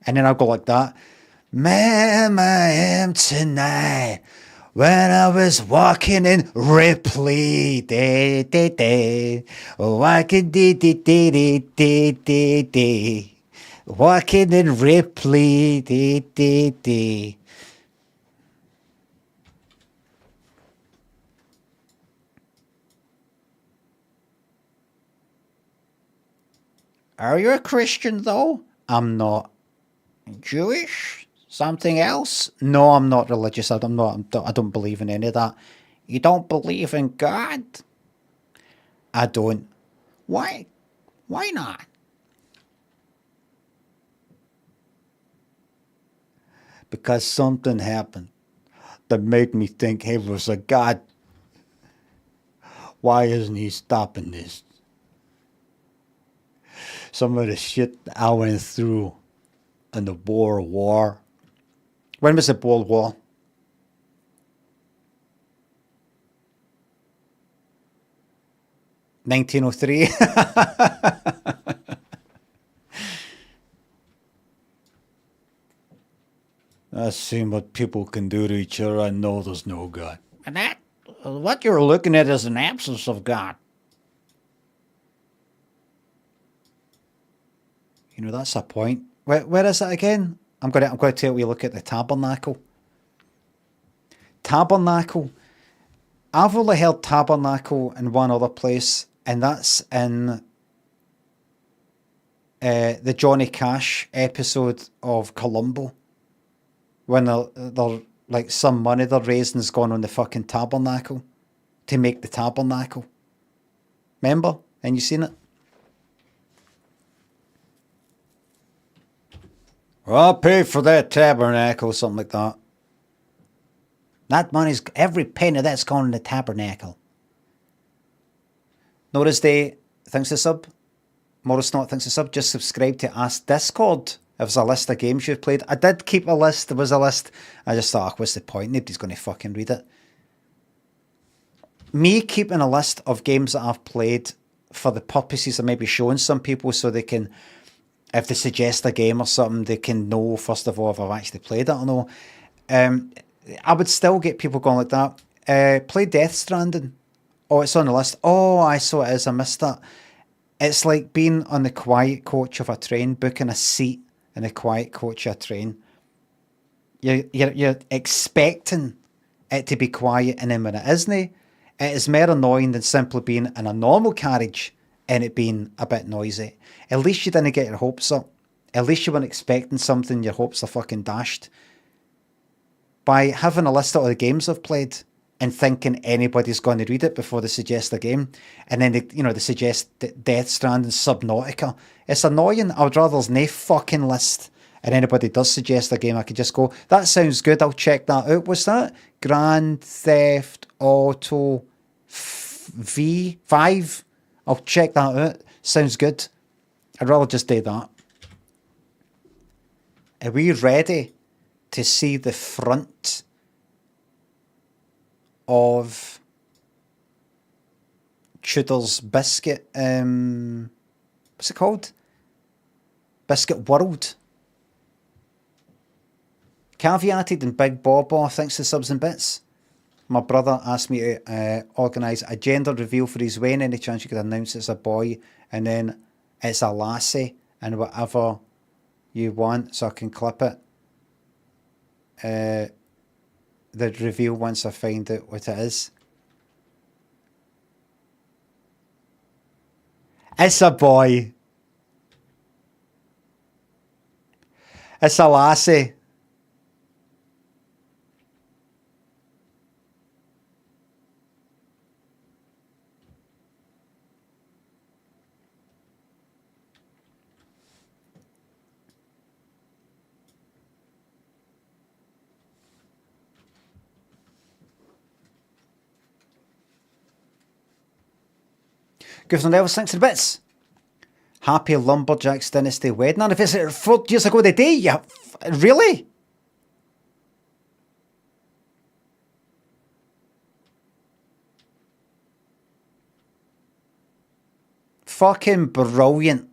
And then I'll go like that. Ma'am, I am tonight. When I was walking in Ripley, day, day, day. Walking, day, day, day, day, day, day, day. Walking in Ripley, day, day, day. Are you a Christian, though? I'm not. Jewish? Something else? No, I'm not religious. I don't believe in any of that. You don't believe in God? I don't. Why? Why not? Because something happened that made me think he was a God. Why isn't he stopping this? Some of the shit I went through in the Boer War. When was the Boer War? (1903). I've seen what people can do to each other. I know there's no God. And that, what you're looking at is an absence of God. You know, that's a point. Where is it again? I'm going to tell you, look at the tabernacle. Tabernacle. I've only heard tabernacle in one other place, and that's in the Johnny Cash episode of Columbo. When they're like some money they're raising has gone on the fucking tabernacle to make the tabernacle. Remember? And you seen it? Well, I'll pay for that tabernacle, something like that. That money's, every penny of that's gone in the tabernacle. Notice Day thinks a sub. Morris Not thinks a sub. Just subscribe to Ask Discord. If there's a list of games you've played. I did keep a list. There was a list. I just thought, what's the point? Nobody's going to fucking read it. Me keeping a list of games that I've played for the purposes of maybe showing some people so they can, if they suggest a game or something, they can know, first of all, if I've actually played it or no. I would still get people going like that. Play Death Stranding. Oh, it's on the list. Oh, I saw it is. I missed that. It's like being on the quiet coach of a train, booking a seat in a quiet coach of a train. You're expecting it to be quiet, and then when it isn't, it is more annoying than simply being in a normal carriage and it being a bit noisy. At least you didn't get your hopes up. At least you weren't expecting something, your hopes are fucking dashed. By having a list of all the games I've played and thinking anybody's going to read it before they suggest a game, and then they suggest Death Stranding, Subnautica. It's annoying. I would rather there's no fucking list, and anybody does suggest a game, I could just go, that sounds good, I'll check that out. What's that? Grand Theft Auto V5? I'll check that out. Sounds good. I'd rather just do that. Are we ready to see the front of Tudor's Biscuit? What's it called? Biscuit World. Caveated and Big Bobo, thanks to subs and bits. My brother asked me to organise a gender reveal for his wedding. Any chance you could announce it's a boy and then it's a lassie and whatever you want so I can clip it. The reveal once I find out what it is. It's a boy. It's a lassie. Gufton Elvis, thanks for the bits. Happy Lumberjacks Dynasty wedding anniversary 4 years ago today. Yeah, really? Fucking brilliant.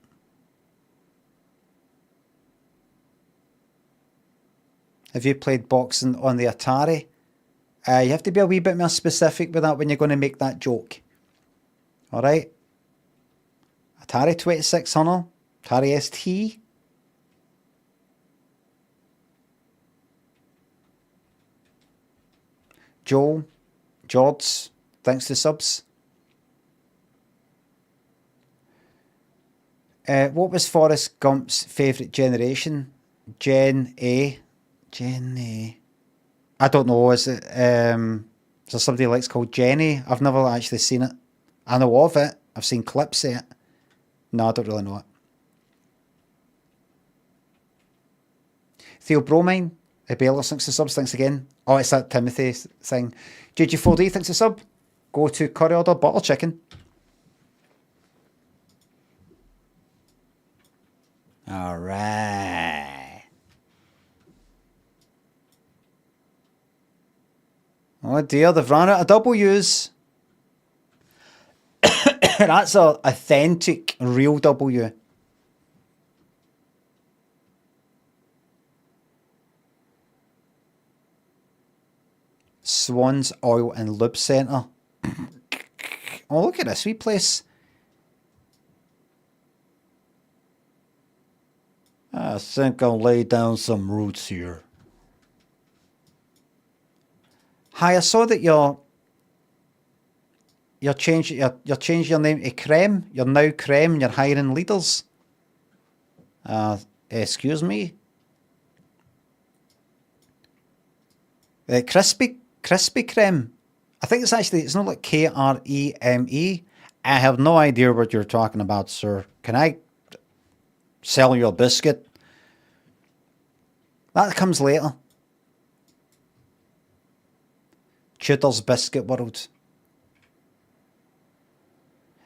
Have you played boxing on the Atari? You have to be a wee bit more specific with that when you're going to make that joke. Alright? Atari 2600, Atari ST. Joel, George, thanks to subs. What was Forrest Gump's favourite generation? Gen A. Gen A. I don't know, is it, is there somebody likes called Jenny? I've never actually seen it. I know of it. I've seen clips of it. No, I don't really know it. Theo Bromine, Bella, thanks to subs, thanks again. Oh, it's that Timothy thing. JG4D, thanks to sub. Go to curry order, butter chicken. Alright. Oh dear, they've run out of W's. That's a authentic, real W. Swans Oil and Lube Centre. Oh, look at this wee place. I think I'll lay down some roots here. Hi, I saw that you're changing your name to Creme. You're now Creme and you're hiring leaders. Excuse me? Crispy Creme. I think it's not like Kreme. I have no idea what you're talking about, sir. Can I sell you a biscuit? That comes later. Tudor's Biscuit World.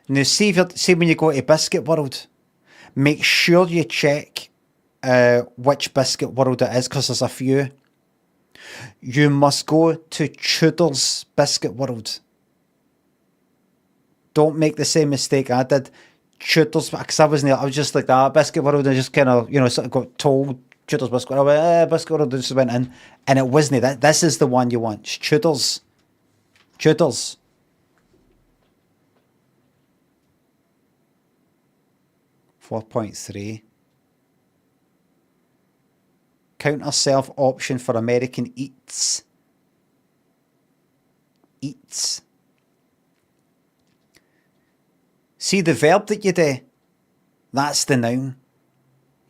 Now, see when you go to Biscuit World, make sure you check which Biscuit World it is, because there's a few. You must go to Tudor's Biscuit World. Don't make the same mistake I did. Tudor's, because I wasn't there, I was just like that, Biscuit World, I just kind of, sort of got told Tudor's Biscuit World. I went, Biscuit World, I just went in, and it wasn't that. This is the one you want. It's Tudor's. Tudor's. $4.3. Counter self option for American Eats. Eats. See the verb that you do? That's the noun.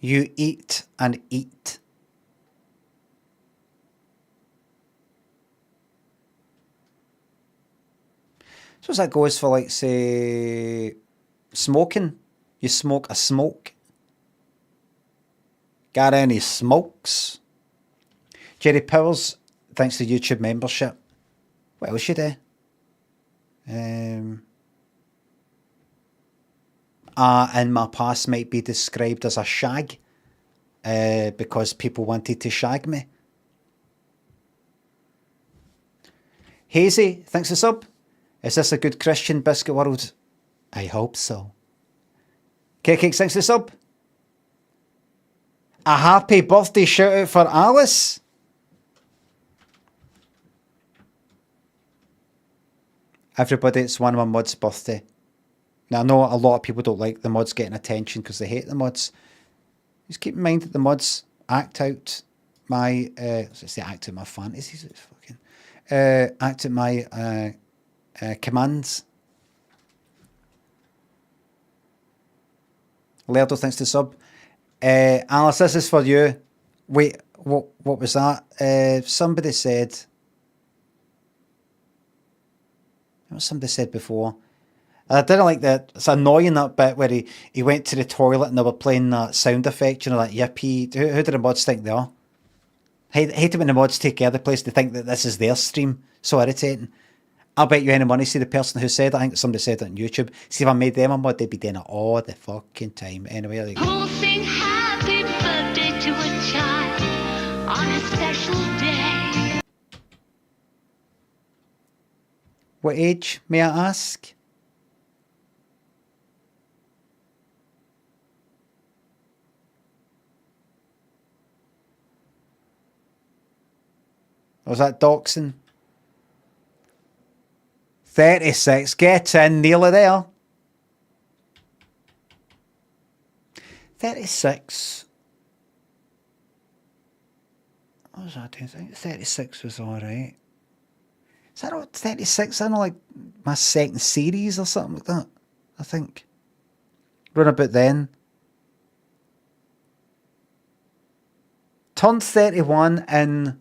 You eat and eat. So that goes for, like, say, smoking. You smoke a smoke. Got any smokes? Jerry Powers, thanks to YouTube membership. What else you do? And my past might be described as a shag because people wanted to shag me. Hazy, thanks for sub. Is this a good Christian Biscuit World? I hope so. Cakes, thanks for sub. A happy birthday shout out for Alice. Everybody, it's one of my mods' birthday. Now, I know a lot of people don't like the mods getting attention because they hate the mods. Just keep in mind that the mods act out my, let's say act out my fantasies. It's fucking, act out my commands. Lerdo, thanks to sub. Alice, this is for you. Wait, what was that? Somebody said... What somebody said before. I didn't like that. It's annoying, that bit where he went to the toilet and they were playing that sound effect, you know, that yippee. Who did the mods think they are? Hate it when the mods take care of the place. They think that this is their stream. So irritating. I'll bet you any money. See the person who said it, I think somebody said it on YouTube. See if I made them a mod, they'd be doing it all the fucking time. Anyway, there you go. Who'll sing happy birthday to a child on a special day? What age, may I ask? Was that doxing? 36. Get in, nearly there. 36. What was I doing? I think 36 was alright. Is that not 36? I know, like my second series or something like that. I think. Run about then. Turned 31 in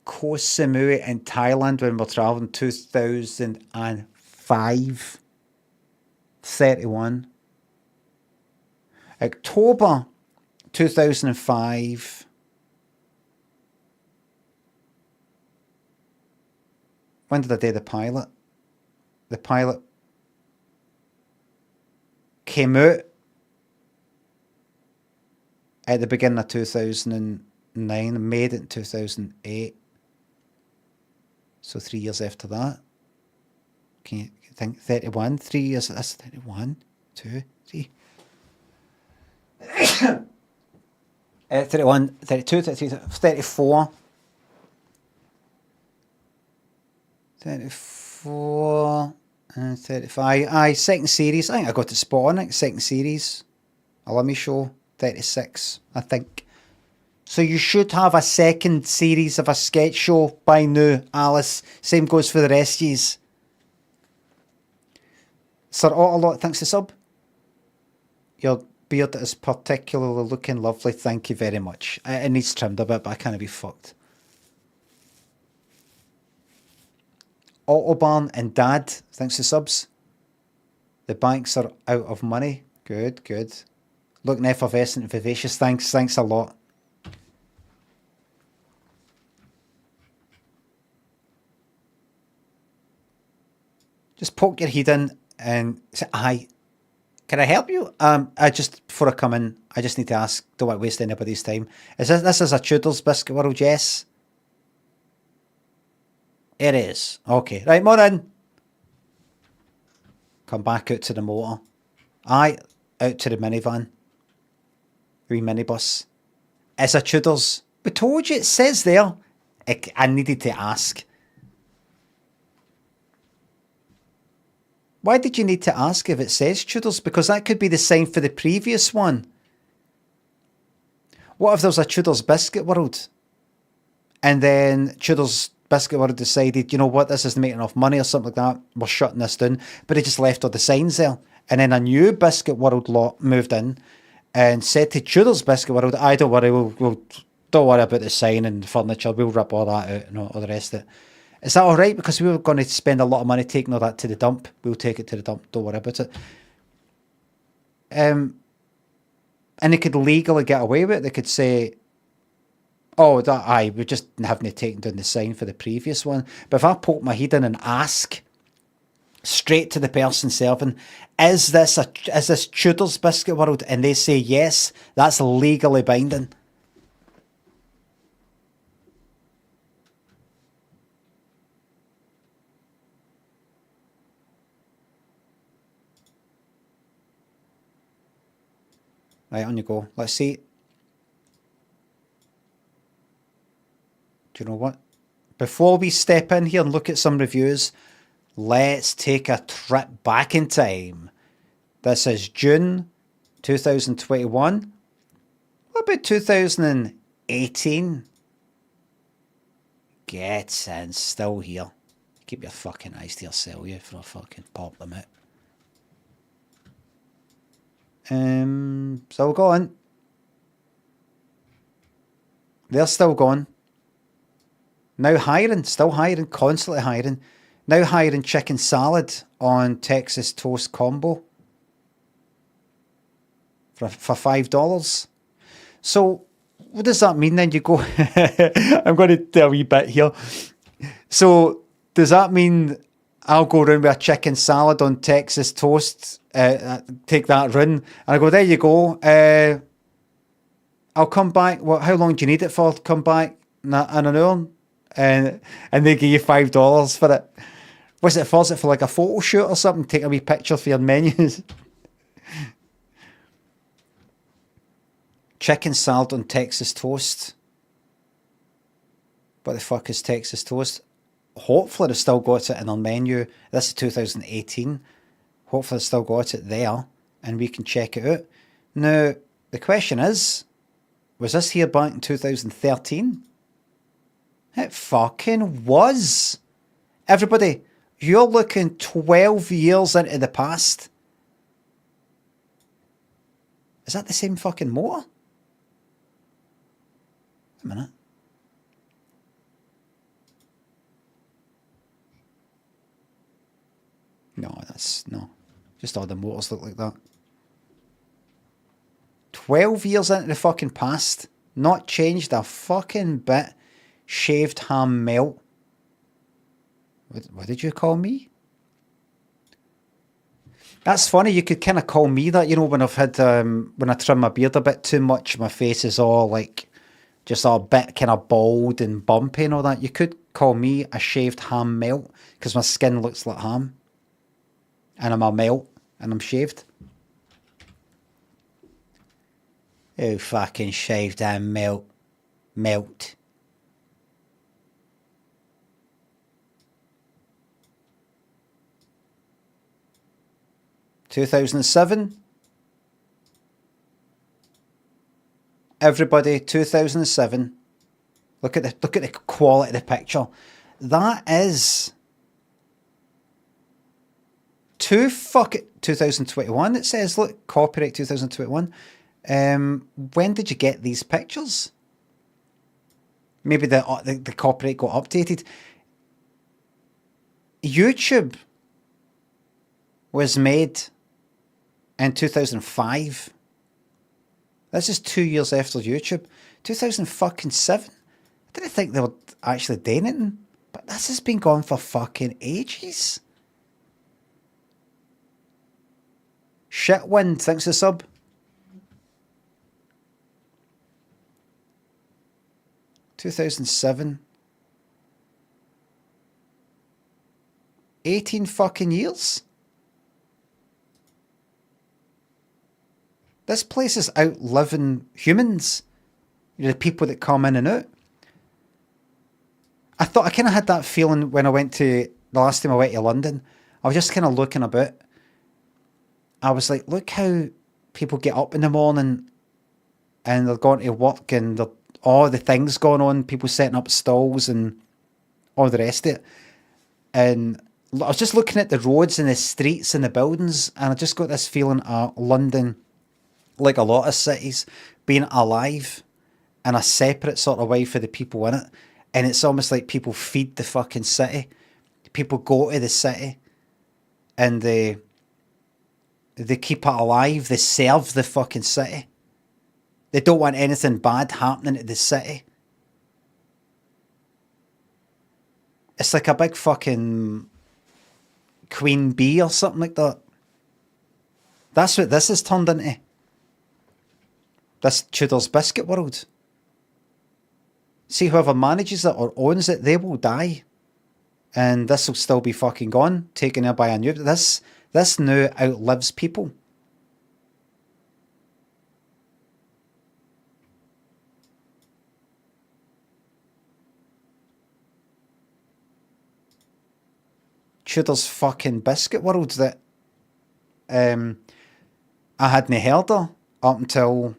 Koh Samui in Thailand when we were traveling 2005. 31. October 2005. When did I do the pilot? The pilot came out at the beginning of 2009, made it in 2008. So 3 years after that. Can you think 31? 3 years, that's 31, 2, 3. 31, 32, 33, 34. 34 and 35. Aye, second series. I think I got it spot on it. Second series. Alumni show. 36, I think. So you should have a second series of a sketch show by now, Alice. Same goes for the rest of yous. Sir Autolot, thanks to sub. Your beard is particularly looking lovely. Thank you very much. It needs trimmed a bit, but I can't be fucked. Autobarn and Dad, thanks to subs. The banks are out of money. Good, good. Looking effervescent and vivacious. Thanks a lot. Just poke your head in and say, hi. Can I help you? I just, before I come in, I just need to ask, don't want to waste anybody's time. This is a Tudor's Biscuit World, yes? It is. Okay, right, morning. Come back out to the motor. Aye, out to the minivan. Wee minibus. It's a Tudor's. We told you, it says there. I needed to ask. Why did you need to ask if it says Tudor's? Because that could be the sign for the previous one. What if there was a Tudor's Biscuit World? And then Tudor's Biscuit World decided, you know what, this isn't making enough money or something like that. We're shutting this down. But they just left all the signs there. And then a new Biscuit World lot moved in and said to Tudor's Biscuit World, I don't worry, we'll don't worry about the sign and the furniture. We'll rip all that out and all the rest of it. Is that all right? Because we were going to spend a lot of money taking all that to the dump. We'll take it to the dump. Don't worry about it. And they could legally get away with it. They could say, oh, we just haven't taken down the sign for the previous one. But if I poke my head in and ask straight to the person serving, is this Tudor's Biscuit World? And they say yes, that's legally binding. Right, on you go. Let's see. Do you know what? before we step in here and look at some reviews, let's take a trip back in time. This is June 2021. What about 2018? Gets in, still here. Keep your fucking eyes to yourself, you, for I fucking pop them out. Still going. They're still going. Now hiring, still hiring, constantly hiring. Now hiring chicken salad on Texas Toast Combo for $5. So what does that mean then? You go, I'm going to do a wee bit here. So does that mean I'll go around with a chicken salad on Texas Toast, take that run, and I go, there you go. I'll come back. What? How long do you need it for? Come back in an hour, and they give you $5 for it. What's it for? Is it for like a photo shoot or something? Take a wee picture for your menus. Chicken salad on Texas Toast. What the fuck is Texas Toast? Hopefully they've still got it in their menu. This is 2018. Hopefully they've still got it there and we can check it out. Now, the question is, was this here back in 2013? It fucking was. Everybody, you're looking 12 years into the past. Is that the same fucking motor? A minute. No. Just all the motors look like that. 12 years into the fucking past. Not changed a fucking bit. Shaved ham melt. What did you call me? That's funny. You could kind of call me that, you know, when I've had, when I trim my beard a bit too much, my face is all like, just a bit kind of bald and bumpy and all that. You could call me a shaved ham melt because my skin looks like ham. And I'm a melt and I'm shaved. Oh, fucking shaved ham melt. 2007. Everybody, 2007. Look at the quality of the picture. That is 2021. It says, look, copyright 2021. When did you get these pictures? Maybe the copyright got updated. YouTube was made in 2005. This is 2 years after YouTube. 2007. I didn't think they were actually doing anything, but this has been going for fucking ages. Shitwind, thanks for the sub. $2007. 18 fucking years. This place is outliving humans. You know, the people that come in and out. I kind of had that feeling when I went to, the last time I went to London. I was just kind of looking about. I was like, look how people get up in the morning and they're going to work and all the things going on, people setting up stalls and all the rest of it. And I was just looking at the roads and the streets and the buildings, and I just got this feeling of London, like a lot of cities, being alive in a separate sort of way for the people in it. And it's almost like people feed the fucking city. People go to the city and they keep it alive. They serve the fucking city. They don't want anything bad happening to the city. It's like a big fucking queen bee or something like that. That's what this has turned into. This Tudor's biscuit world. See, whoever manages it or owns it, they will die. And this will still be fucking gone, taken over by a new... This now outlives people. Tudor's fucking Biscuit World that I hadn't heard of up until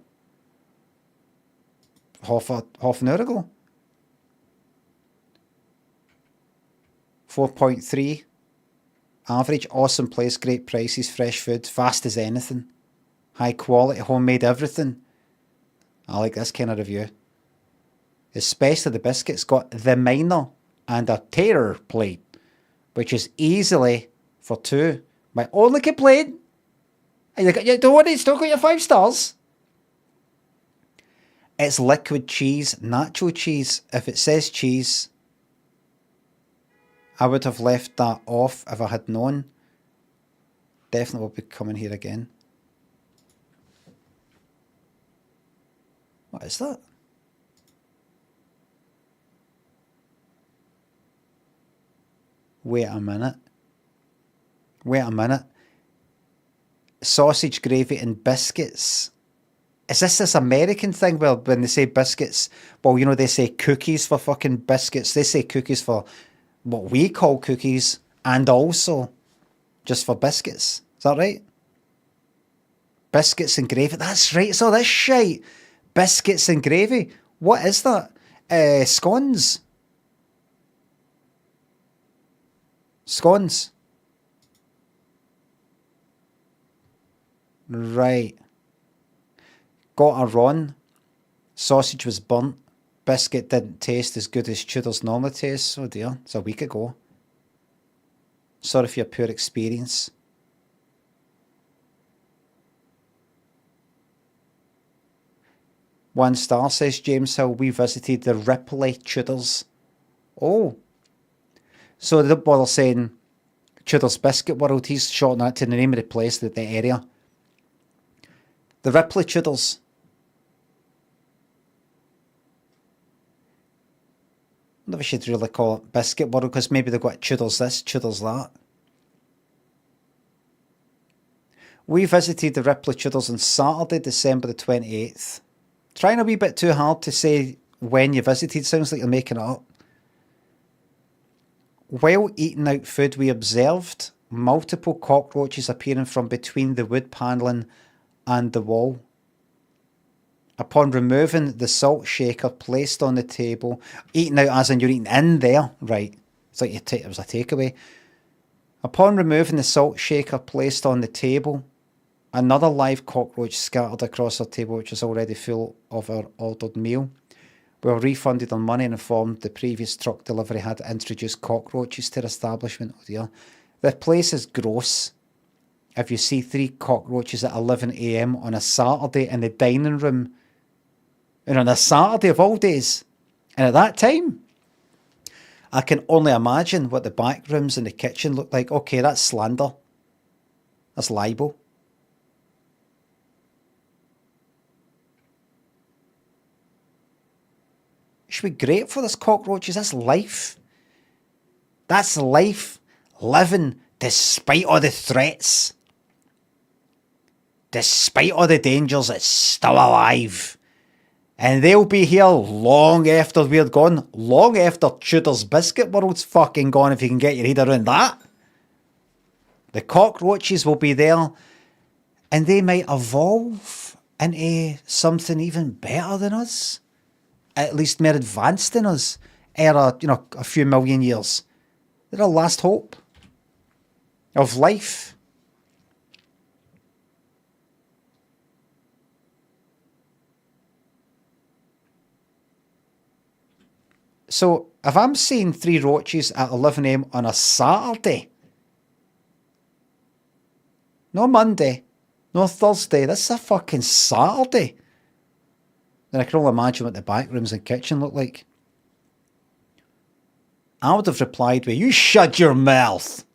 half an hour ago. 4.3 average, awesome place, great prices, fresh food, fast as anything, high quality, homemade everything. I like this kind of review. Especially the biscuits got the minor and a tater plate, which is easily for two. My only complaint, you don't want to still got your 5 stars. It's liquid cheese, nacho cheese. If it says cheese, I would have left that off if I had known. Definitely will be coming here again. What is that? Wait a minute. Sausage gravy and biscuits. Is this American thing? Well, when they say biscuits, well, you know, they say cookies for fucking biscuits. They say cookies for what we call cookies, and also just for biscuits. Is that right? Biscuits and gravy. That's right. So this shite. Biscuits and gravy. What is that? Scones. Scones. Right. Got a run. Sausage was burnt. Biscuit didn't taste as good as Tudor's normally tastes. Oh dear, it's a week ago. Sorry for your poor experience. One star, says James Hill. We visited the Ripley Tudors. Oh. So the bother saying Tudor's Biscuit World. He's shortening that to the name of the place, the area. The Ripley Tudors. I wonder if we should really call it Biscuit World, because maybe they've got Tudors this, Tudors that. We visited the Ripley Tudors on Saturday, December the 28th. Trying a wee bit too hard to say when you visited. Sounds like you're making it up. While eating out food, we observed multiple cockroaches appearing from between the wood panelling and the wall. Upon removing the salt shaker placed on the table, eating out as in you're eating in there, right? It's like it was a takeaway. Upon removing the salt shaker placed on the table, another live cockroach scattered across our table, which was already full of our ordered meal. We were refunded our money and informed the previous truck delivery had introduced cockroaches to the establishment. Oh dear. The place is gross. If you see 3 cockroaches at 11 AM on a Saturday in the dining room, and on a Saturday of all days, and at that time, I can only imagine what the back rooms and the kitchen look like. Okay, that's slander. That's libel. Should be great for this cockroaches. That's life. That's life living despite all the threats. Despite all the dangers, it's still alive. And they'll be here long after we're gone. Long after Tudor's Biscuit World's fucking gone, if you can get your head around that. The cockroaches will be there. And they might evolve into something even better than us. At least more advanced than us. Or, a few million years. They're our last hope of life. So, if I'm seeing 3 roaches at 11 AM on a Saturday, no Monday, no Thursday, this is a fucking Saturday, then I can only imagine what the back rooms and kitchen look like. I would have replied with, you shut your mouth,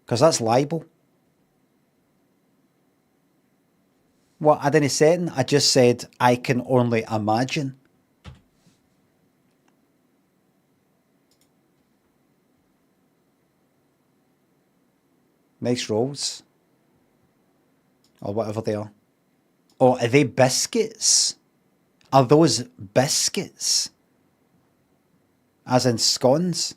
because that's libel. What, I didn't say it, I just said, I can only imagine. Nice rolls. Or whatever they are. Oh, are they biscuits? Are those biscuits? As in scones?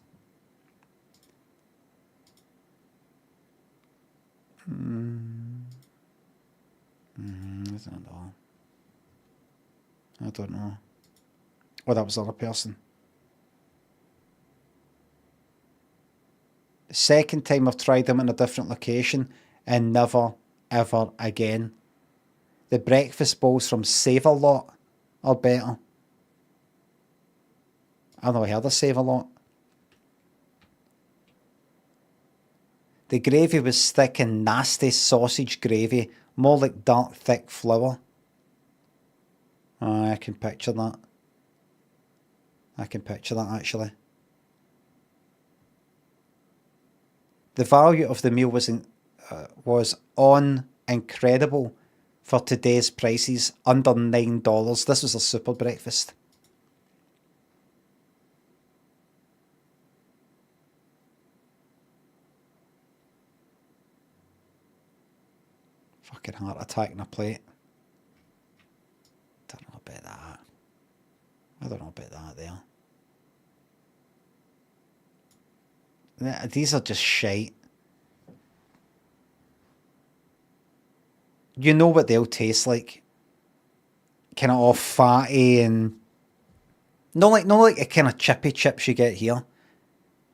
I don't know. I don't know. Oh, that was the other person. Second time I've tried them in a different location and never, ever again. The breakfast bowls from Save-A-Lot are better. I've never heard of Save-A-Lot. The gravy was thick and nasty sausage gravy, more like dark, thick flour. I can picture that. I can picture that, actually. The value of the meal was on incredible for today's prices, under $9. This was a super breakfast. Fucking heart attack in a plate. Don't know about that. I don't know about that there. These are just shite. You know what they'll taste like. Kind of all fatty and not like a kind of chippy chips you get here.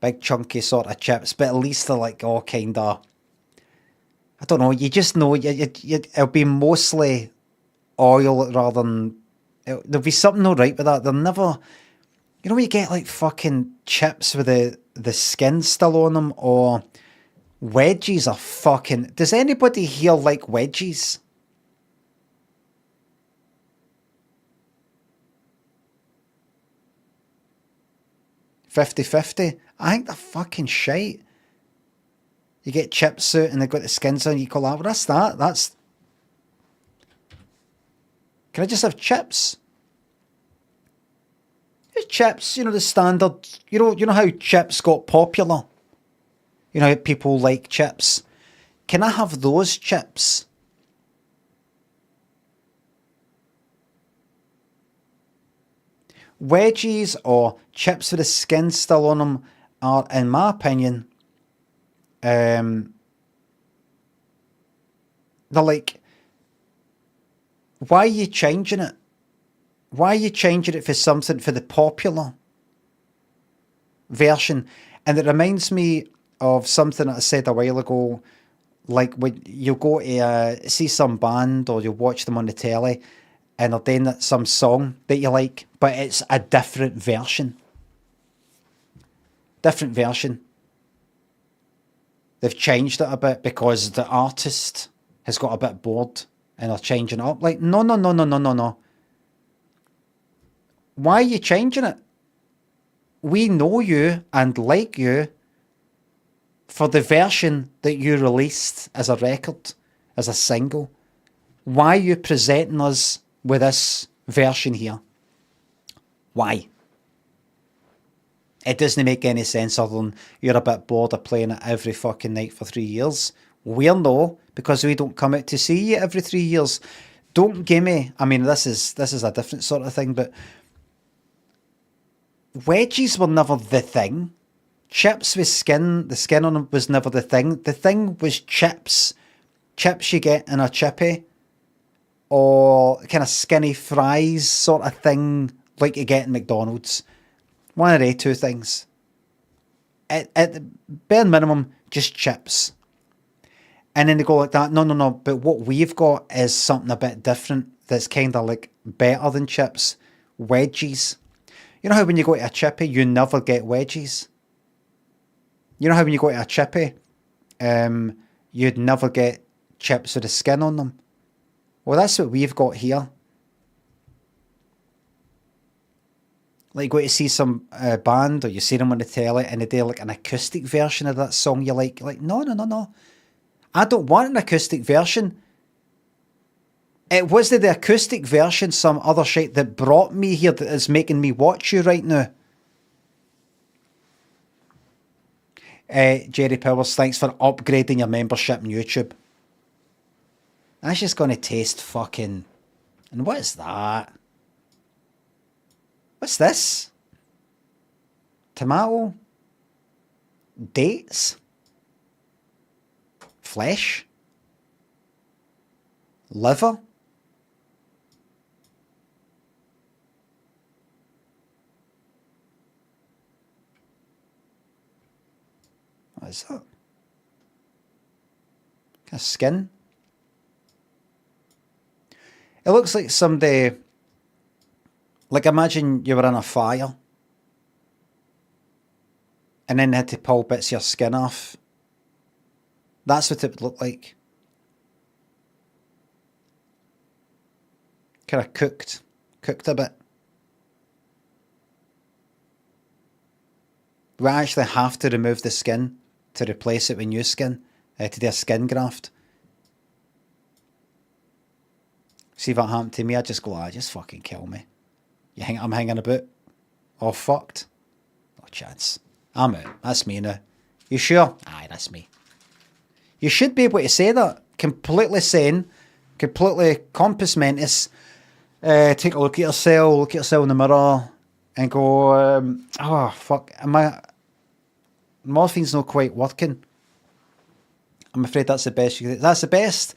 Big chunky sort of chips, but at least they're like all kind of, I don't know, you just know it'll be mostly oil rather than, there'll be something alright with that. They'll never, you know when you get like fucking chips with the skin still on them, or wedgies are fucking, does anybody here like wedgies? $50.50. I think they're fucking shite. You get chips out and they've got the skins on, you call that, well, that's that. That's, can I just have chips? Just chips, you know, the standard, you know how chips got popular? You know how people like chips? Can I have those chips? Wedgies or chips with the skin still on them are, in my opinion, they're like, why are you changing it? Why are you changing it for something for the popular version? And it reminds me of something that I said a while ago, like when you go to see some band or you watch them on the telly and they're doing some song that you like, but it's a different version. Different version. They've changed it a bit because the artist has got a bit bored and they're changing it up. Like, no. Why are you changing it? We know you and like you for the version that you released as a record, as a single. Why are you presenting us with this version here? Why? It doesn't make any sense other than you're a bit bored of playing it every fucking night for 3 years. We're no, because we don't come out to see you every 3 years. Don't give me, I mean, this is a different sort of thing, but wedgies were never the thing. Chips with skin, the skin on them was never the thing. The thing was chips. Chips you get in a chippy, or kind of skinny fries sort of thing like you get in McDonald's. One of the two things. At the bare minimum, just chips. And then they go like that, no, but what we've got is something a bit different that's kind of like better than chips. Wedgies. You know how when you go to a chippy, you never get wedgies? You know how when you go to a chippy, you'd never get chips with the skin on them? Well, that's what we've got here. Like you go to see some band or you see them on the telly and they do like an acoustic version of that song you like. You're like, no. I don't want an acoustic version. It was the acoustic version, some other shit that brought me here that is making me watch you right now. Jerry Powers, thanks for upgrading your membership on YouTube. That's just going to taste fucking... And what is that? What's this? Tomato? Dates? Flesh? Liver? What is that? Kind of skin? It looks like somebody... Like, imagine you were in a fire. And then had to pull bits of your skin off. That's what it would look like. Kind of cooked a bit. We actually have to remove the skin to replace it with new skin, to do a skin graft. See what happened to me? I just go, just fucking kill me. You think I'm hanging about? All fucked? No chance. I'm out. That's me now. You sure? Aye, that's me. You should be able to say that. Completely sane. Completely compass mentis. Take a look at yourself in the mirror and go, oh, fuck, morphine's not quite working. I'm afraid that's the best you can do. That's the best.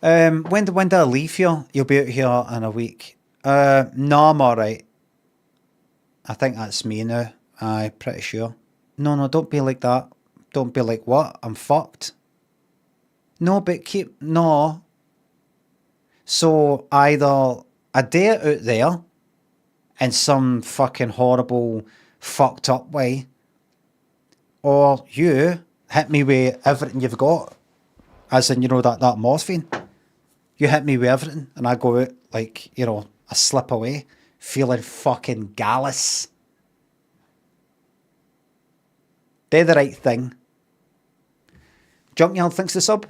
When do I leave here? You'll be out here in a week. No, I'm alright. I think that's me now. Aye, pretty sure. No, don't be like that. Don't be like, what? I'm fucked. No, but no. So either I do it out there in some fucking horrible, fucked up way, or you hit me with everything you've got, as in, that morphine. You hit me with everything, and I go out like, I slip away, feeling fucking gallus. Do the right thing. Junkyard thinks the sub.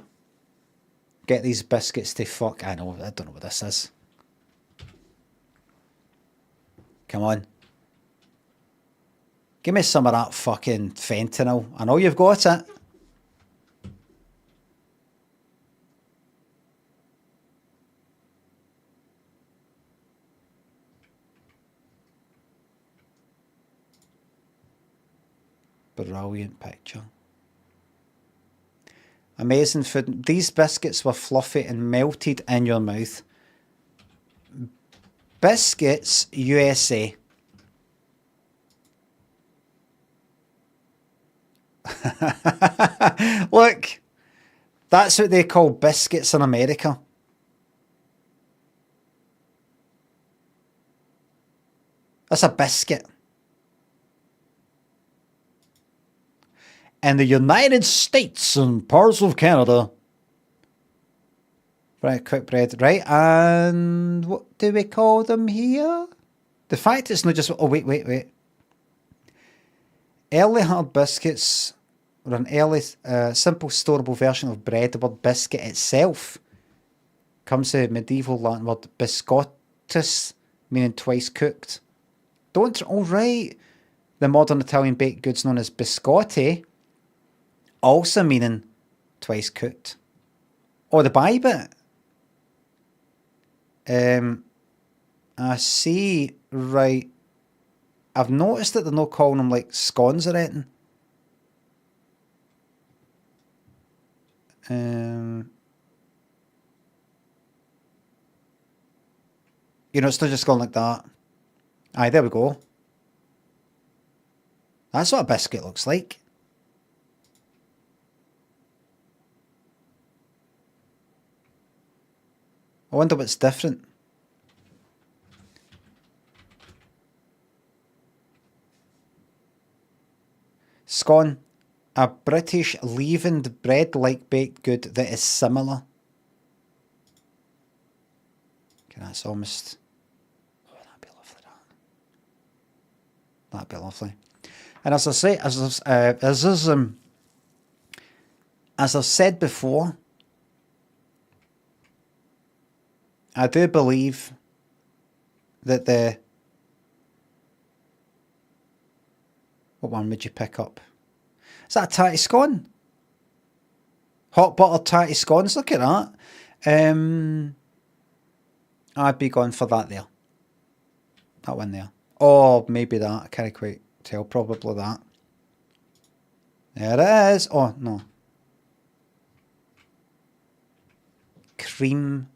Get these biscuits to fuck. I don't know what this is. Come on. Give me some of that fucking fentanyl. I know you've got it. Brilliant picture. Amazing food. These biscuits were fluffy and melted in your mouth. Biscuits USA. Look, that's what they call biscuits in America. That's a biscuit. In the United States and parts of Canada. Right, quick bread. Right, and what do we call them here? The fact it's not just... Oh, wait. Early hard biscuits were an early, simple, storable version of bread. The word biscuit itself comes from the medieval Latin word biscottus, meaning twice cooked. All right. The modern Italian baked goods known as biscotti, also meaning twice cooked. Oh, the buy bit. I see, right. I've noticed that they're not calling them like scones or anything. It's not just going like that. Aye, there we go. That's what a biscuit looks like. I wonder what's different. Scone, a British leavened bread-like baked good that is similar. Okay, that's almost... Oh, that'd be lovely, that. That'd be lovely. And as I say, as I've said before, I do believe that the... What one would you pick up? Is that a tatty scone? Hot butter tatty scones, look at that. I'd be going for that there. That one there. Or maybe that, I can't quite tell, probably that. There it is. Oh, no. Cream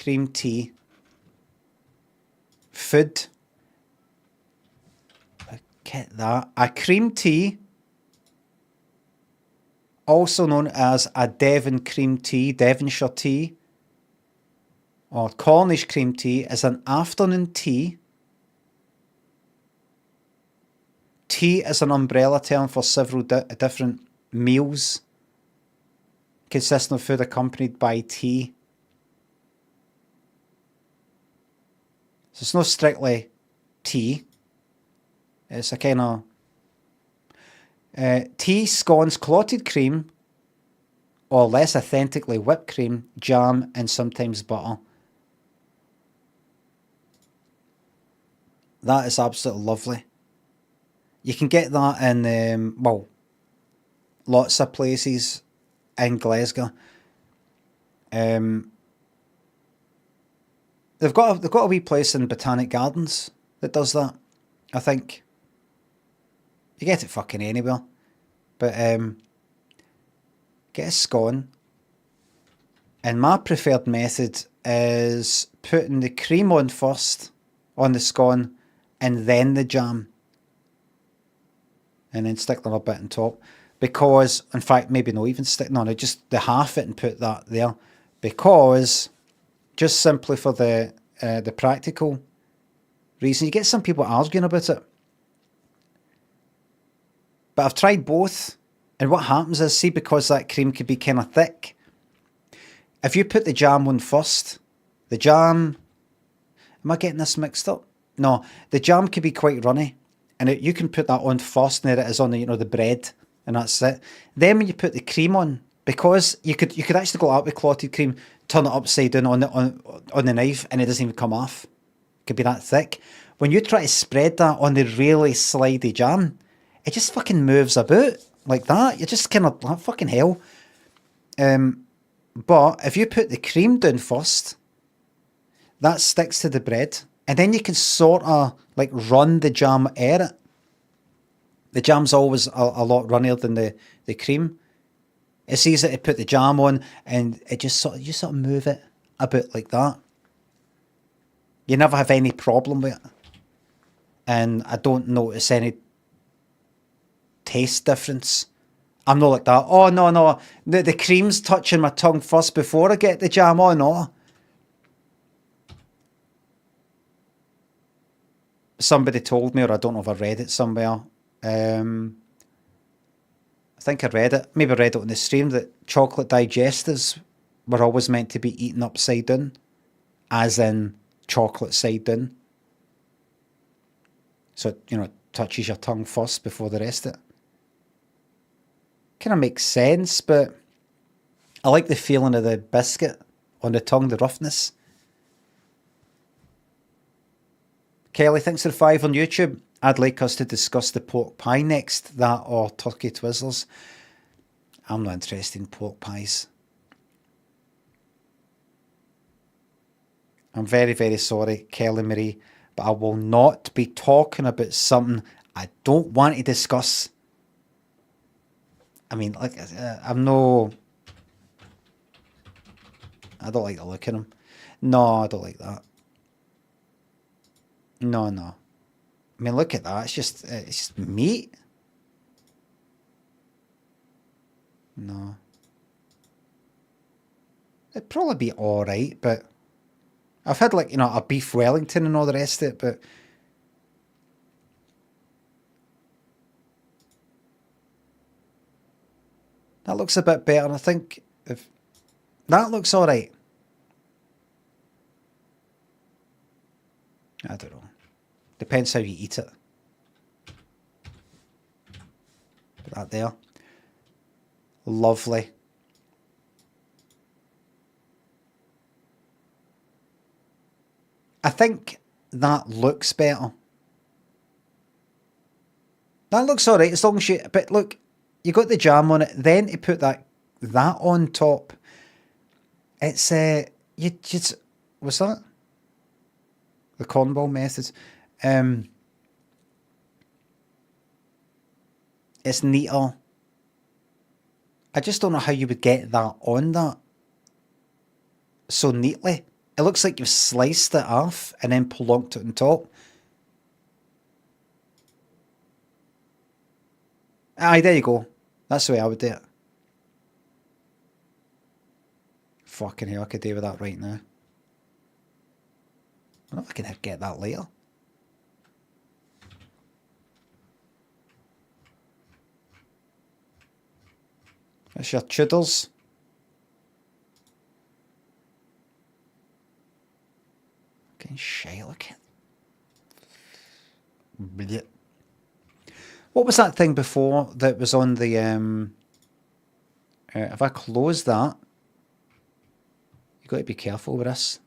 cream tea, food. Get that. A cream tea, also known as a Devon cream tea, Devonshire tea, or Cornish cream tea, is an afternoon tea. Tea is an umbrella term for several different meals consisting of food accompanied by tea. So it's not strictly tea. It's a kind of tea, scones, clotted cream, or less authentically whipped cream, jam, and sometimes butter. That is absolutely lovely. You can get that in, well, lots of places in Glasgow. They've got a wee place in Botanic Gardens that does that, I think. You get it fucking anywhere. But get a scone. And my preferred method is putting the cream on first, on the scone, and then the jam. And then stick them a bit on top. Because, in fact, maybe not even stick, no, just the half it and put that there. Because, just simply for the practical reason, you get some people arguing about it. But I've tried both, and what happens is, see, because that cream could be kind of thick, if you put the jam on first, the jam, am I getting this mixed up? No, the jam could be quite runny, and you can put that on first, and there it is on the, the bread, and that's it. Then when you put the cream on, because you could actually go out with clotted cream, turn it upside down on the knife, and it doesn't even come off. It could be that thick. When you try to spread that on the really slidey jam, it just fucking moves about like that. You're just kind of like, fucking hell. But if you put the cream down first, that sticks to the bread, and then you can sort of like run the jam air it. The jam's always a lot runnier than the cream. It's easy to put the jam on, and it just you sort of move it a bit like that. You never have any problem with it, and I don't notice any taste difference. I'm not like that. Oh no, the cream's touching my tongue first before I get the jam on. No. Somebody told me, or I don't know if I read it somewhere. I think I read it. Maybe I read it on the stream that chocolate digestives were always meant to be eaten upside down, as in chocolate side down. So it touches your tongue first before the rest of it. Kind of makes sense, but I like the feeling of the biscuit on the tongue, the roughness. Kelly, thanks for the 5 on YouTube. I'd like us to discuss the pork pie next, that or turkey Twizzlers. I'm not interested in pork pies. I'm very, very sorry, Kelly Marie, but I will not be talking about something I don't want to discuss. I mean, like, I don't like the look of them. No, I don't like that. No. I mean, look at that. It's just meat. No. It'd probably be alright, but I've had like, a beef Wellington and all the rest of it, but that looks a bit better. I think if that looks alright. I don't know. Depends how you eat it. Put that there. Lovely. I think that looks better. That looks alright as long as you... But look, you got the jam on it, then to put that on top. It's... you just... What's that? The cornball method. It's neater. I just don't know how you would get that on that so neatly It looks like you've sliced it off and then plonked it on top. Aye, there you go. That's the way I would do it. Fucking hell, I could do with that right now. I don't know if I can get that later. That's your chuders. Fucking shite, look at. Blech. What was that thing before that was on the if I close that, you got to be careful with this.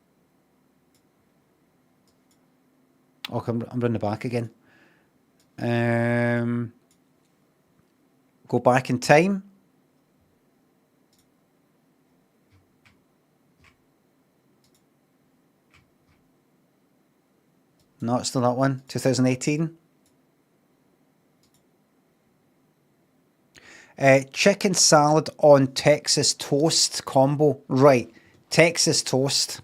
Oh, I'm running back again. Go back in time. No, it's not that one. 2018. Chicken salad on Texas toast combo. Right. Texas toast.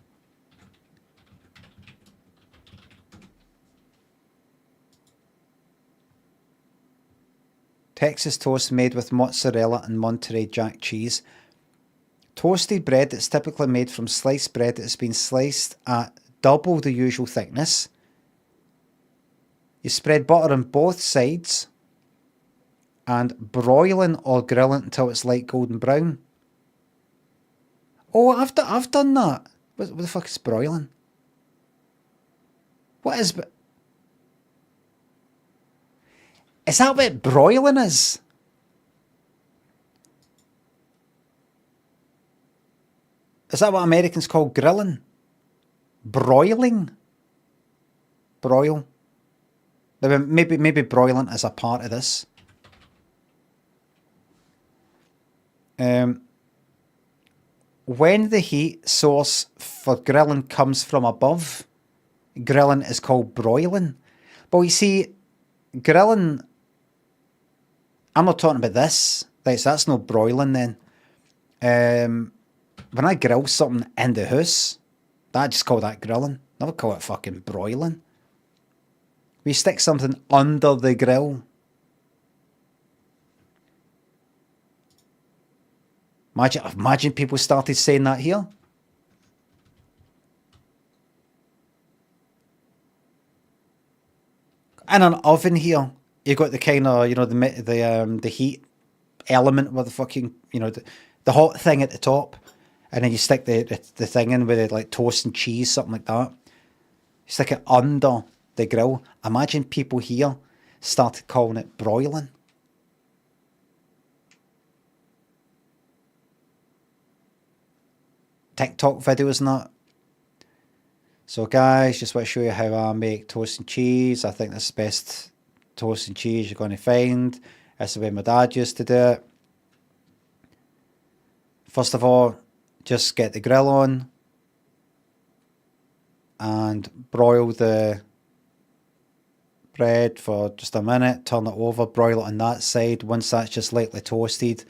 Texas toast made with mozzarella and Monterey Jack cheese. Toasted bread that's typically made from sliced bread that has been sliced at double the usual thickness. You spread butter on both sides and broiling or grilling until it's light golden brown. Oh, I've done that. What the fuck is broiling? What is... Is that what broiling is? Is that what Americans call grilling? Broiling? Broil? Maybe broiling is a part of this. When the heat source for grilling comes from above, grilling is called broiling. But you see, grilling... I'm not talking about this. Right, so that's no broiling then. When I grill something in the house, I just call that grilling. Never call it fucking broiling. We stick something under the grill. Imagine people started saying that here. In an oven here, you got the kind of, you know, the heat element with the fucking, you know, the hot thing at the top, and then you stick the thing in with it, like toast and cheese, something like that. You stick it under the grill. Imagine people here started calling it broiling. TikTok videos and that. So guys, just want to show you how I make toast and cheese. I think this is the best toast and cheese you're going to find. That's the way my dad used to do it. First of all, just get the grill on and broil the bread for just a minute. Turn it over, broil it on that side. Once that's just lightly toasted,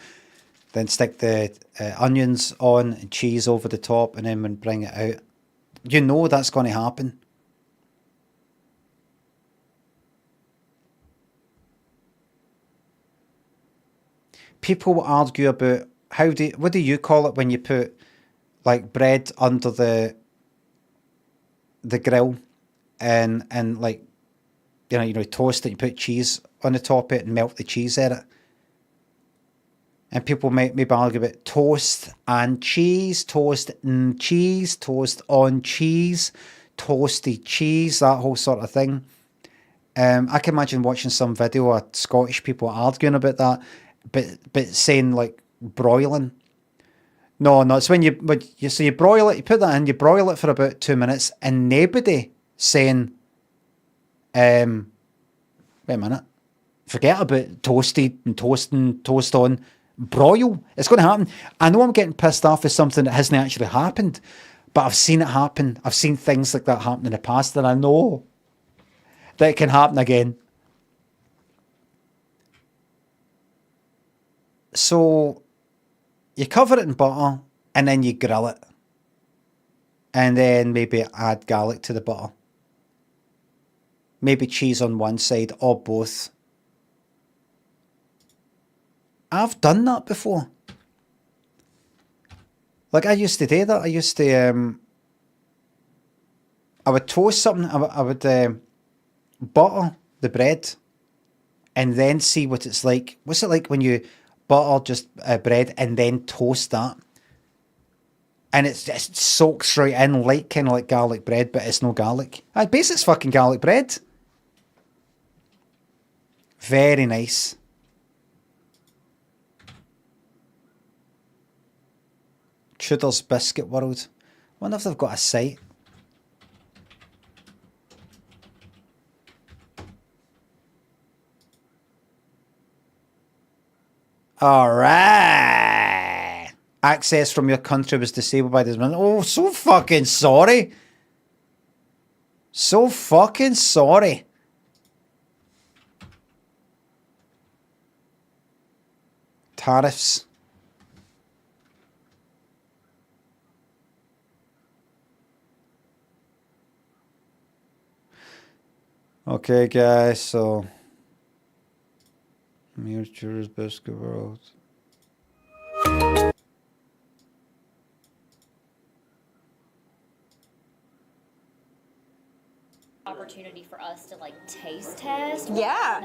then stick the onions on and cheese over the top, and then bring it out. You know that's going to happen. People will argue about what do you call it when you put like bread under the grill and like you know toast it, you put cheese on the top of it and melt the cheese in it. And people maybe argue about toast and cheese, toast and cheese, toast on cheese, toasted cheese, that whole sort of thing. I can imagine watching some video of Scottish people arguing about that, but saying like broiling. No, it's when you broil it, you put that in, you broil it for about 2 minutes, and nobody saying, wait a minute, forget about toasted and toasting, toast on. Broil. It's going to happen. I know I'm getting pissed off with something that hasn't actually happened, but I've seen it happen. I've seen things like that happen in the past, and I know that it can happen again. So you cover it in butter and then you grill it. And then maybe add garlic to the butter. Maybe cheese on one side or both. I've done that before. Like, I used to do that. I used to, I would toast something. I would butter the bread and then see what it's like. What's it like when you butter just bread and then toast that? And it soaks right in like kind of like garlic bread, but it's no garlic. At base, it's fucking garlic bread. Very nice. Tudor's Biscuit World. Wonder if they've got a site. Alright. Access from your country was disabled by this man. Oh, so fucking sorry. So fucking sorry. Tariffs. Okay, guys, so here's Tudor's Biscuit World. Opportunity for us to like taste test. Yeah.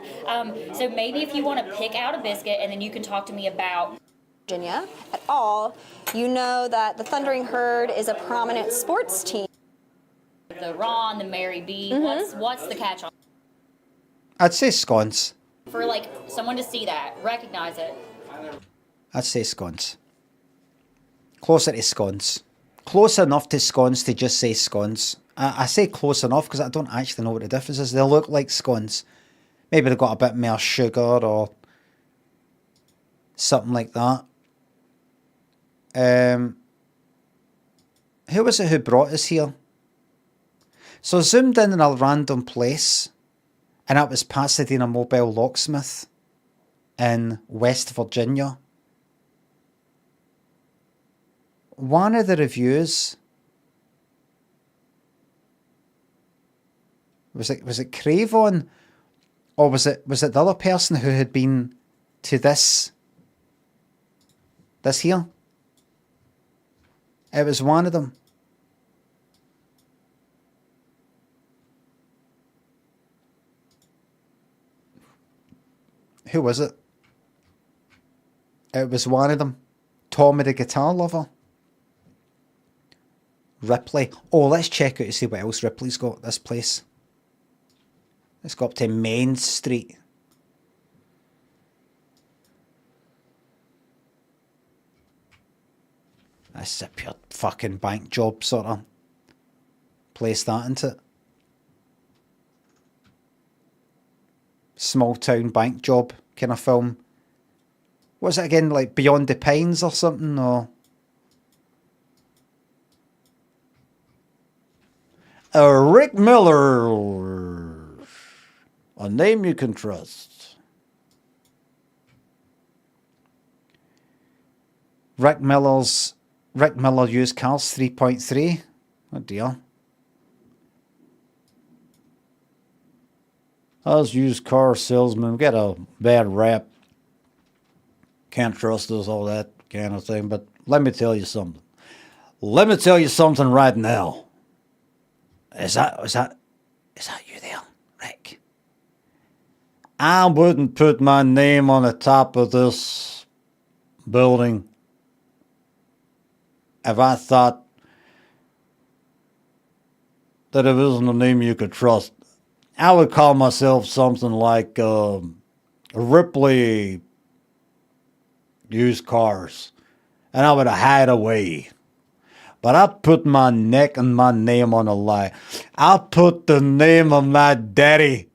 So maybe if you want to pick out a biscuit and then you can talk to me about Virginia at all, you know that the Thundering Herd is a prominent sports team. the Ron, the Mary B. What's the catch on I'd say scones. for like someone to see that, recognize it? I'd say scones. Closer to scones. Close enough to scones to just say scones. I say close enough because I don't actually know what the difference is. They look like scones. Maybe they've got a bit more sugar or something like that. Who was it who brought us here? So I zoomed in a random place, and that was Pasadena Mobile Locksmith in West Virginia. One of the reviews, was it Cravon, or was it the other person who had been to this here? It was one of them. Who was it? It was one of them. Tommy the Guitar Lover. Ripley. Oh, let's check out to see what else Ripley's got, this place. Let's go up to Main Street. That's a pure fucking bank job sort of place, that, isn't it? Small town bank job kind of film. What's it again, like Beyond the Pines or something, or? Rick Miller. A name you can trust. Rick Miller used cars 3.3. Oh dear. Us used car salesmen get a bad rap. Can't trust us, all that kind of thing. But let me tell you something. Let me tell you something right now. Is that you there, Rick? I wouldn't put my name on the top of this building if I thought that it isn't a name you could trust. I would call myself something like Ripley Used Cars, and I would hide away. But I put my neck and my name on a lie. I put the name of my daddy,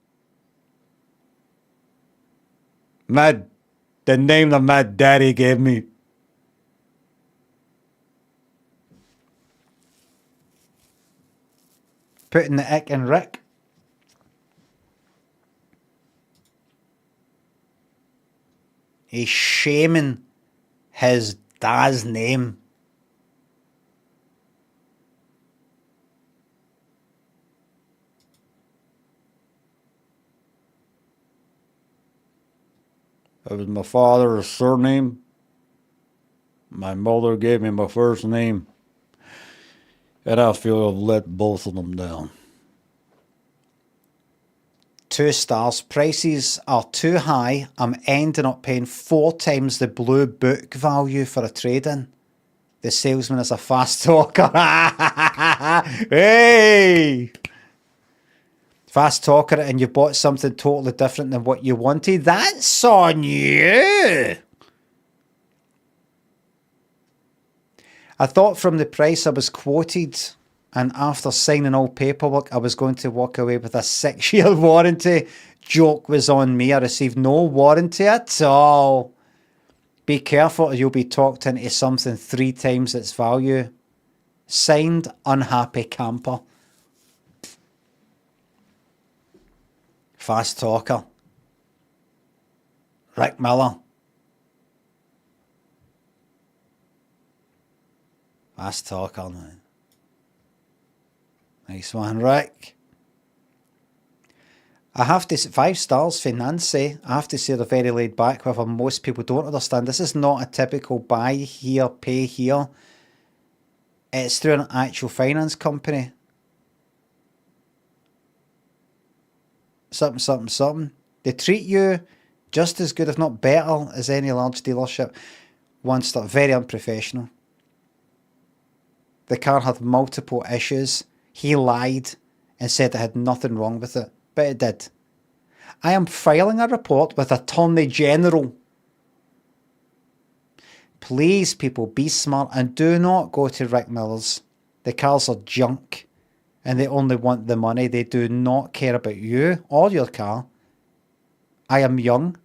the name that my daddy gave me. Putting the ick in Rick. He's shaming his dad's name. It was my father's surname. My mother gave me my first name. And I feel I've let both of them down. 2 stars. Prices are too high. I'm ending up paying 4 times the blue book value for a trade-in. The salesman is a fast talker. Hey! Fast talker, and you bought something totally different than what you wanted. That's on you! I thought from the price I was quoted, and after signing all paperwork, I was going to walk away with a 6-year warranty. Joke was on me. I received no warranty at all. Be careful or you'll be talked into something 3 times its value. Signed, Unhappy Camper. Fast talker. Rick Miller. Fast talker, man. Nice one, Rick. I have to say, 5 stars for Nancy. I have to say they're very laid back, however most people don't understand. This is not a typical buy here, pay here. It's through an actual finance company. Something. They treat you just as good, if not better, as any large dealership. One star, very unprofessional. The car had multiple issues. He lied and said it had nothing wrong with it, but it did. I am filing a report with Attorney General. Please, people, be smart and do not go to Rick Miller's. The cars are junk and they only want the money. They do not care about you or your car. I am young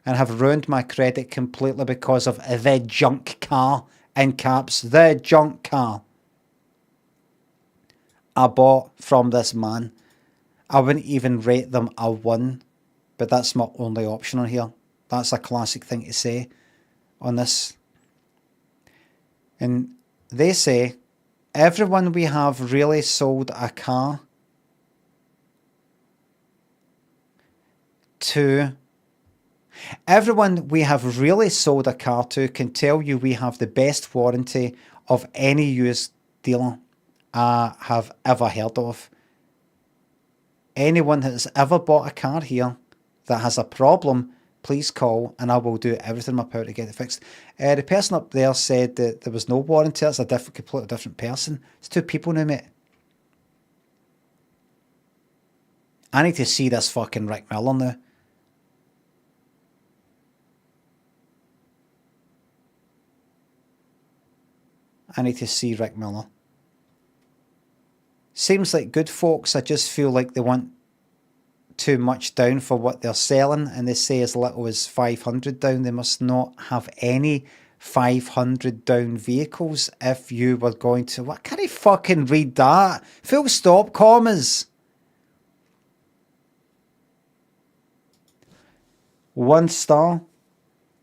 and have ruined my credit completely because of the junk car, in caps, the junk car I bought from this man. I wouldn't even rate them a 1, but that's my only option on here. That's a classic thing to say on this. And they say, everyone we have really sold a car to. Everyone we have really sold a car to can tell you we have the best warranty of any used dealer I have ever heard of. Anyone that has ever bought a car here that has a problem, please call and I will do everything in my power to get it fixed. The person up there said that there was no warranty. That's a completely different person. It's 2 people now, mate. I need to see this fucking Rick Miller now. I need to see Rick Miller. Seems like good folks, I just feel like they want too much down for what they're selling, and they say as little as 500 down. They must not have any 500 down vehicles if you were going to... What can I fucking read that? Full stop, commas. 1 star.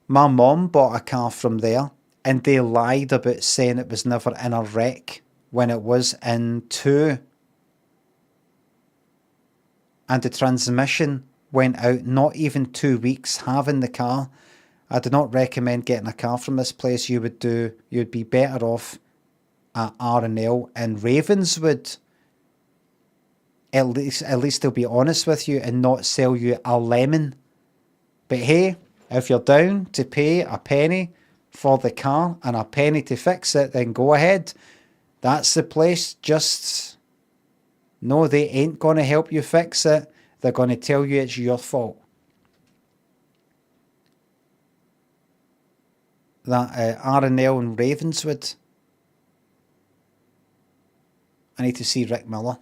My mom bought a car from there and they lied about saying it was never in a wreck when it was in 2. And the transmission went out not even 2 weeks having the car. I do not recommend getting a car from this place. You'd be better off at R&L in Ravenswood. At least they'll be honest with you and not sell you a lemon. But hey, if you're down to pay a penny for the car and a penny to fix it, then go ahead. That's the place. Just no, they ain't going to help you fix it. They're going to tell you it's your fault. That R&L in Ravenswood. I need to see Rick Miller.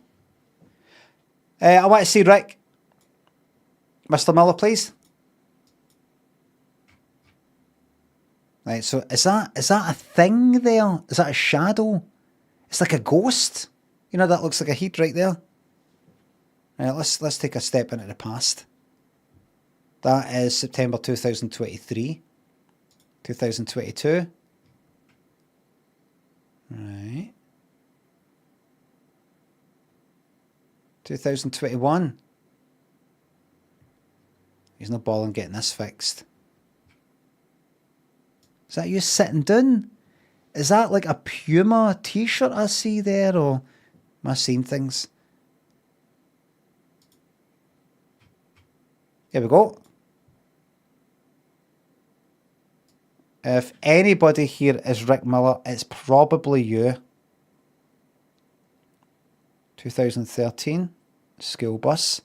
I want to see Rick. Mr. Miller, please. Right, so is that a thing there? Is that a shadow? It's like a ghost. You know, that looks like a heat right there. Right, let's take a step into the past. That is September 2023. 2022. Right. 2021. He's no balling getting this fixed. Is that you sitting down? Is that like a Puma t-shirt I see there, or am I seeing things? Here we go. If anybody here is Rick Miller, it's probably you. 2013, school bus.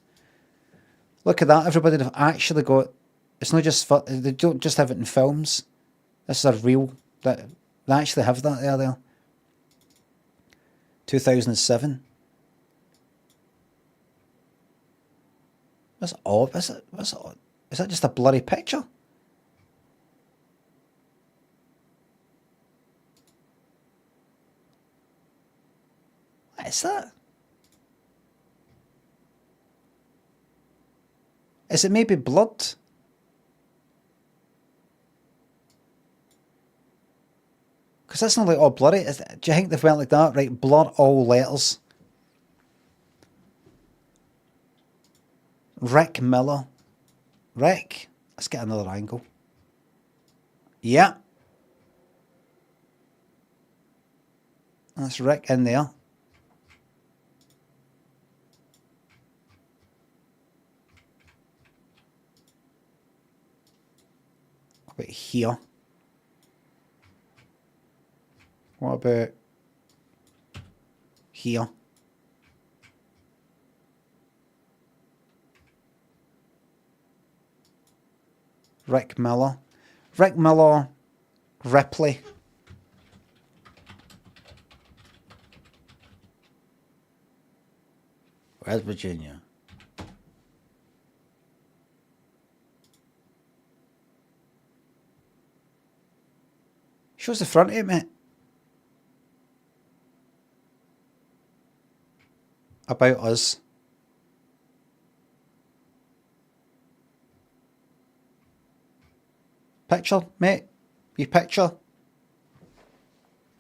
Look at that, everybody. They've actually got, it's not just, they don't just have it in films. This is a real, they actually have that there. 2007. That's odd. Is that just a blurry picture? What is that? Is it maybe blood? Because that's not like all blurry. Do you think they've went like that? Right, blur all letters. Rick Miller. Rick. Let's get another angle. Yeah. That's Rick in there. What about here? What about here? Rick Miller. Rick Miller. Ripley. Where's Virginia? Shows the front of it, mate. About us. Picture, mate? You picture?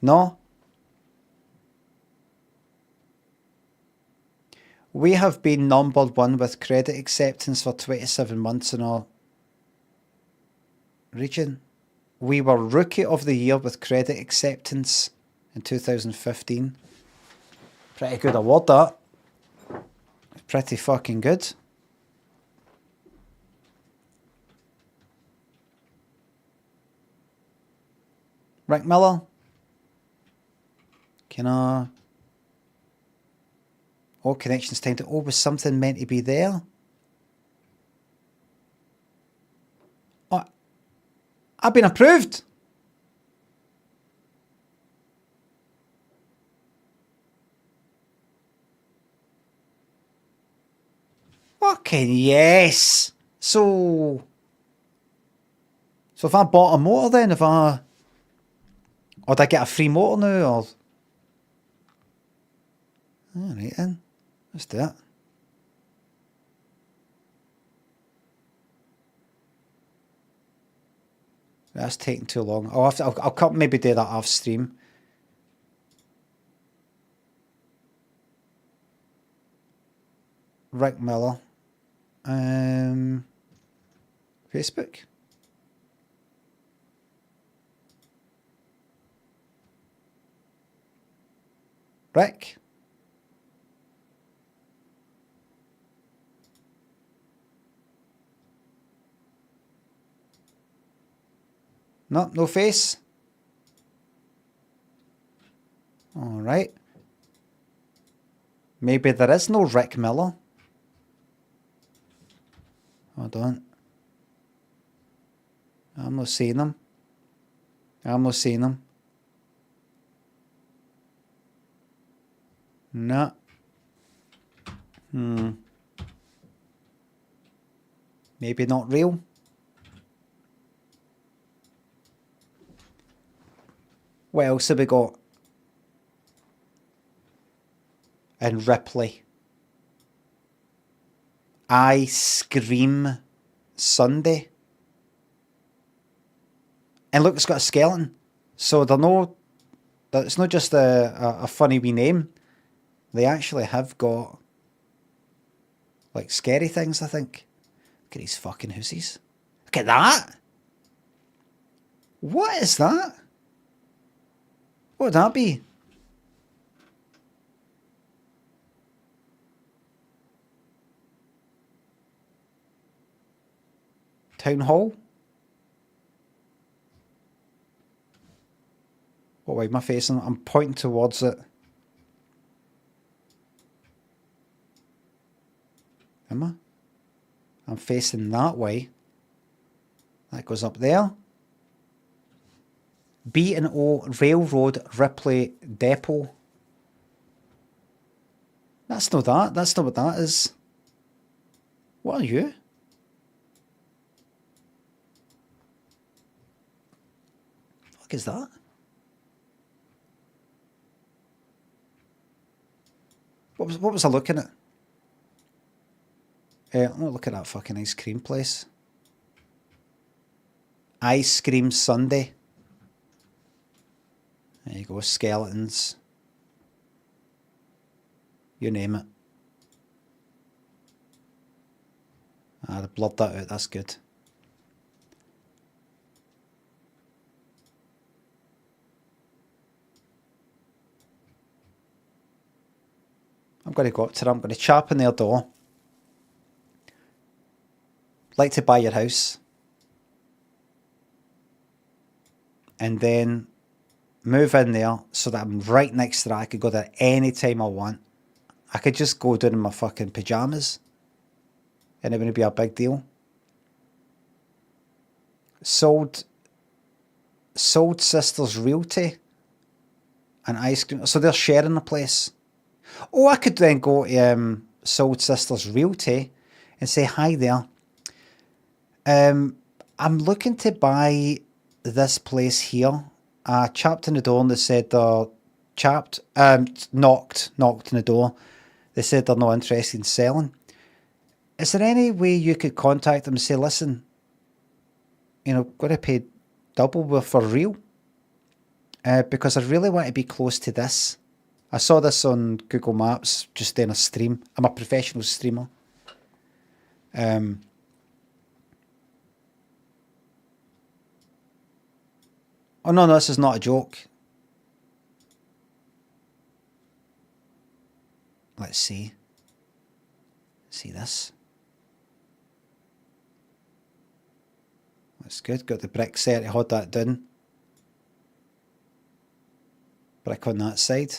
No? We have been #1 with credit acceptance for 27 months in our region. We were Rookie of the Year with credit acceptance in 2015. Pretty good award, that. Pretty fucking good. Rick Miller. Can I... Oh, connections time to... Oh, was something meant to be there? Oh, I've been approved. Fucking yes. So if I bought a motor then, or do I get a free motor now, or... Alright then, let's do it. That's taking too long. I'll maybe do that off stream. Rick Miller. Facebook. Rick. No face. All right. Maybe there is no Rick Miller. Hold on. I'm not seeing him. No. Maybe not real. What else have we got? And Ripley. I Scream Sunday. And look, it's got a skeleton. So it's not just a funny wee name. They actually have got like scary things, I think. Look at these fucking hussies. Look at that. What is that? What would that be? Town hall? What way am I facing? I'm pointing towards it. Am I? I'm facing that way. That goes up there. B&O Railroad Ripley Depot. That's not that. That's not what that is. What are you? The fuck is that? What was I looking at? I'm not looking at that fucking ice cream place. Ice Cream Sunday. There you go, skeletons. You name it. Ah, they blurred that out, that's good. I'm going to go up to them, I'm going to chap on their door. Like to buy your house. And then move in there so that I'm right next to that. I could go there any time I want. I could just go down in my fucking pajamas. And it wouldn't be a big deal. Sold Sisters Realty and ice cream. So they're sharing the place. Oh, I could then go to Sold Sisters Realty and say, hi there. I'm looking to buy this place here. I chapped on the door and they said they're knocked on the door. They said they're not interested in selling. Is there any way you could contact them and say, listen, you know, got to pay double for real? Because I really want to be close to this. I saw this on Google Maps just in a stream. I'm a professional streamer. Oh no, this is not a joke. Let's see. See this. That's good. Got the brick set to hold that down. Brick on that side.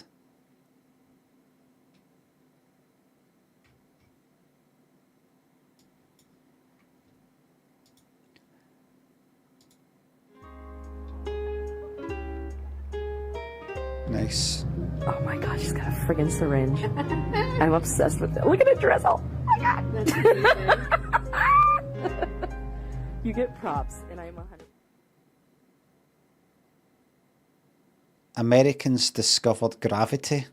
Nice. Oh my god, she's got a friggin' syringe. I'm obsessed with it. Look at it drizzle. Oh my god. You get props, and I'm 100. Americans discovered gravity.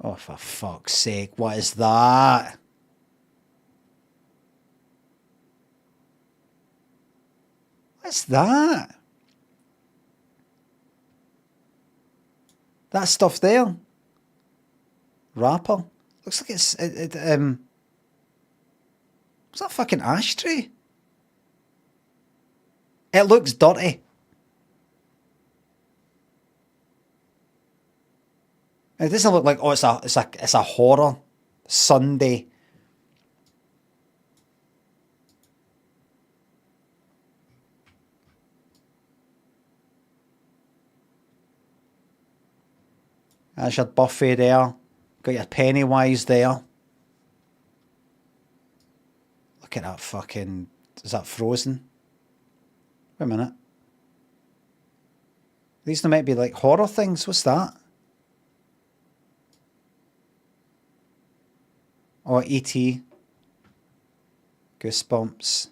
Oh, for fuck's sake, what is that? What's that? That stuff there? Wrapper? Looks like it's what's that fucking ashtray? It looks dirty. It doesn't look like, oh, it's a horror Sunday. There's your Buffy there. Got your Pennywise there. Look at that fucking... Is that Frozen? Wait a minute. These might be like horror things. What's that? Oh, E.T. Goosebumps.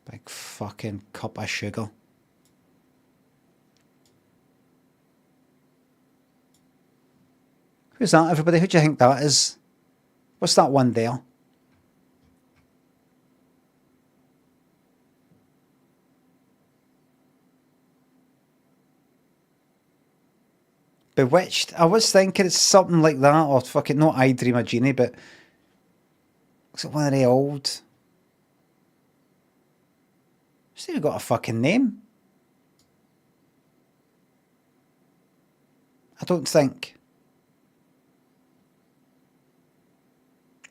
Big fucking cup of sugar. Who's that, everybody? Who do you think that is? What's that one there? Bewitched. I was thinking it's something like that, or fucking not I Dream of Jeannie, but is it one of the old? It's even got a fucking name. I don't think.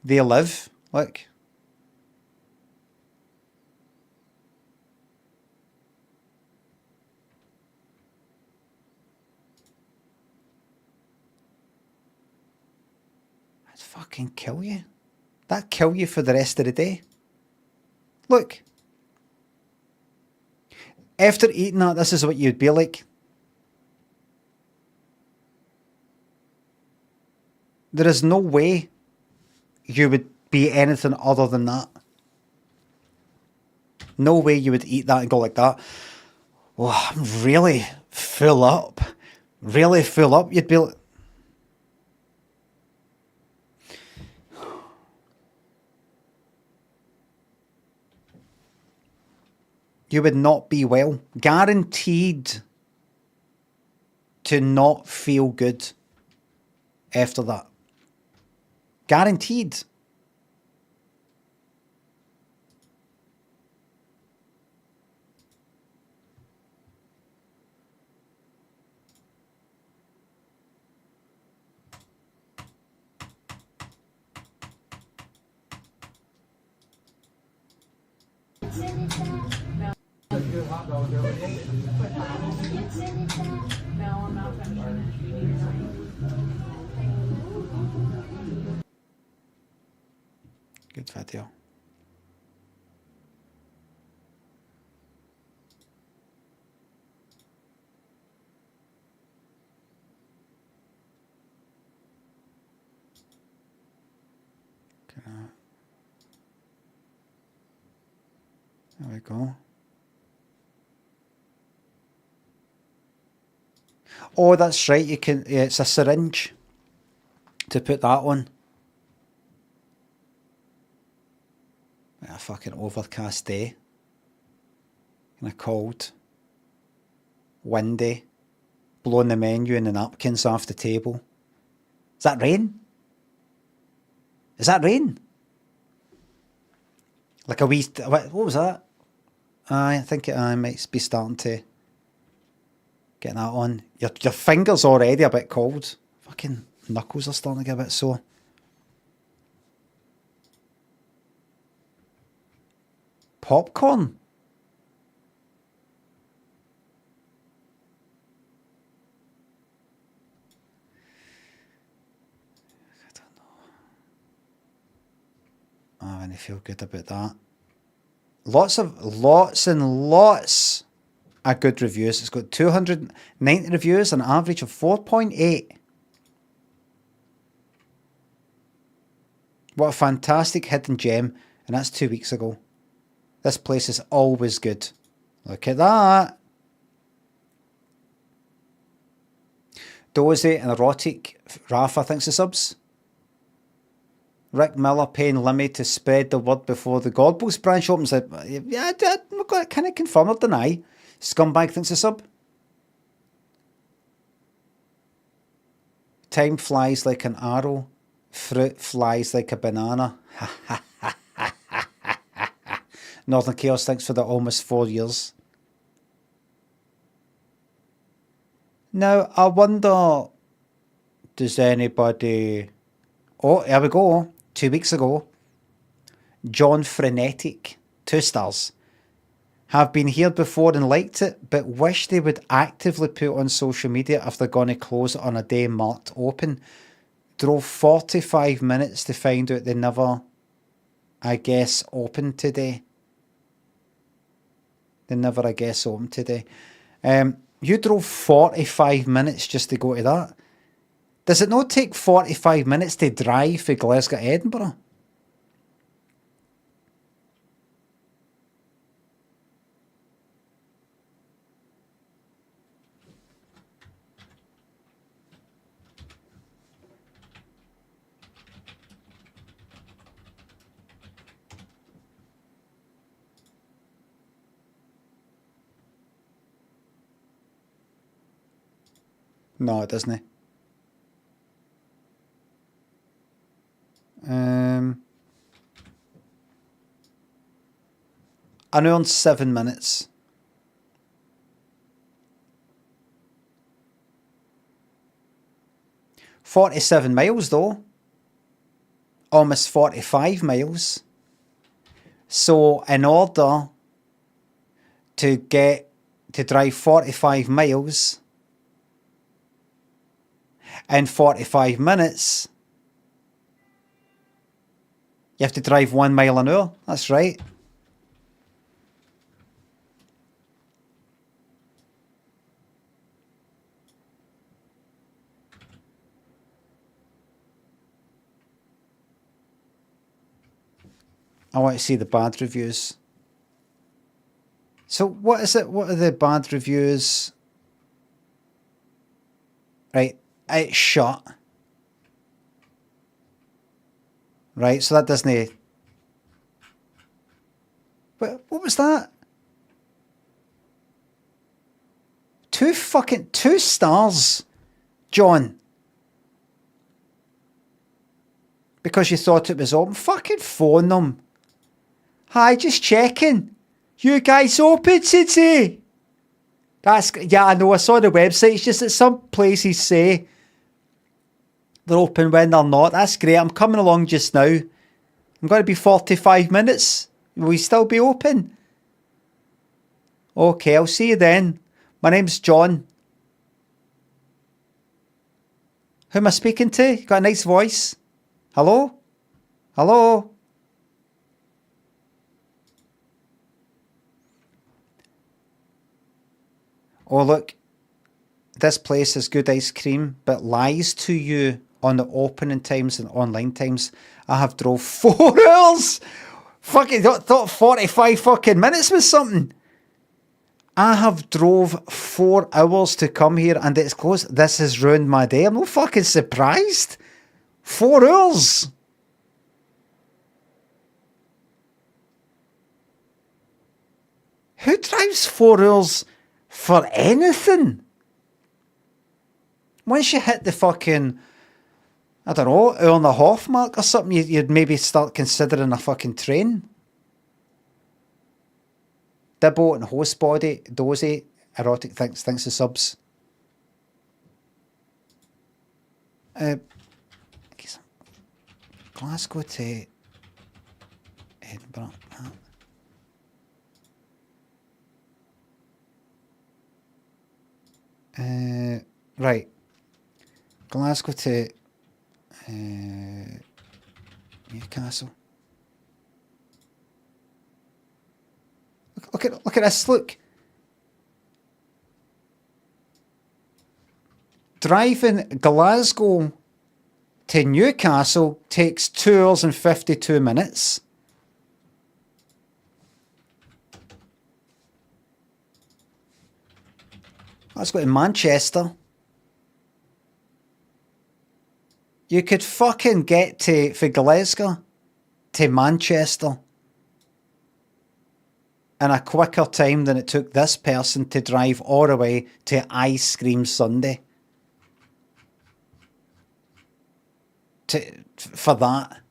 They Live, look. That'd fucking kill you. That'd kill you for the rest of the day. Look. After eating that, this is what you'd be like. There is no way you would be anything other than that. No way you would eat that and go like that. Oh, I'm really full up. Really full up. You'd be like... You would not be well. Guaranteed to not feel good after that. Guaranteed. Good video. There we go. Oh, that's right. You can. Yeah, it's a syringe to put that on. A fucking overcast day. Kind of cold. Windy. Blowing the menu and the napkins off the table. Is that rain? Is that rain? Like a wee... What was that? I think it might be starting to get that on. Your finger's already a bit cold. Fucking knuckles are starting to get a bit sore. Popcorn? I don't know. Oh, and I feel good about that. Lots and lots of good reviews. It's got 290 reviews, an average of 4.8. What a fantastic hidden gem. And that's 2 weeks ago. This place is always good. Look at that. Dozy and erotic. Rafa thinks the subs. Rick Miller paying Limmy to spread the word before the Godballs branch opens. Yeah, I'm not kind of confirm or deny. Scumbag thinks the sub. Time flies like an arrow. Fruit flies like a banana. Northern Chaos thanks for the almost 4 years. Now, I wonder, does anybody... Oh, here we go. 2 weeks ago. John Frenetic, 2 stars. Have been here before and liked it, but wish they would actively put on social media if they're going to close it on a day marked open. Drove 45 minutes to find out they never, I guess, opened today. They never, I guess, opened today. You drove 45 minutes just to go to that. Does it not take 45 minutes to drive from Glasgow to Edinburgh? No, it doesn't. An hour and 7 minutes. $47 miles though. Almost 45 miles. So in order to drive 45 miles in 45 minutes, you have to drive 1 mile an hour. That's right. I want to see the bad reviews. So what is it? What are the bad reviews? Right, it's shut. Right, so that doesn't... What was that? 2 stars, John. Because you thought it was open. Fucking phone them. Hi, just checking. You guys open today? Yeah, I know. I saw the website. It's just that some places say they're open when they're not. That's great. I'm coming along just now. I'm going to be 45 minutes. Will we still be open? Okay, I'll see you then. My name's John. Who am I speaking to? You got a nice voice. Hello? Hello? Oh, look. This place has good ice cream, but lies to you on the opening times and online times. I have drove 4 hours. Fucking thought 45 fucking minutes was something. I have drove 4 hours to come here and it's closed. This has ruined my day. I'm not fucking surprised. 4 hours. Who drives 4 hours for anything? Once you hit the fucking, I don't know, hour and a half mark or something, you'd maybe start considering a fucking train. Dibbo and host body, dozy, erotic thanks to subs. Glasgow to Edinburgh. Right. Glasgow to Newcastle. Look at this, look. Driving Glasgow to Newcastle takes 2 hours and 52 minutes. Let's go to Manchester. You could fucking get for Glasgow to Manchester in a quicker time than it took this person to drive all the way to Ice Cream Sunday. For that.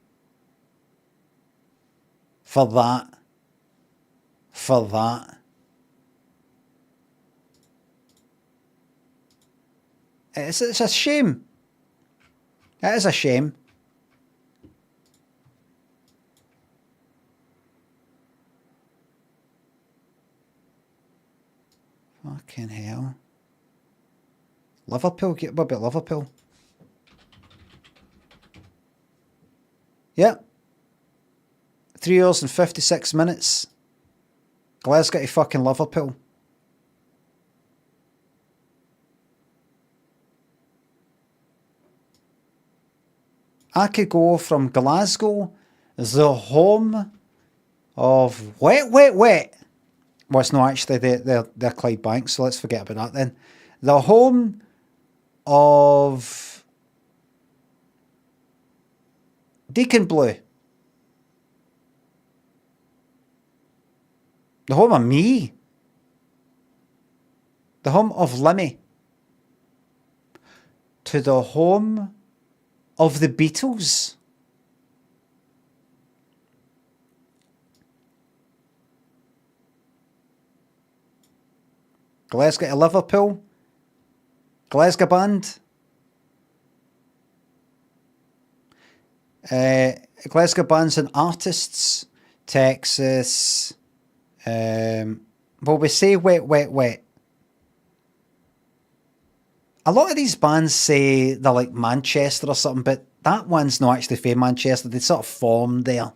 It's a shame. It is a shame. Fucking hell. Liverpool? What about Liverpool? Yep. 3 hours and 56 minutes. Glasgow to fucking Liverpool. I could go from Glasgow, the home of wet. Well, it's not actually, they're Clydebank, so let's forget about that then. The home of Deacon Blue. The home of me. The home of Limmy. To the home of the Glasgow to Liverpool. Glasgow band. Glasgow bands and artists. Texas. Well, we say Wet, Wet, Wet. A lot of these bands say they're like Manchester or something, but that one's not actually from Manchester. They sort of formed there.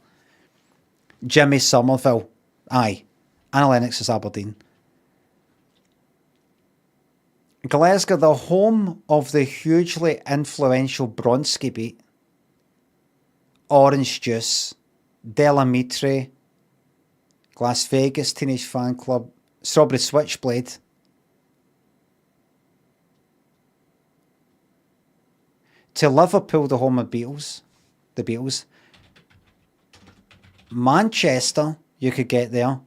Jimmy Somerville. Aye. Anna Lennox is Aberdeen. Glasgow, the home of the hugely influential Bronski Beat, Orange Juice, Della Mitre, Las Vegas Teenage Fan Club, Strawberry Switchblade. To Liverpool, the home of Beatles, the Beatles. Manchester, you could get there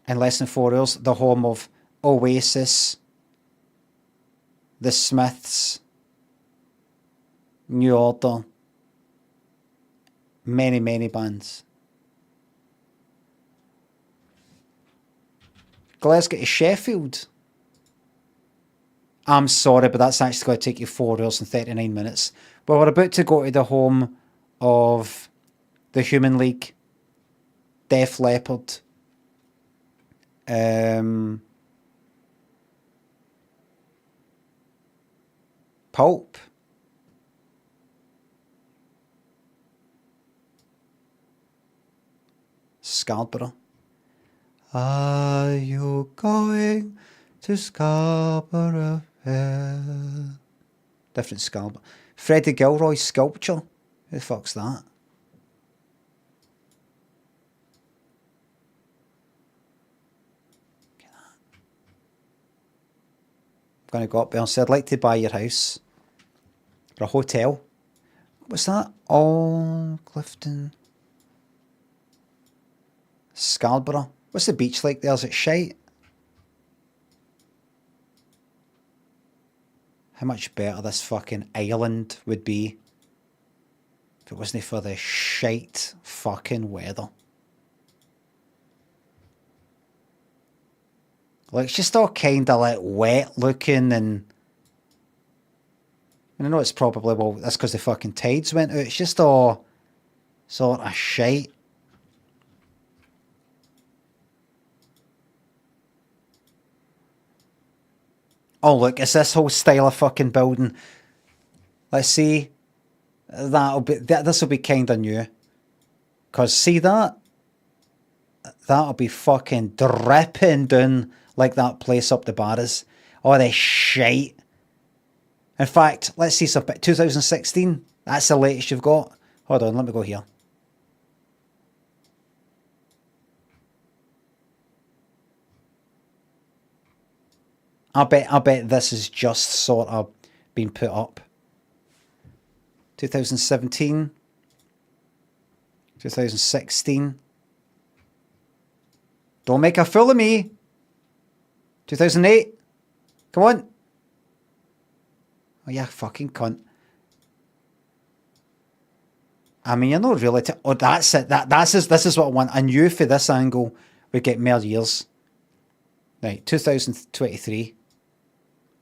in less than 4 hours, the home of Oasis, the Smiths, New Order, many, many bands. Glasgow to Sheffield. I'm sorry, but that's actually going to take you 4 hours and 39 minutes. But we're about to go to the home of the Human League, Def Leppard, Pulp, Scarborough. Are you going to Scarborough Fair? Different Scarborough. Freddie Gilroy Sculpture. Who the fuck's that? I'm going to go up there and say, I'd like to buy your house. Or a hotel. What's that? Oh, Clifton. Scarborough. What's the beach like there? Is it shite? How much better this fucking island would be if it wasn't for the shite fucking weather. Like, it's just all kind of like wet looking, and I know it's probably, well, that's because the fucking tides went out. It's just all sort of shite. Oh, look, it's this whole style of fucking building. Let's see. This will be kind of new. Because see that? That'll be fucking dripping down like that place up the Barras. Oh, the shite. In fact, let's see some. 2016. That's the latest you've got. Hold on, let me go here. I bet this is just sort of been put up. 2017. 2016. Don't make a fool of me. 2008. Come on. Oh, yeah, fucking cunt. I mean, you're not really... oh, that's it. This is what I want. I knew for this angle we'd get more years. Right, 2023.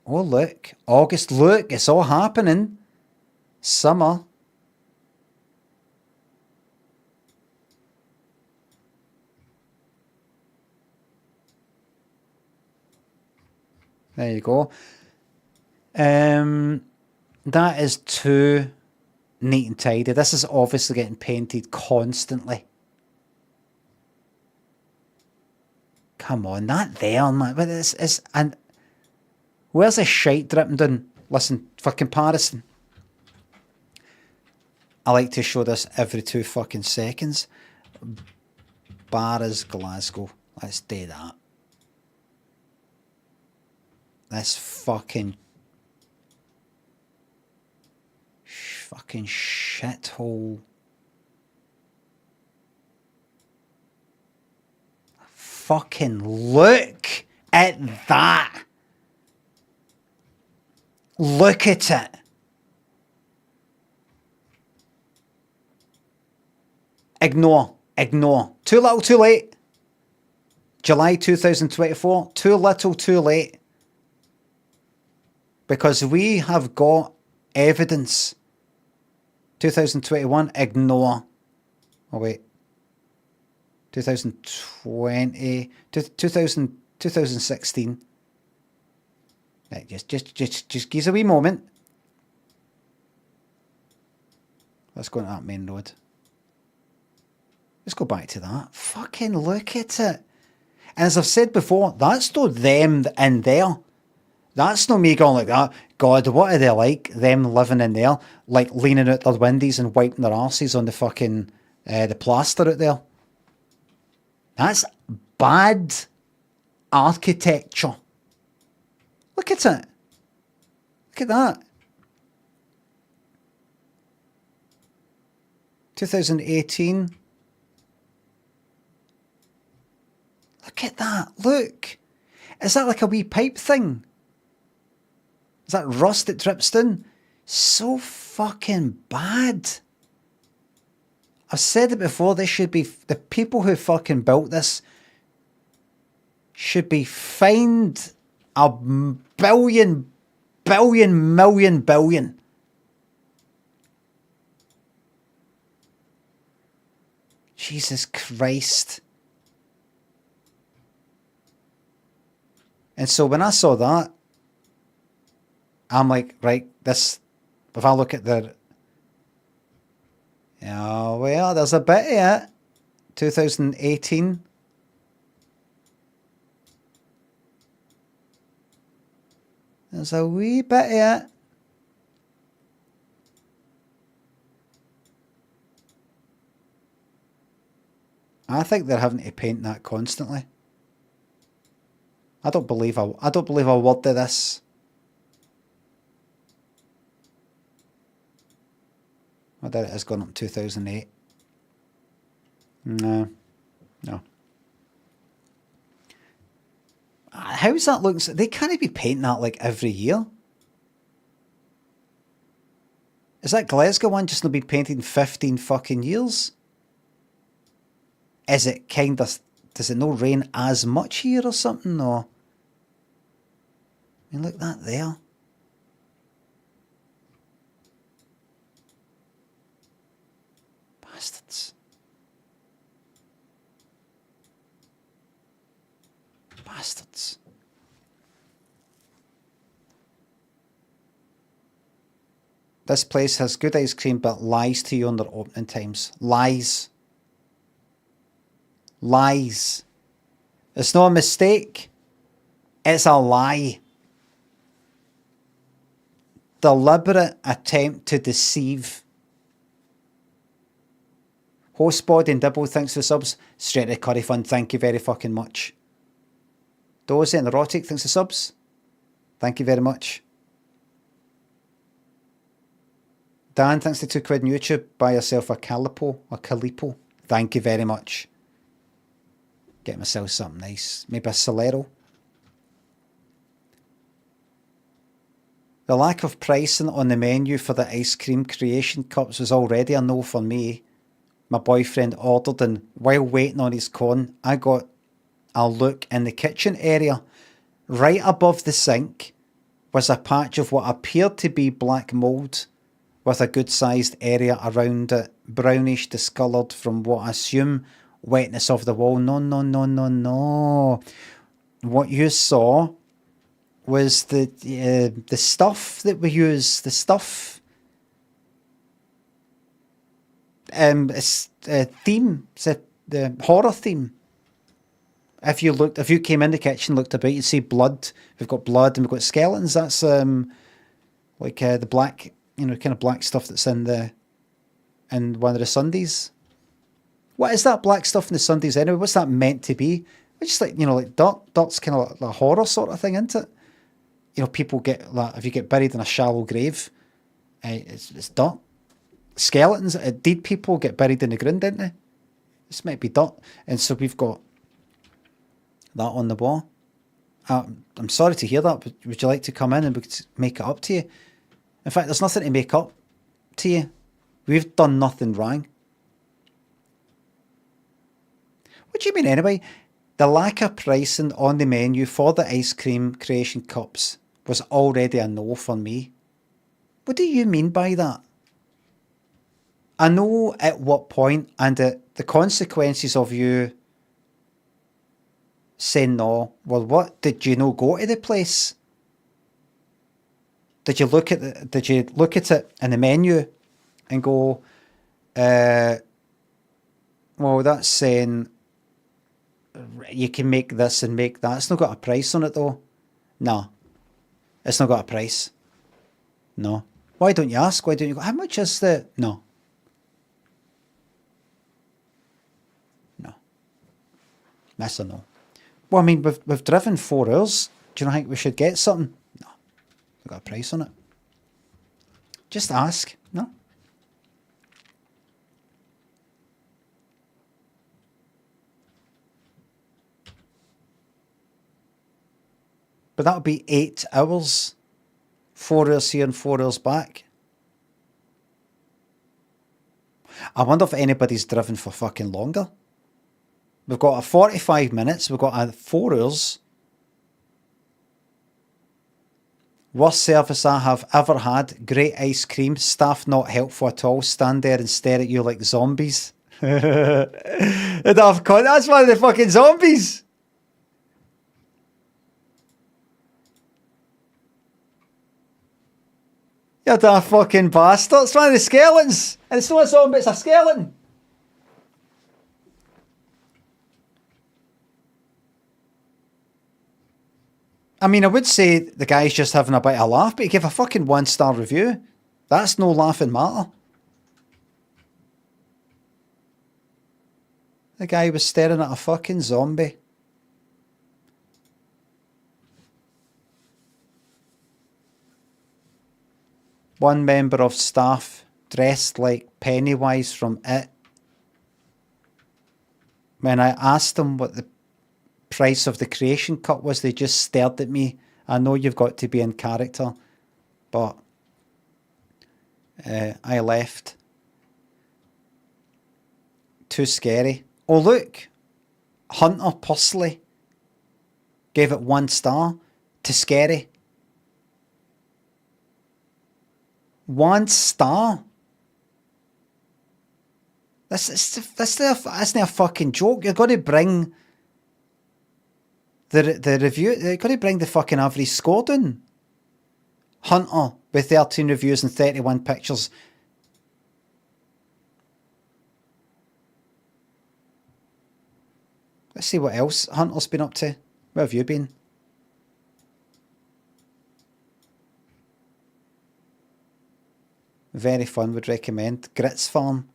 Oh, look. August. Look, it's all happening. Summer. There you go. That is too neat and tidy. This is obviously getting painted constantly. Come on, that there, man. But it's and where's the shite dripping down? Listen, for comparison, I like to show this every 2 fucking seconds. Barras, Glasgow. Let's do that. This fucking shithole. Fucking look at that. Look at it. Ignore. Too little, too late. July 2024. Too little, too late. Because we have got evidence. 2021, ignore. Oh, wait. 2020, 2016. Right, just give us a wee moment. Let's go into that main road. Let's go back to that. Fucking look at it. And as I've said before, that's not them in there. That's not me going like that. God, what are they like? Them living in there, like leaning out their windows and wiping their arses on the fucking the plaster out there. That's bad architecture. Look at it. Look at that. 2018. Look at that. Look. Is that like a wee pipe thing? Is that rust that drips down? So fucking bad. I've said it before, this should be... The people who fucking built this should be fined $1 billion. Jesus Christ. And so when I saw that, I'm like, right, this, if I look at the, oh, well, there's a bit of it. 2018. There's a wee bit of it. I think they're having to paint that constantly. I don't believe a word of this. I doubt it has gone up 2008. No. How's that looking? They can't be painting that like every year. Is that Glasgow one just not been painted in 15 fucking years? Is it kind of, does it not rain as much here or something? Or, I mean, look that there. Bastards. Bastards. This place has good ice cream but lies to you on their opening times. Lies. Lies. It's not a mistake. It's a lie. Deliberate attempt to deceive. Host Body and Dibble, thanks for the subs. Straight to Curry Fund, thank you very fucking much. Dozy and Erotic, thanks for subs. Thank you very much. Dan, thanks to £2 on YouTube. Buy yourself a Calipo or Calipo. Thank you very much. Get myself something nice. Maybe a Solero. The lack of pricing on the menu for the ice cream creation cups was already a no for me. My boyfriend ordered, and while waiting on his cone, I got a look in the kitchen area. Right above the sink was a patch of what appeared to be black mould, with a good sized area around it, brownish discoloured from what I assume wetness of the wall. No. What you saw was the stuff that we use, the stuff it's a theme, it's the horror theme. If you came in the kitchen, looked about, you'd see blood. We've got blood and we've got skeletons. That's like the black, kind of black stuff that's in one of the Sundays. What is that black stuff in the Sundays anyway? What's that meant to be? It's just like, like dirt. Dirt's kind of like a horror sort of thing, isn't it? People get, like, if you get buried in a shallow grave, it's dirt. Skeletons, dead people get buried in the ground, didn't they? This might be dirt. And so we've got that on the wall. I'm sorry to hear that, but would you like to come in and we could make it up to you? In fact, there's nothing to make up to you. We've done nothing wrong. What do you mean anyway? The lack of pricing on the menu for the ice cream creation cups was already a no for me. What do you mean by that? I know at what point and the consequences of you saying no. Well, what? Did you no go to the place? Did you look at it in the menu and go, well, that's saying you can make this and make that. It's not got a price on it though. No. It's not got a price. No. Why don't you ask? Why don't you go, how much is the... No. No. That's a no. Well, I mean, we've driven 4 hours. Do you not think we should get something? No. We've got a price on it. Just ask. No. But that would be 8 hours. 4 hours here and 4 hours back. I wonder if anybody's driven for fucking longer. We've got a 45 minutes. We've got a 4 hours. Worst service I have ever had. Great ice cream. Staff not helpful at all. Stand there and stare at you like zombies. That's one of the fucking zombies. You're a fucking bastard. It's one of the skeletons. And it's not a zombie, it's a skeleton. I mean, I would say the guy's just having a bit of a laugh, but he gave a fucking 1-star review. That's no laughing matter. The guy was staring at a fucking zombie. One member of staff dressed like Pennywise from It. When I asked them what the price of the creation cup was, they just stared at me. I know you've got to be in character, but I left. Too scary. Oh look, Hunter Pusley gave it 1 star. Too scary. 1 star. That's not a fucking joke. You're going to bring the review. You're going to bring the fucking average score down. Hunter with 13 reviews and 31 pictures. Let's see what else Hunter's been up to. Where have you been? Very fun, would recommend. Grits Farm.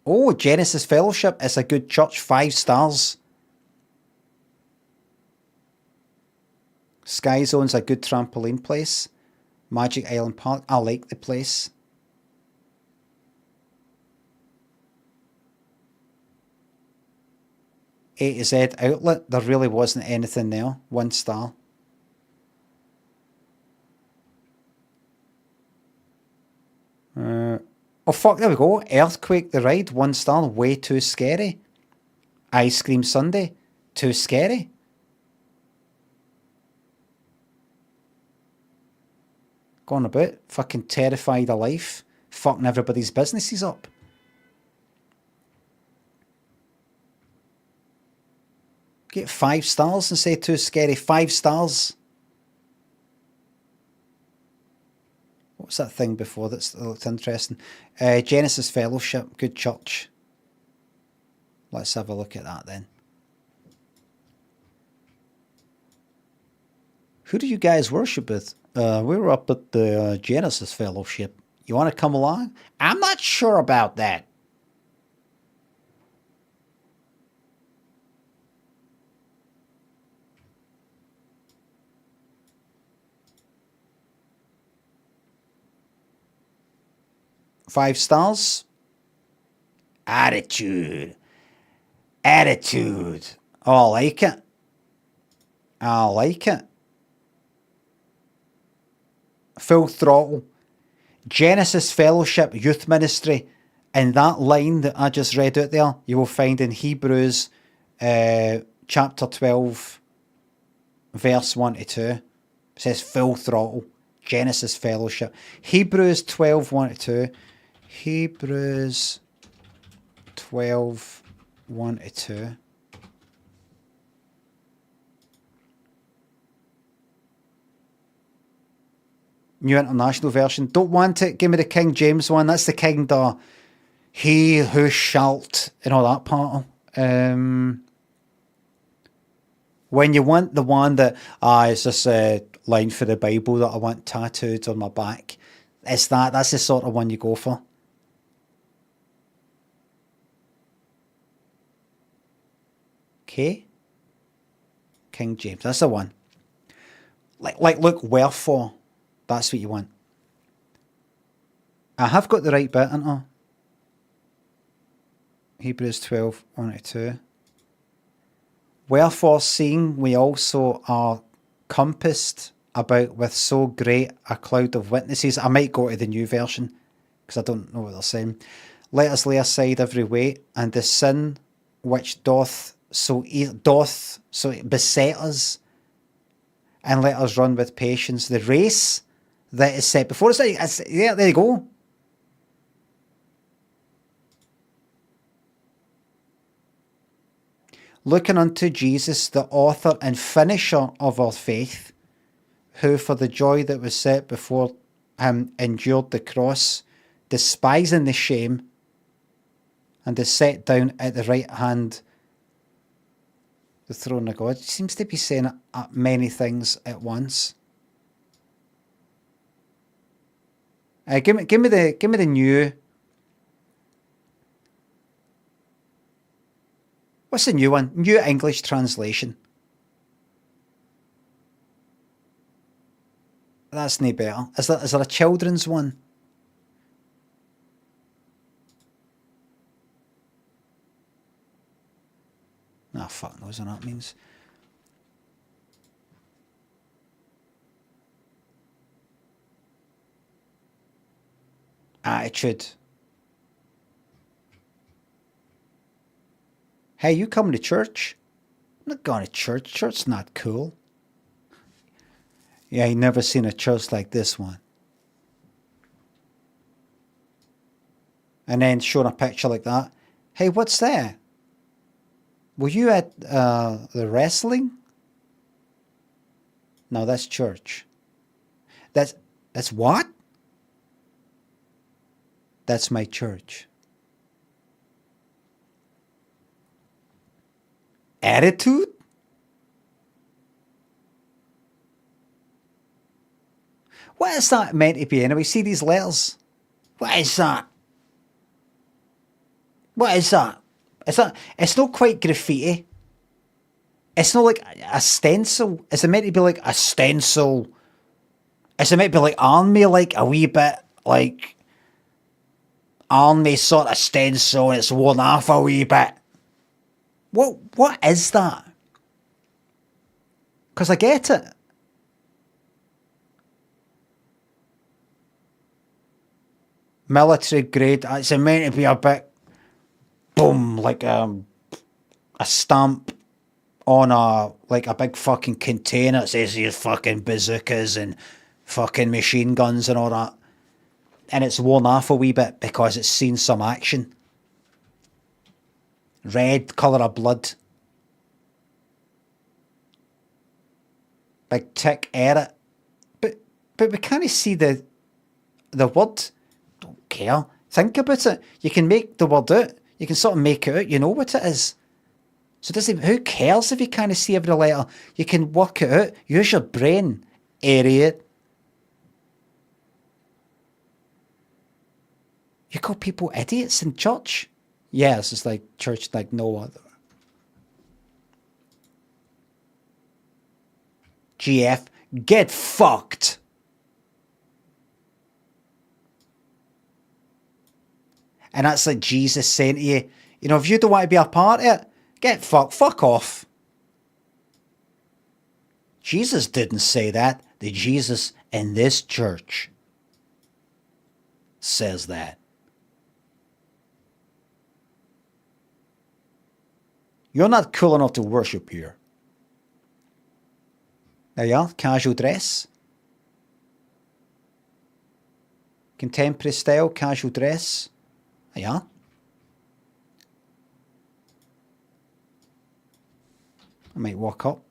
Oh, Genesis Fellowship is a good church. 5 stars. Sky Zone's a good trampoline place. Magic Island Park. I like the place. A to Z Outlet. There really wasn't anything there. 1 star. Oh fuck, there we go. Earthquake the Ride. 1 star. Way too scary. Ice Cream Sunday. Too scary. Going about. Fucking terrified of life. Fucking everybody's businesses up. Get 5 stars and say too scary. 5 stars. What was that thing before that looked interesting? Genesis Fellowship. Good church. Let's have a look at that then. Who do you guys worship with? We were up at the Genesis Fellowship. You want to come along? I'm not sure about that. Five stars. Attitude. Attitude. Oh, I like it. I like it. Full Throttle. Genesis Fellowship Youth Ministry. And that line that I just read out there, you will find in Hebrews chapter 12, verse 1 to 2. It says full throttle, Genesis Fellowship. Hebrews 12, 1 to 2. Hebrews 12, 1 to 2. New International Version. Don't want it. Give me the King James one. That's the King the he who shalt and all that part. When you want the one that it's this line for the Bible that I want tattooed on my back, it's that's the sort of one you go for. Okay, King James. That's the one. Like look, wherefore. That's what you want. I have got the right bit, haven't I? Hebrews 12, 1 to 2. Wherefore, seeing we also are compassed about with so great a cloud of witnesses. I might go to the new version, because I don't know what they're saying. Let us lay aside every weight, and the sin which doth so beset us, and let us run with patience the race that is set before us. Yeah, there you go. Looking unto Jesus, the author and finisher of our faith, who for the joy that was set before him endured the cross, despising the shame, and is set down at the right hand the throne of God. He seems to be saying many things at once. Give me the new. What's the new one? New English translation. That's no better. Is there a children's one? Ah, fuck knows what that means. Attitude. Hey, you coming to church? I'm not going to church. Church's not cool. Yeah, you never seen a church like this one. And then showing a picture like that. Hey, what's that? Were you at the wrestling? No, that's church. That's what? That's my church. Attitude? What is that meant to be anyway? See these letters? What is that? What is that? It's not quite graffiti. It's not like a stencil. Is it meant to be like a stencil? Is it meant to be like army, like a wee bit like army sort of stencil and it's worn off a wee bit? What is that? Because I get it. Military grade. It's meant to be a bit boom, like a stamp on a big fucking container. It says here fucking bazookas and fucking machine guns and all that. And it's worn off a wee bit because it's seen some action. Red, colour of blood. Big tick at it. But we can't see the word. Don't care. Think about it. You can make the word out. You can sort of make it out. You know what it is. So who cares if you can't see every letter? You can work it out. Use your brain, idiot. You call people idiots in church? Yes, it's like church like no other. GF, get fucked. And that's like Jesus saying to you, you know, if you don't want to be a part of it, get fucked, fuck off. Jesus didn't say that. The Jesus in this church. says that. You're not cool enough to worship here. There you are, casual dress. Contemporary style, casual dress. There you are. I might walk up.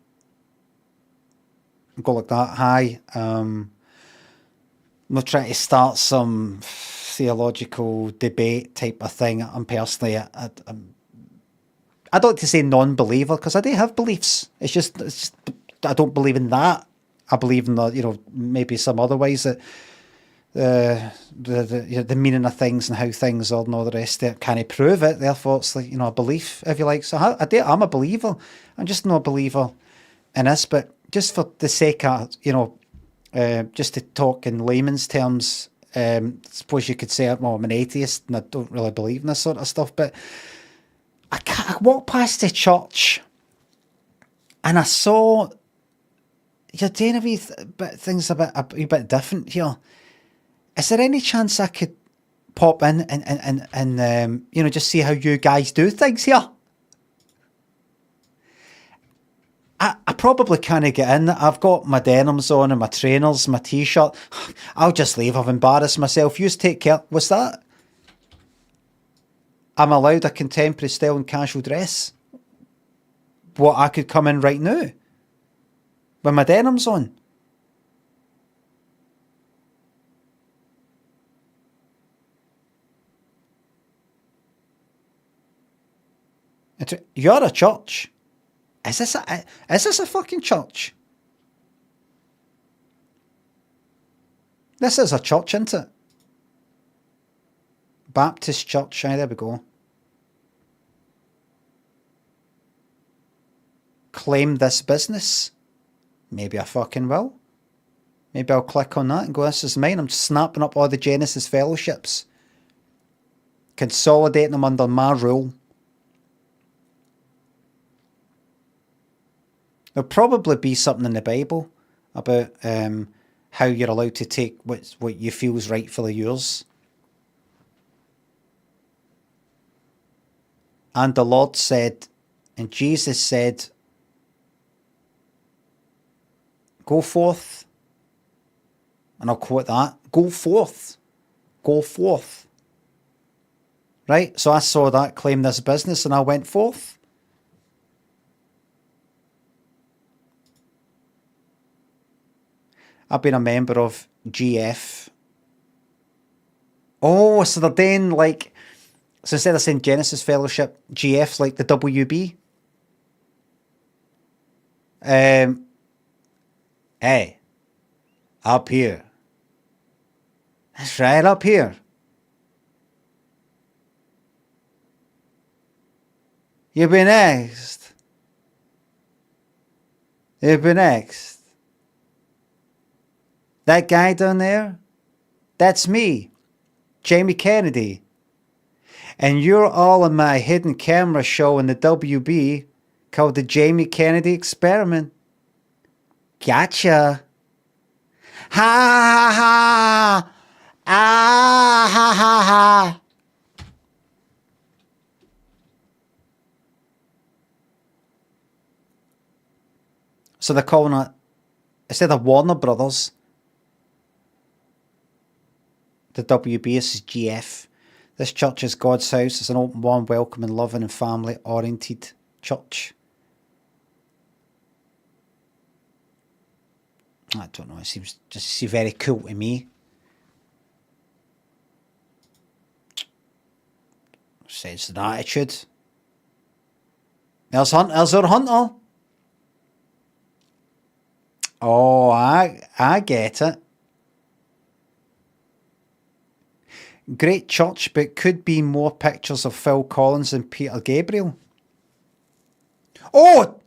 Go like that. Hi. I'm not trying to start some theological debate type of thing. I'm personally, I'd like to say non-believer because I do have beliefs. It's just I don't believe in that. I believe in the, maybe some other ways that the meaning of things and how things are and all the rest of it. Can I prove it? Therefore, it's like, a belief, if you like. So I'm a believer. I'm just not a believer in this, but just for the sake of, just to talk in layman's terms, suppose you could say, well, I'm an atheist and I don't really believe in this sort of stuff, but I walked past the church and I saw you're doing things a wee bit different here. Is there any chance I could pop in and just see how you guys do things here? I probably can't get in. I've got my denims on and my trainers, my t-shirt. I'll just leave. I've embarrassed myself. You take care. What's that? I'm allowed a contemporary style and casual dress. What, I could come in right now with my denims on? You're a church. Is this a fucking church? This is a church, isn't it? Baptist church. Aye, there we go. Claim this business. Maybe I fucking will. Maybe I'll click on that and go, this is mine. I'm snapping up all the Genesis fellowships. Consolidating them under my rule. There'll probably be something in the Bible about how you're allowed to take what you feel is rightfully yours. And the Lord said, and Jesus said, go forth. And I'll quote that. Go forth. Go forth. Right? So I saw that, claim this business, and I went forth. I've been a member of GF. Oh, so they're doing like, so instead of saying Genesis Fellowship, GF's like the WB. Hey, up here. That's right, up here. You'll be next. You'll be next. That guy down there, that's me, Jamie Kennedy. And you're all in my hidden camera show in the WB called the Jamie Kennedy Experiment. Gotcha. Ha ha ha. Ah ha ha ha. So they're calling it, instead of Warner Brothers, the WB is GF. This church is God's house. It's an open, warm, welcoming, loving and family-oriented church. I don't know. It seems just very cool to me. Sense an attitude. There's our Hunter. Oh, I get it. Great church, but could be more pictures of Phil Collins and Peter Gabriel. Oh!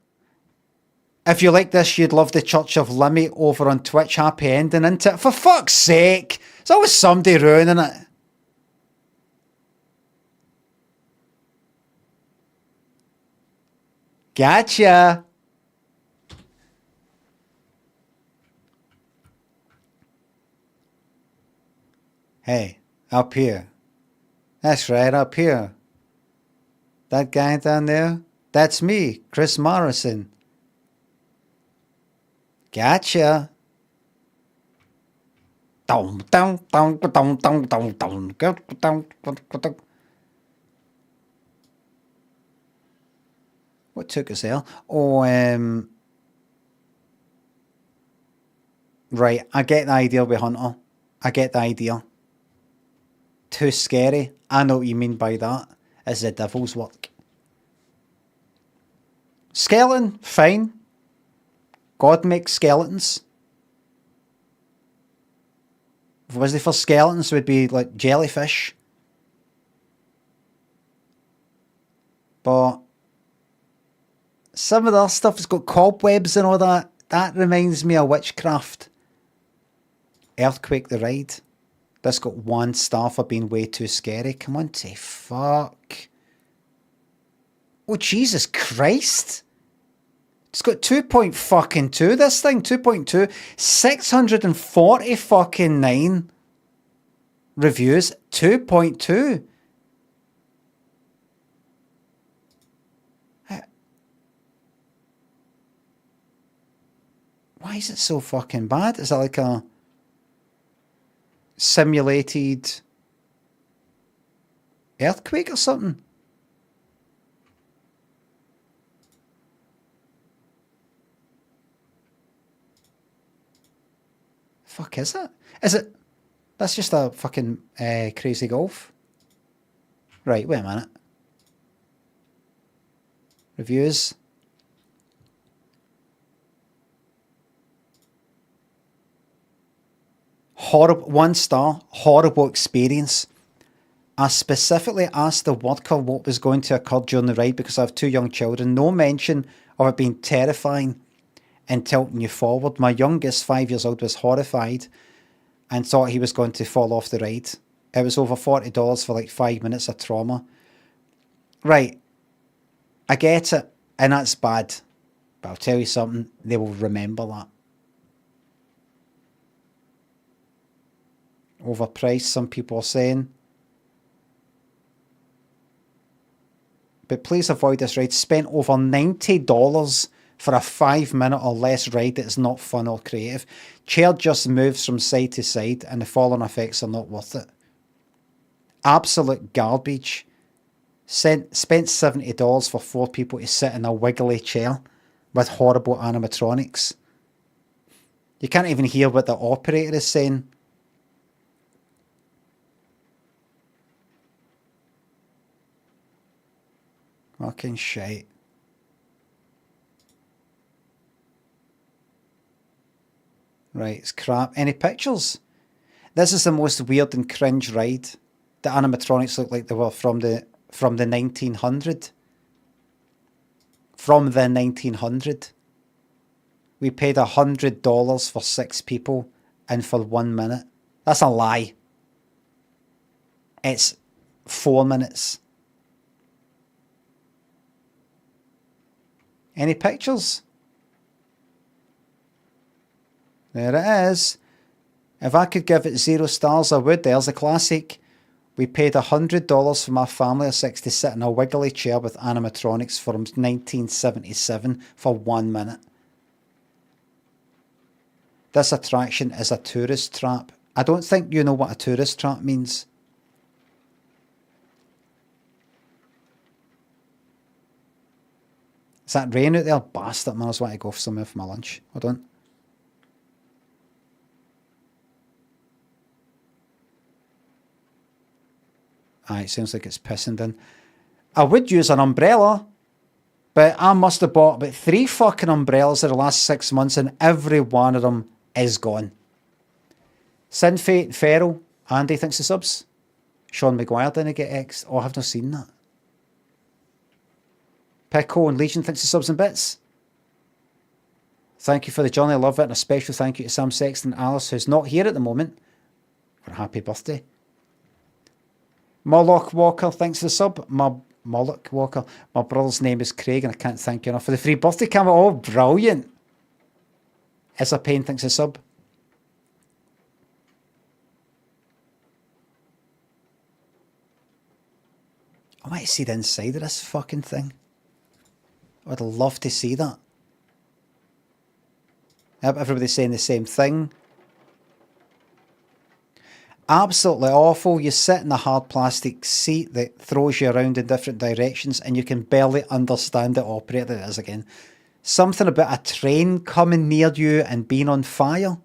If you like this, you'd love the Church of Limmy over on Twitch. Happy ending into it. For fuck's sake! There's always somebody ruining it. Gotcha! Hey, Up here. That's right, up here. That guy down there, that's me, Chris Morrison. Gotcha. Dum, dum, dum, dum, dum, dum, dum, dum. What took us there? Oh, right, I get the idea with Hunter. I get the idea. Too scary. I know what you mean by that. It's the devil's work. Skeleton, fine. God makes skeletons. If it wasn't for skeletons, it would be like jellyfish. But some of the other stuff has got cobwebs and all that. That reminds me of witchcraft. Earthquake the Ride. This got 1 star for being way too scary. Come on, say fuck. Oh, Jesus Christ. It's got 2.2 this thing. 2.2. 640 fucking 9 reviews. 2.2. Why is it so fucking bad? Is that like a simulated earthquake or something? Fuck is it? Is it? That's just a fucking crazy golf. Right, wait a minute. Reviews. Horrible, 1 star, horrible experience. I specifically asked the worker what was going to occur during the ride because I have 2 young children. No mention of it being terrifying and tilting you forward. My youngest, 5 years old, was horrified and thought he was going to fall off the ride. It was over $40 for like 5 minutes of trauma. Right, I get it, and that's bad. But I'll tell you something, they will remember that. Overpriced, some people are saying. But please avoid this ride. Spent over $90 for a 5-minute or less ride that is not fun or creative. Chair just moves from side to side and the fallen effects are not worth it. Absolute garbage. Spent $70 for 4 people to sit in a wiggly chair with horrible animatronics. You can't even hear what the operator is saying. Fucking shite. Right, it's crap. Any pictures? This is the most weird and cringe ride. The animatronics look like they were from the 1900. From the 1900. We paid $100 for 6 people and for 1 minute. That's a lie. It's 4 minutes. Any pictures? There it is. If I could give it 0 stars, I would. There's a classic. We paid $100 for my family of 6 to sit in a wiggly chair with animatronics from 1977 for 1 minute. This attraction is a tourist trap. I don't think you know what a tourist trap means. Is that rain out there? Bastard, man. I just want to go somewhere for my lunch. Hold on. Aye, it sounds like it's pissing down. I would use an umbrella, but I must have bought about 3 fucking umbrellas in the last 6 months and every one of them is gone. Sinfate Feral, Andy thinks the subs. Sean McGuire didn't get X. Oh, I have not seen that. Pico and Legion thinks the subs and bits. Thank you for the journey, I love it. And a special thank you to Sam Sexton and Alice, who's not here at the moment, for a happy birthday. Moloch Walker thanks for the sub. Moloch Walker. My brother's name is Craig and I can't thank you enough for the free birthday camera. Oh, brilliant. Issa Payne thanks the sub. see the inside of this fucking thing. I'd love to see that. Everybody's saying the same thing. Absolutely awful. You sit in a hard plastic seat that throws you around in different directions and you can barely understand it operated. It is again. Something about a train coming near you and being on fire.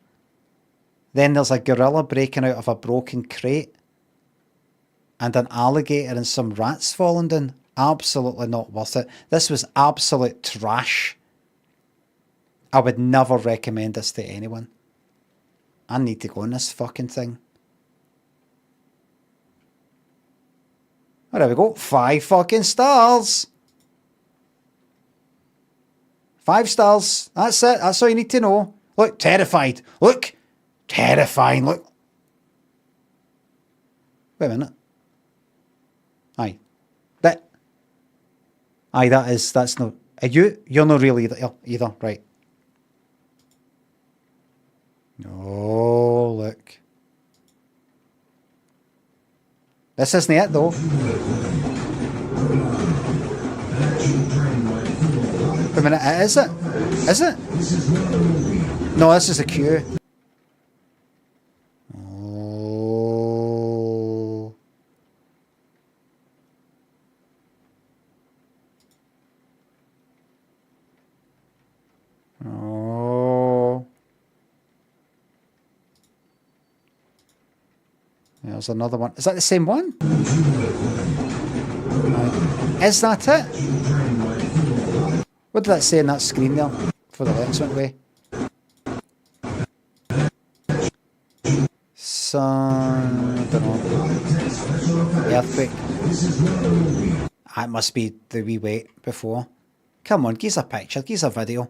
Then there's a gorilla breaking out of a broken crate. And an alligator and some rats falling down. Absolutely not worth it. This was absolute trash. I would never recommend this to anyone. I need to go on this fucking thing. Oh, there we go. 5 fucking stars. 5 stars. That's it. That's all you need to know. Look, terrified. Look. Terrifying. Look. Wait a minute. Aye. Aye, that's no... You're not really either. Right. Oh, look. This isn't it, though. Wait a minute, is it? Is it? No, this is a queue. Oh. Oh. There's another one. Is that the same one? Is that it? What did that say in that screen there? For the lights went away. I don't know. Earthquake. That must be the wee wait before. Come on, give us a picture, give us a video.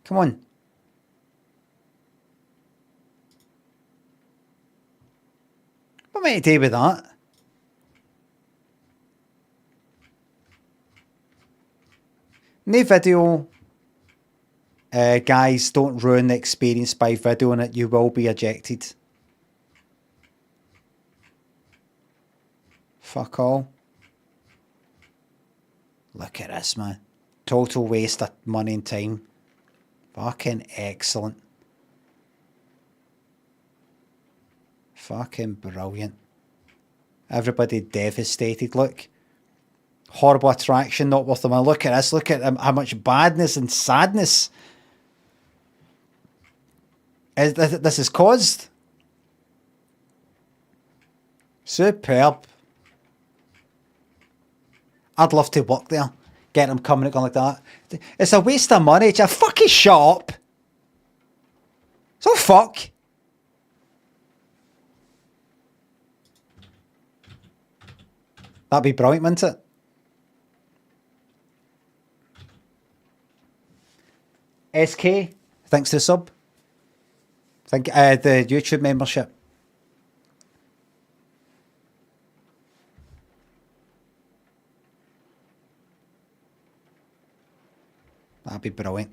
Come on. What am I to do with that? No video. Guys, don't ruin the experience by videoing it. You will be ejected. Fuck all. Look at this, man. Total waste of money and time. Fucking excellent. Fucking brilliant. Everybody devastated, look. Horrible attraction, not worth the money. Look at this, look at how much badness and sadness this has caused. Superb. I'd love to work there. Get them coming and going like that. It's a waste of money. It's a fucking shop. So fuck. That'd be brilliant, wouldn't it? SK, thanks to the sub. Thank the YouTube membership. That'd be brilliant.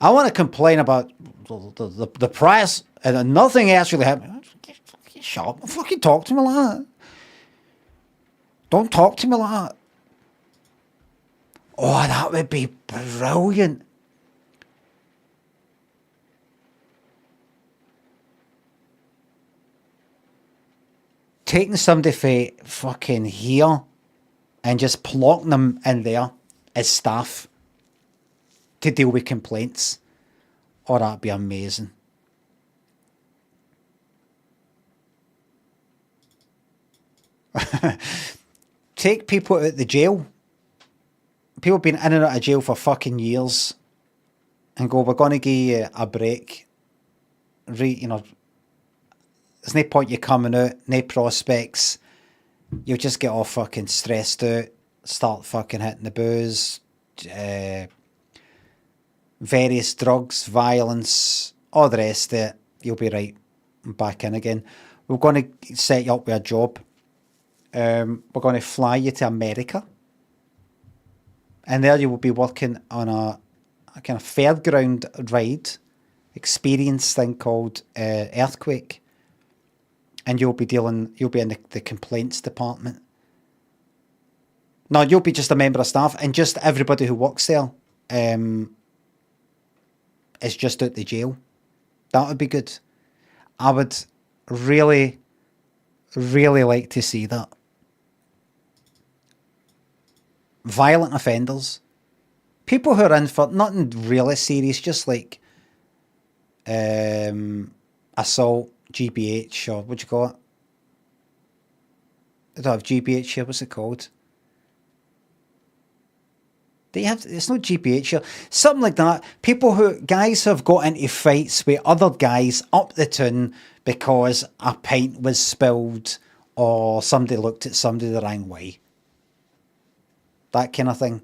I want to complain about the price and nothing else really happened. Shut up. Don't fucking talk to me like that. Don't talk to me like that. Oh, that would be brilliant. Taking somebody for fucking here and just plonking them in there as staff to deal with complaints. Oh, that'd be amazing. Take people out of the jail. People have been in and out of jail for fucking years and go, we're going to give you a break. You know, there's no point you coming out, no prospects. You'll just get all fucking stressed out, start fucking hitting the booze, various drugs, violence, all the rest of it. You'll be right back in again. We're going to set you up with a job. We're going to fly you to America. And there you will be working on a kind of fairground ride experience thing called Earthquake, and you'll be in the complaints department. No, you'll be just a member of staff, and just everybody who works there is just out the jail. That would be good. I would really, really like to see that. Violent offenders. People who are in for nothing really serious, just like assault, GBH, or what do you call it? I don't have GBH here, what's it called? It's not GBH here. Something like that. Guys have got into fights with other guys up the town because a pint was spilled or somebody looked at somebody the wrong way. That kind of thing.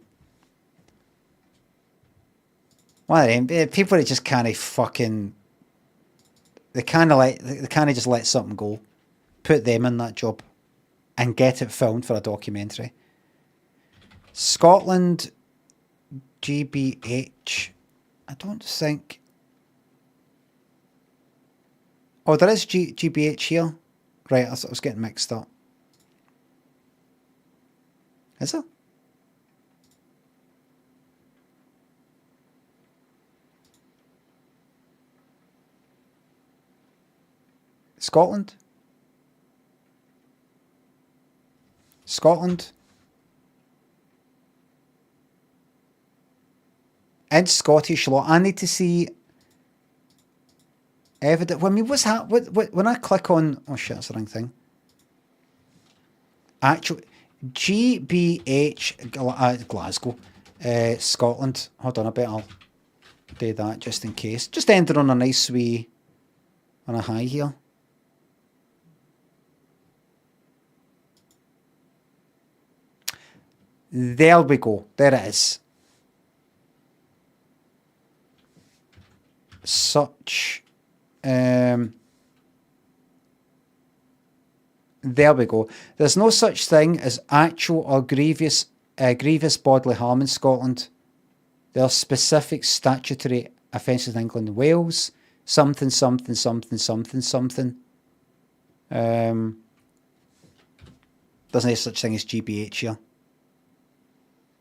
One of them, people that just can't fucking... They can't just let something go. Put them in that job and get it filmed for a documentary. Scotland... GBH. I don't think... Oh, there is GBH here. Right, I was getting mixed up. Is there? Scotland? Scotland? In Scottish law, I need to see evidence. I mean, when I click on... Oh shit, that's the wrong thing. Actually, GBH Glasgow, Scotland. Hold on, I bet I'll do that just in case. Just ended on a nice wee... on a high here. There we go. There it is. Such there we go. There's no such thing as actual or grievous bodily harm in Scotland. There are specific statutory offences in England and Wales. Something. There's no such thing as GBH here.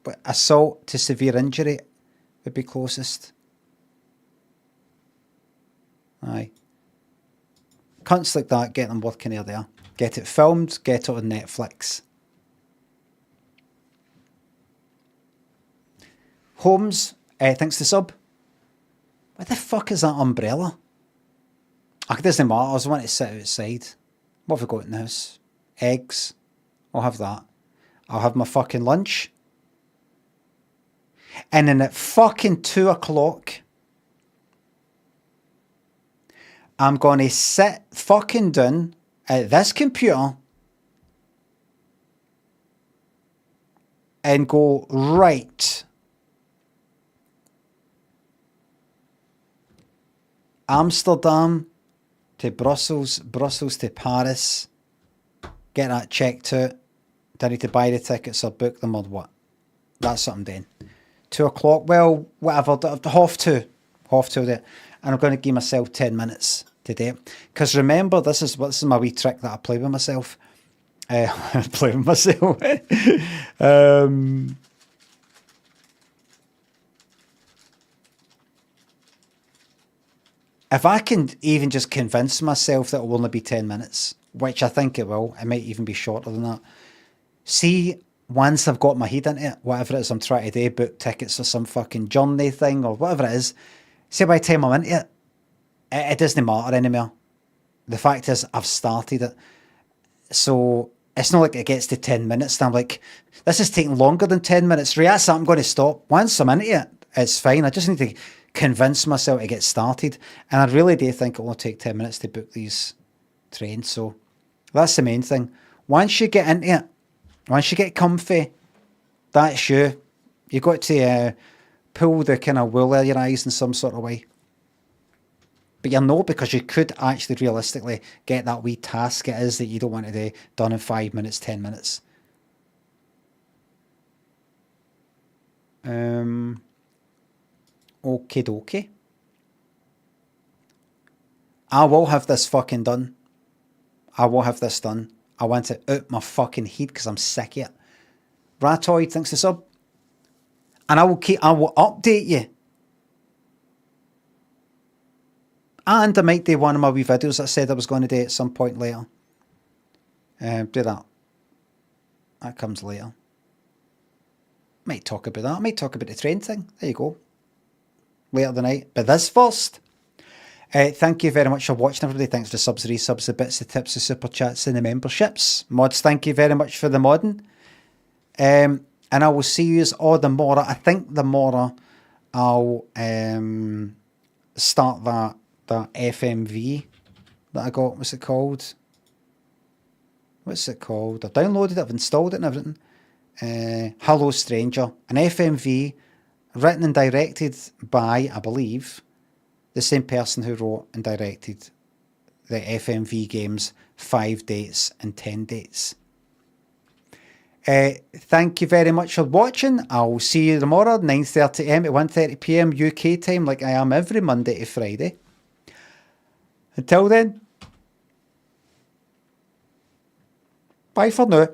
But assault to severe injury would be closest. Aye. Cunts like that, get them working there. Get it filmed, get it on Netflix. Holmes, thanks to sub. What the fuck is that umbrella? It doesn't matter, I was wanting to sit outside. What have we got in the house? Eggs. I'll have that. I'll have my fucking lunch. And then at fucking 2 o'clock... I'm going to sit fucking down at this computer and go, right, Amsterdam to Brussels, Brussels to Paris, get that checked out. Do I need to buy the tickets or book them or what? That's what I'm doing. 2 o'clock, well, whatever, half two there. And I'm going to give myself 10 minutes to do it. Because remember, this is my wee trick that I play with myself. Play with myself. If I can even just convince myself that it will only be 10 minutes, which I think it will, it might even be shorter than that. See, once I've got my head into it, whatever it is I'm trying to do, book tickets for some fucking journey thing or whatever it is, see, by the time I'm into it, it doesn't matter anymore. The fact is, I've started it. So it's not like it gets to 10 minutes and I'm like, this is taking longer than 10 minutes. Right, that's I'm going to stop. Once I'm into it, it's fine. I just need to convince myself to get started. And I really do think it will take 10 minutes to book these trains. So that's the main thing. Once you get into it, once you get comfy, that's you. You got to pull the kind of wool out of your eyes in some sort of way. But you're not, because you could actually realistically get that wee task it is that you don't want to do done in 5 minutes, 10 minutes. Okie dokie. I will have this fucking done. I will have this done. I want it out my fucking head because I'm sick of it. Ratoid, thanks to sub. And I will update you. And I might do one of my wee videos that I said I was going to do at some point later. Do that. That comes later. Might talk about that. I might talk about the train thing. There you go. Later tonight. But this first. Thank you very much for watching, everybody. Thanks for the subs, resubs, the bits, the tips, the super chats, and the memberships. Mods, thank you very much for the modding. And I will see you all tomorrow. I think tomorrow I'll start that FMV that I got. What's it called? What's it called? I've downloaded it, I've installed it and everything. Hello Stranger. An FMV written and directed by, I believe, the same person who wrote and directed the FMV games 5 Dates and 10 Dates. Thank you very much for watching. I'll see you tomorrow, 9:30am to 1:30pm UK time, like I am every Monday to Friday. Until then, bye for now.